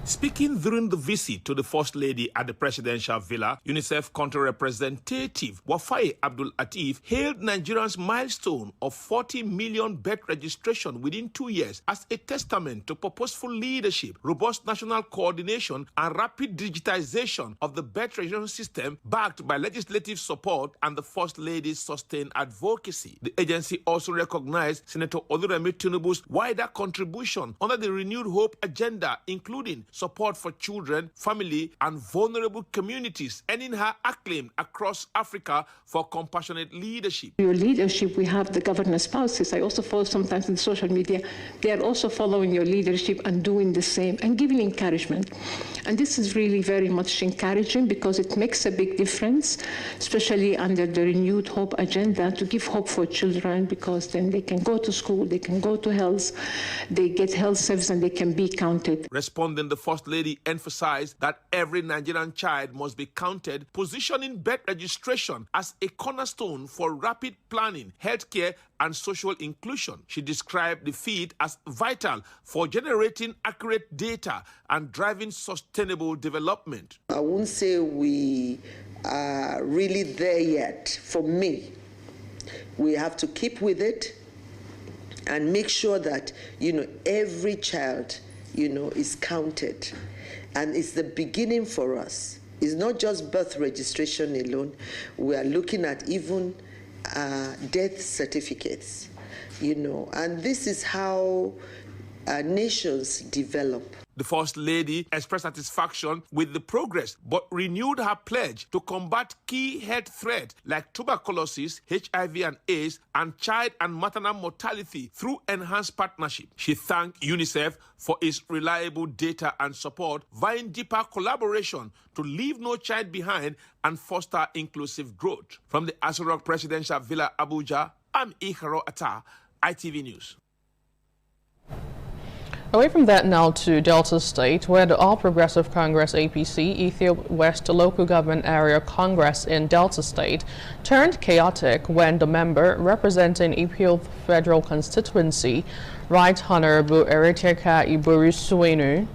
Speaking during the visit to the First Lady at the Presidential Villa, UNICEF country representative Wafai Abdul Atif hailed Nigeria's milestone of 40 million birth registration within 2 years as a testament to purposeful leadership, robust national coordination, and rapid digitization of the birth registration system backed by legislative support and the First Lady's sustained advocacy. The agency also recognized Senator Oluremi Tinubu's wider contribution under the Renewed Hope agenda, including support for children, family, and vulnerable communities, earning her acclaim across Africa for compassionate leadership. Your leadership, we have the governor's spouses. I also follow sometimes in social media. They are also following your leadership and doing the same and giving encouragement. And this is really very much encouraging because it makes a big difference, especially under the Renewed Hope agenda, to give hope for children, because then they can go to school, they can go to health, they get health service, and they can be counted. Responding, the First Lady emphasized that every Nigerian child must be counted, positioning birth registration as a cornerstone for rapid planning, healthcare, and social inclusion. She described the feat as vital for generating accurate data and driving sustainable development. I won't say we are really there yet. For me, we have to keep with it and make sure that, every child is counted. And it's the beginning for us. It's not just birth registration alone. We are looking at even death certificates, and this is how nations develop. The First Lady expressed satisfaction with the progress, but renewed her pledge to combat key health threats like tuberculosis, HIV and AIDS, and child and maternal mortality through enhanced partnership. She thanked UNICEF for its reliable data and support, vying deeper collaboration to leave no child behind and foster inclusive growth. From the Aso Rock Presidential Villa, Abuja, I'm Ikaro Atta, ITV News. Away from that now to Delta State, where the All Progressive Congress APC Ethiopia West Local Government Area Congress in Delta State turned chaotic when the member representing Ethiopia Federal Constituency, Right Honorable Eriteka Iborisuenu.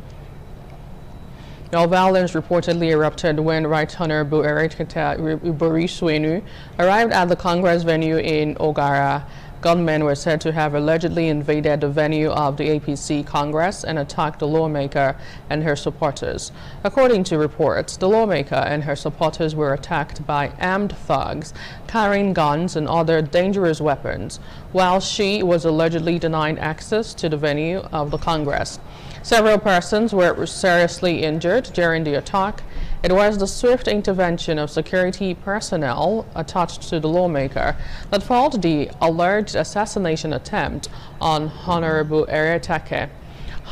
Now, violence reportedly erupted when Right Honorable Eriteka Iborisuenu arrived at the Congress venue in Ogara. Gunmen were said to have allegedly invaded the venue of the APC Congress and attacked the lawmaker and her supporters. According to reports, the lawmaker and her supporters were attacked by armed thugs carrying guns and other dangerous weapons, while she was allegedly denied access to the venue of the Congress. Several persons were seriously injured during the attack. It was the swift intervention of security personnel attached to the lawmaker that foiled the alleged assassination attempt on Honorable Eriteka.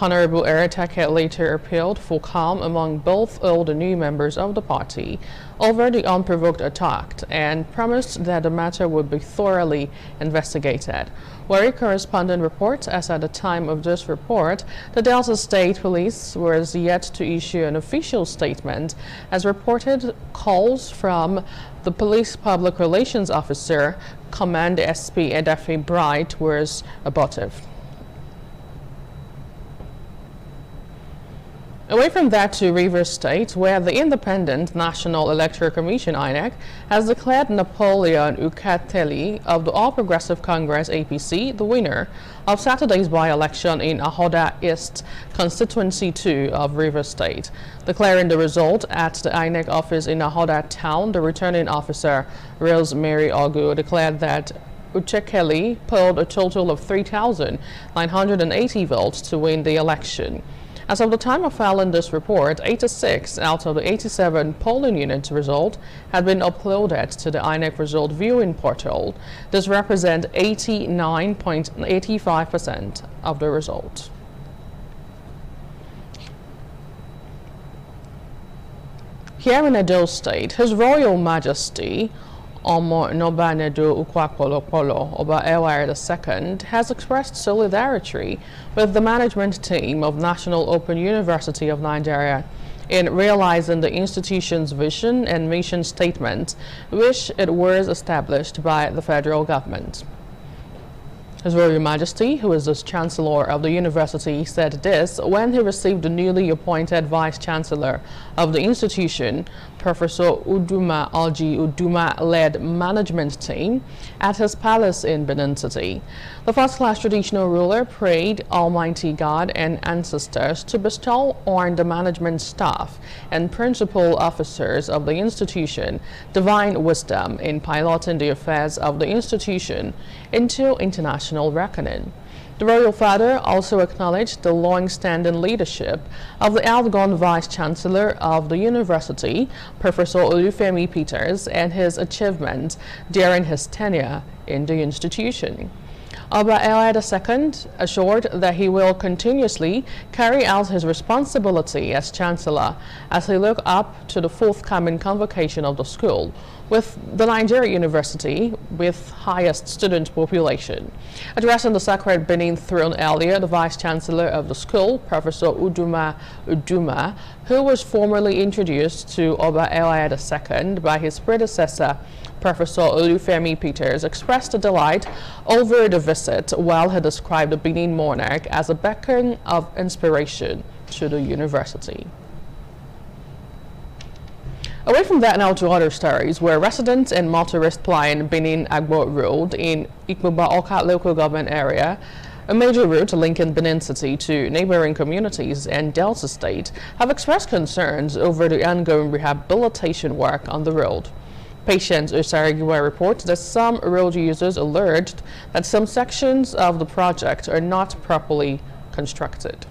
Honorable Eriteka later appealed for calm among both old and new members of the party over the unprovoked attack and promised that the matter would be thoroughly investigated. Warri correspondent reports as at the time of this report, the Delta State Police was yet to issue an official statement, as reported calls from the police public relations officer, Command SP Edafe Bright, was abortive. Away from that to Rivers State, where the Independent National Electoral Commission (INEC) has declared Napoleon Ukateli of the All Progressive Congress (APC) the winner of Saturday's by-election in Ahoda East Constituency 2 of Rivers State. Declaring the result at the INEC office in Ahoda Town, the returning officer, Rosemary Ogu, declared that Uchekeli polled a total of 3,980 votes to win the election. As of the time of filing this report, 86 out of the 87 polling units result had been uploaded to the INEC result viewing portal. This represents 89.85% of the result. Here in Edo State, His Royal Majesty Omo Nobanedo Ukwakolopolo, Oba Ewire II, has expressed solidarity with the management team of National Open University of Nigeria in realizing the institution's vision and mission statement, which it was established by the federal government. His Royal Majesty, who is the Chancellor of the University, said this when he received the newly appointed Vice-Chancellor of the institution, Professor Uduma Alji Uduma-led management team at his palace in Benin City. The first-class traditional ruler prayed Almighty God and ancestors to bestow on the management staff and principal officers of the institution divine wisdom in piloting the affairs of the institution into international reckoning. The Royal Father also acknowledged the long-standing leadership of the outgone Vice-Chancellor of the University, Professor Olufemi Peters, and his achievements during his tenure in the institution. Oba Ewire II assured that he will continuously carry out his responsibility as Chancellor as he look up to the forthcoming convocation of the school, with the Nigeria University with highest student population. Addressing the Sacred Benin Throne earlier, the Vice-Chancellor of the school, Professor Uduma, who was formally introduced to Oba Ewire II by his predecessor, Professor Olufemi Peters, expressed a delight over the visit while he described the Benin monarch as a beacon of inspiration to the university. Away from that now to other stories, where residents and motorists plying Benin Agbo Road in Ikmuba Oka local government area, a major route linking Benin City to neighboring communities and Delta State, have expressed concerns over the ongoing rehabilitation work on the road. Patience Osarigiwa reports that some road users alleged that some sections of the project are not properly constructed.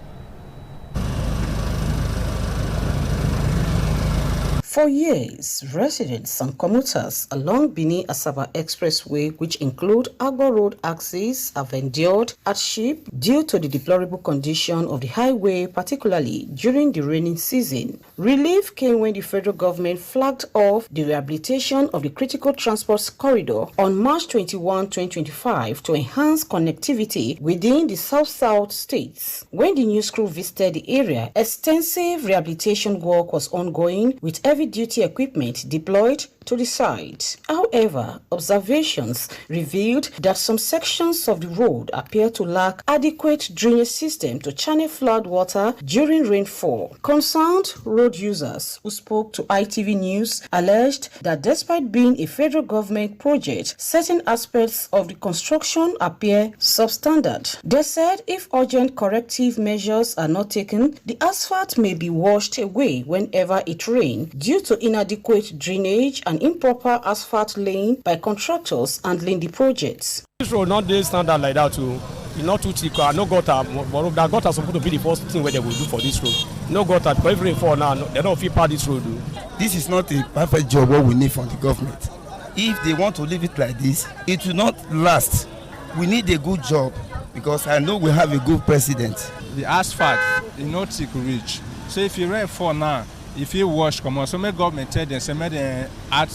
For years, residents and commuters along Benin-Asaba Expressway, which include Agbo Road axis, have endured hardship due to the deplorable condition of the highway, particularly during the rainy season. Relief came when the federal government flagged off the rehabilitation of the critical transport corridor on March 21, 2025 to enhance connectivity within the South-South states. When the news crew visited the area, extensive rehabilitation work was ongoing with heavy-duty equipment deployed to the site. However, observations revealed that some sections of the road appear to lack adequate drainage system to channel flood water during rainfall. Concerned road users who spoke to ITV News alleged that despite being a federal government project, certain aspects of the construction appear substandard. They said if urgent corrective measures are not taken, the asphalt may be washed away whenever it rains due to inadequate drainage and improper asphalt laying by contractors handling the projects. This road not dey standard like that too. It's not too thick. No gutter. But that gutter is supposed to be the first thing where they will do for this road. No gutter. Because if rainfall now, they don't feel part this road. This is not a perfect job what we need from the government. If they want to leave it like this, it will not last. We need a good job because I know we have a good president. The asphalt is not thick reach. So if you rainfall now, if you wash, come on, so make government tell them, say make them add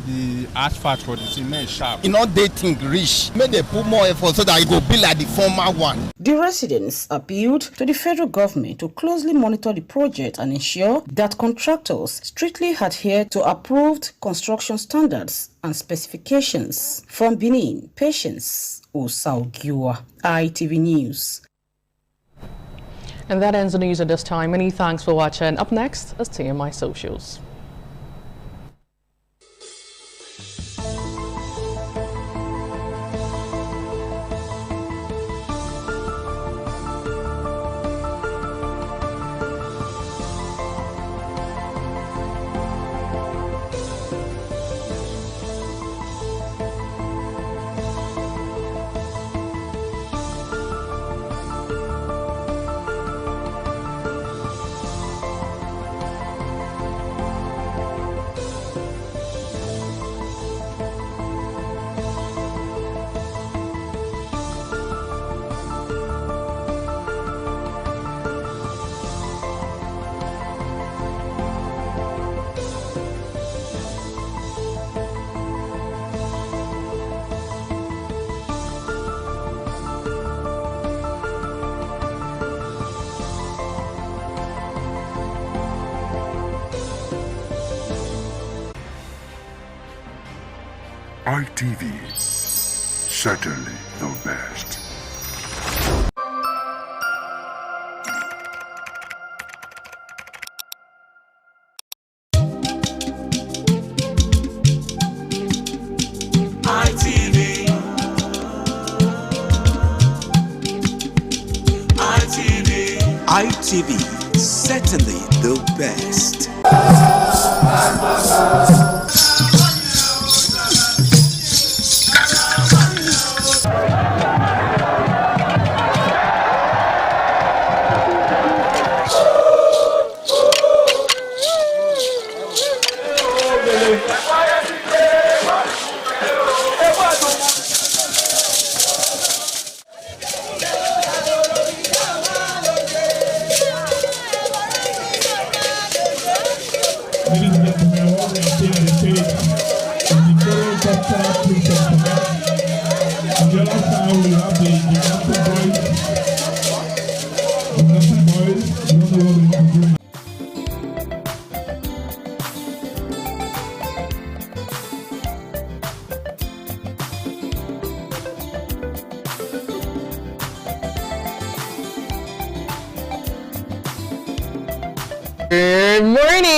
the asphalt for the thing, make it sharp. You know, they think rich. Make they put more effort so that it will be like the former one. The residents appealed to the federal government to closely monitor the project and ensure that contractors strictly adhere to approved construction standards and specifications. From Benin, Patience Osaugiwa, ITV News. And that ends the news at this time. Many thanks for watching. Up next is TMI Socials. ITV, certainly the best. ITV, certainly the best. Good morning.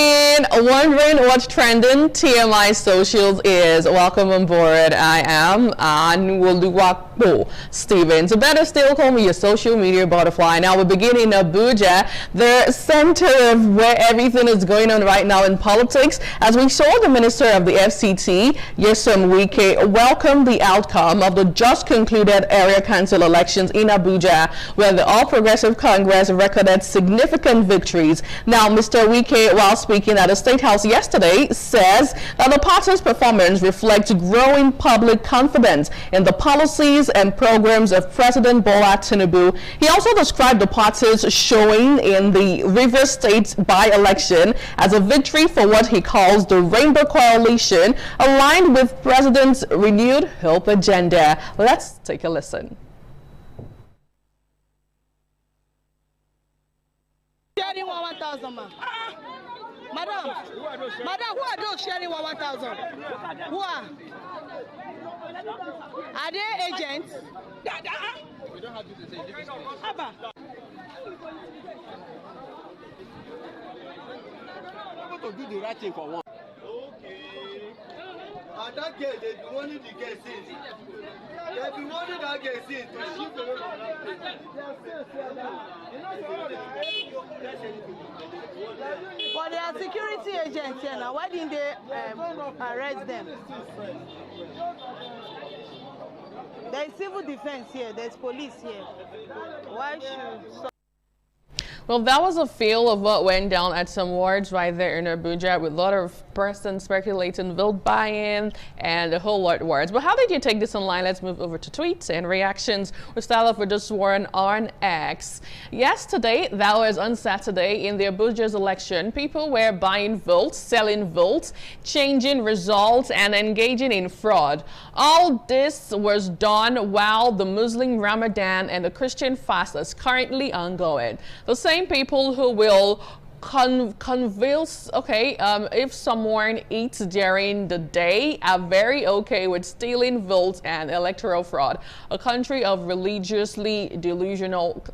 Wondering what's trending? TMI Socials is. Welcome on board. I am Anwoluwapo Stevens. So better still, call me your social media butterfly. Now we begin in Abuja, the center of where everything is going on right now in politics, as we saw the Minister of the FCT, Nyesom Wike, welcome the outcome of the just concluded area council elections in Abuja, where the All Progressive Congress recorded significant victories. Now, Mr. Wike, while speaking at the State House yesterday, says that the party's performance reflects growing public confidence in the policies and programs of President Bola Tinubu. He also described the party's showing in the Rivers State by-election as a victory for what he calls the Rainbow Coalition, aligned with President's renewed hope agenda. Let's take a listen. Sharing 1,000, ma. Madam, who are those sharing 1,000? Who are? Are they agents? We don't have to say this. Abba. I'm going to do the right thing for one. Okay. And that girl, they've been wanting the girl since. They've been wanting that girl since to shift away from that place. But they are security agents here now. Why didn't they arrest them? There is civil defense here. There's police here. Why should... Well, that was a feel of what went down at some wards right there in Abuja, with a lot of persons speculating vote buy-in and a whole lot of words. But how did you take this online? Let's move over to tweets and reactions. We'll start off with this one on X. Yesterday, that was on Saturday, in the Abuja's election, people were buying votes, selling votes, changing results, and engaging in fraud. All this was done while the Muslim Ramadan and the Christian fast is currently ongoing. The same people who will convince, if someone eats during the day, are very okay with stealing votes and electoral fraud. A country of religiously delusional.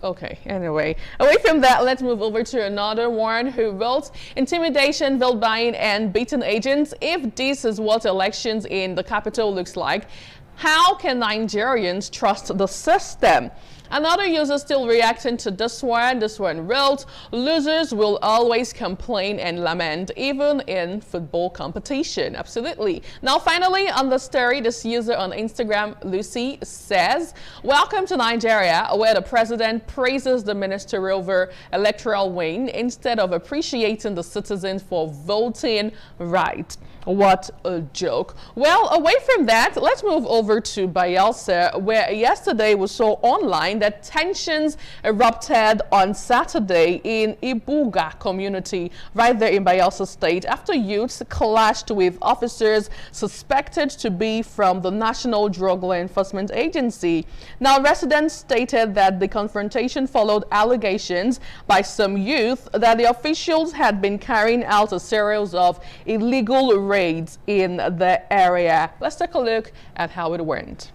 Anyway, away from that, let's move over to another one who votes intimidation, vote buying, and beating agents. If this is what elections in the capital looks like, how can Nigerians trust the system? Another user still reacting to this one. This one wrote, losers will always complain and lament, even in football competition. Absolutely. Now, finally, on the story, this user on Instagram, Lucy, says, welcome to Nigeria, where the president praises the minister over electoral win instead of appreciating the citizens for voting right. What a joke. Well, away from that, let's move over to Bayelsa, where yesterday we saw online that tensions erupted on Saturday in Ibuga community right there in Bayelsa State after youths clashed with officers suspected to be from the National Drug Law Enforcement Agency. Now, residents stated that the confrontation followed allegations by some youth that the officials had been carrying out a series of illegal raids in the area. Let's take a look at how it went.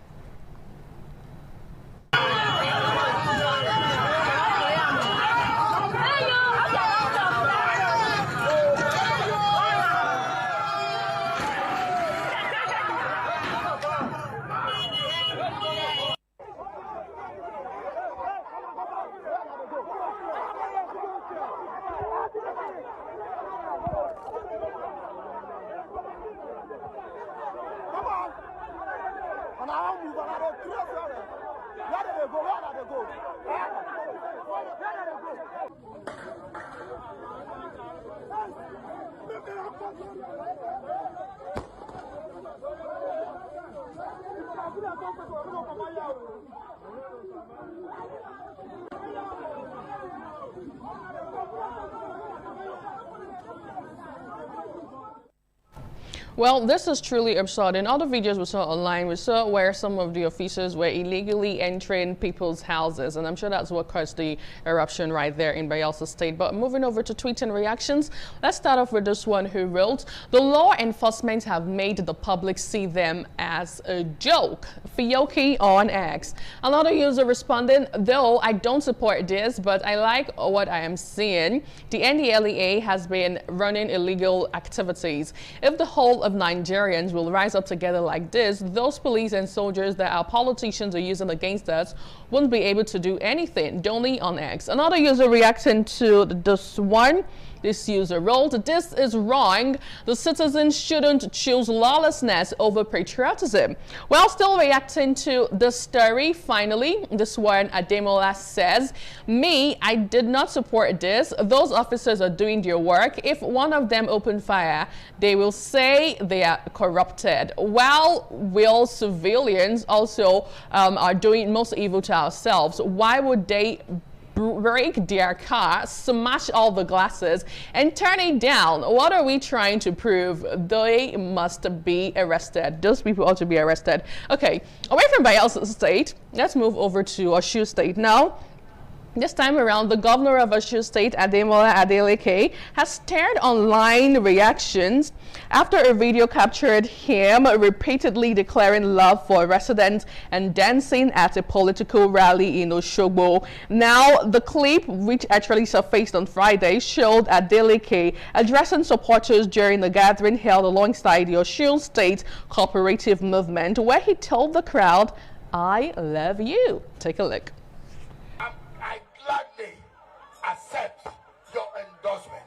Well, this is truly absurd. In other videos we saw online, we saw where some of the officers were illegally entering people's houses, and I'm sure that's what caused the eruption right there in Bayelsa State. But moving over to tweets and reactions, let's start off with this one who wrote, "The law enforcement have made the public see them as a joke." Fiyoki on X. Another user responding, "Though I don't support this, but I like what I am seeing. The NDLEA has been running illegal activities. If the whole of Nigerians will rise up together like this, those police and soldiers that our politicians are using against us won't be able to do anything." Donny on X. Another user reacting to this one. This user wrote, "This is wrong. The citizens shouldn't choose lawlessness over patriotism." Well, still reacting to the story, finally, this one, Ademola says, "Me, I did not support this. Those officers are doing their work. If one of them open fire, they will say they are corrupted. While will civilians also are doing most evil to ourselves, why would they break their car, smash all the glasses, and turn it down? What are we trying to prove? They must be arrested. Those people ought to be arrested." Okay, away from Bayelsa State, let's move over to Osun State now. This time around, the governor of Osun State, Ademola Adeleke, has stirred online reactions after a video captured him repeatedly declaring love for residents and dancing at a political rally in Osogbo. Now, the clip, which actually surfaced on Friday, showed Adeleke addressing supporters during a gathering held alongside the Osun State Cooperative Movement, where he told the crowd, "I love you." Take a look. Gladly accept your endorsement.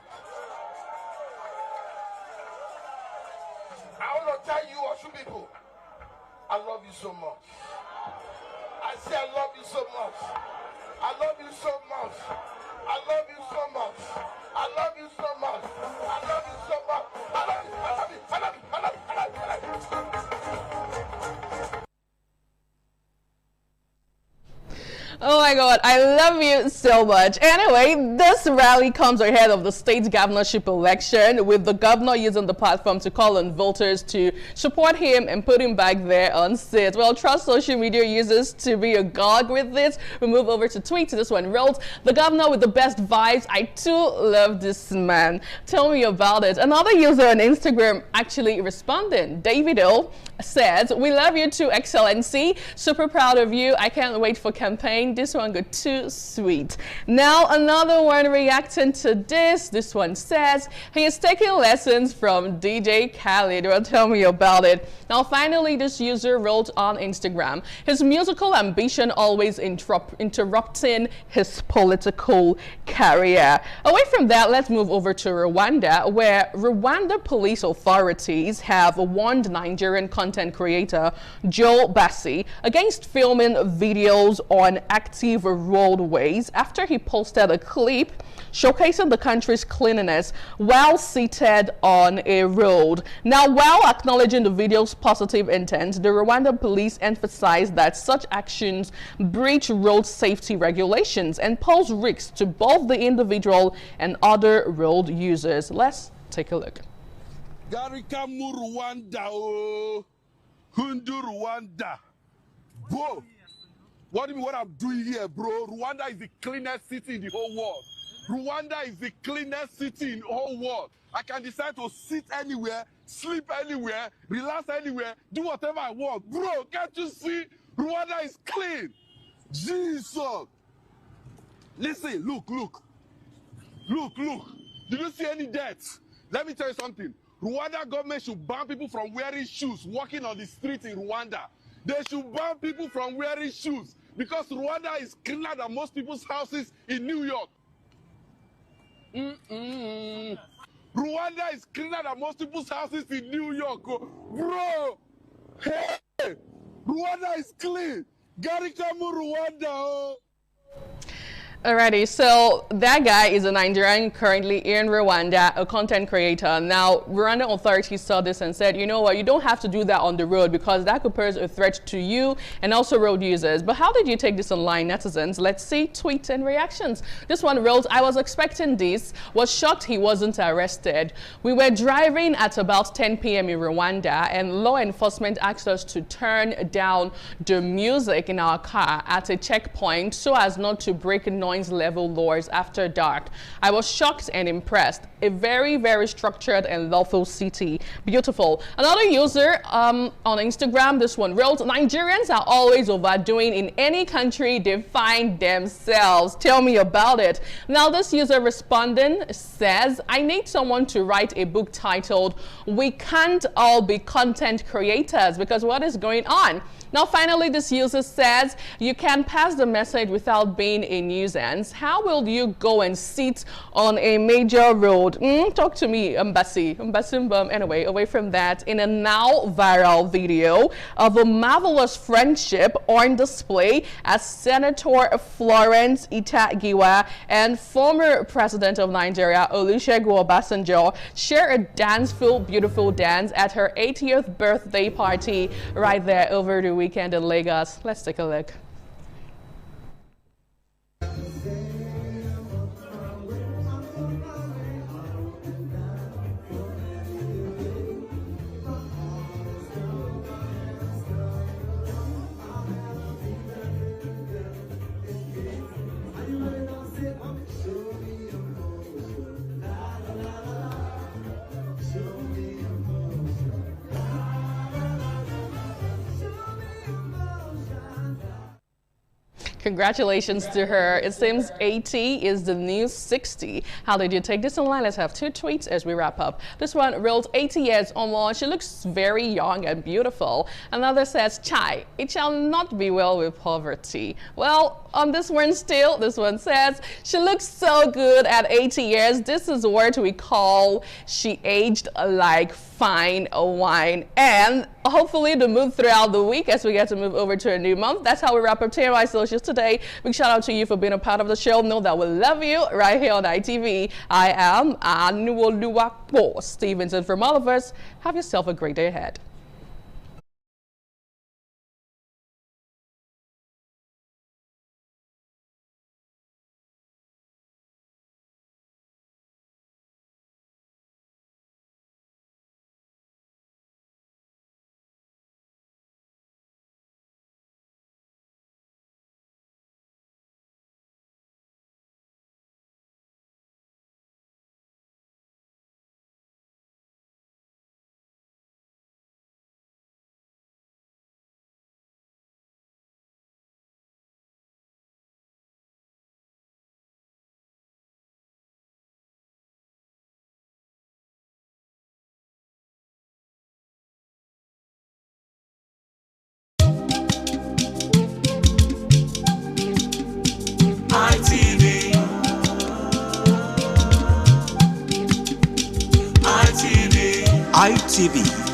I want to tell you, Osun people, I love you so much. I say I love you so much. I love you so much. I love you so much. I love you so much. I love you so much. I love you. I love you. I love you. I love you. I love you. I love you. Oh my God, I love you so much. Anyway, this rally comes ahead of the state governorship election, with the governor using the platform to call on voters to support him and put him back there on seat. Well, trust social media users to be agog with this. We move over to tweets. This one wrote, "The governor with the best vibes. I too love this man. Tell me about it." Another user on Instagram actually responding. David O says, "We love you too, Excellency. Super proud of you. I can't wait for campaign. This one got too sweet." Now another one reacting to this. This one says he is taking lessons from DJ Khaled. Well, tell me about it. Now finally, this user wrote on Instagram, "His musical ambition always interrupting his political career." Away from that, let's move over to Rwanda, where Rwanda police authorities have warned Nigerian content creator Joe Bassi against filming videos on active roadways after he posted a clip showcasing the country's cleanliness while seated on a road. Now, while acknowledging the video's positive intent, the Rwandan police emphasized that such actions breach road safety regulations and pose risks to both the individual and other road users. Let's take a look. Garikamu Rwanda, oh, Hundu Rwanda, bro. What do you mean what I'm doing here, bro? Rwanda is the cleanest city in the whole world. Rwanda is the cleanest city in the whole world. I can decide to sit anywhere, sleep anywhere, relax anywhere, do whatever I want. Bro, can't you see? Rwanda is clean. Jesus. Listen, look. Did you see any deaths? Let me tell you something. Rwanda government should ban people from wearing shoes, walking on the streets in Rwanda. They should ban people from wearing shoes because Rwanda is cleaner than most people's houses in New York. Rwanda is cleaner than most people's houses in New York. Bro, hey, Rwanda is clean. Garikamu Rwanda. Oh. Alrighty, so that guy is a Nigerian currently in Rwanda, a content creator. Now, Rwandan authorities saw this and said, you know what, you don't have to do that on the road because that could pose a threat to you and also road users. But how did you take this online, netizens? Let's see tweets and reactions. This one wrote, I was expecting this, was shocked he wasn't arrested. We were driving at about 10 p.m. in Rwanda and law enforcement asked us to turn down the music in our car at a checkpoint so as not to break noise level laws after dark. I was shocked and impressed. A very, very structured and lawful city. Beautiful. Another user on Instagram, this one wrote, Nigerians are always overdoing in any country they find themselves. Tell me about it. Now, this user responding says, I need someone to write a book titled, We Can't All Be Content Creators, because what is going on? Now, finally, this user says, you can pass the message without being a nuisance. How will you go and sit on a major road? Talk to me, Embassy. Anyway, away from that, in a now viral video of a marvelous friendship on display as Senator Florence Itagiwa and former President of Nigeria, Olusegun Obasanjo, share a danceful, beautiful dance at her 80th birthday party right there over the weekend in Lagos. Let's take a look. Congratulations to her. It seems 80 is the new 60. How did you take this online? Let's have two tweets as we wrap up. This one wrote 80 years or more. She looks very young and beautiful. Another says, Chai, it shall not be well with poverty. Well, on this one still, this one says, she looks so good at 80 years. This is what we call she aged like fine wine. And hopefully the mood throughout the week as we get to move over to a new month. That's how we wrap up TMI Socials today. Big shout out to you for being a part of the show. Know that we love you right here on ITV. I am Anuoluwapo Stevenson. From all of us, have yourself a great day ahead. ITV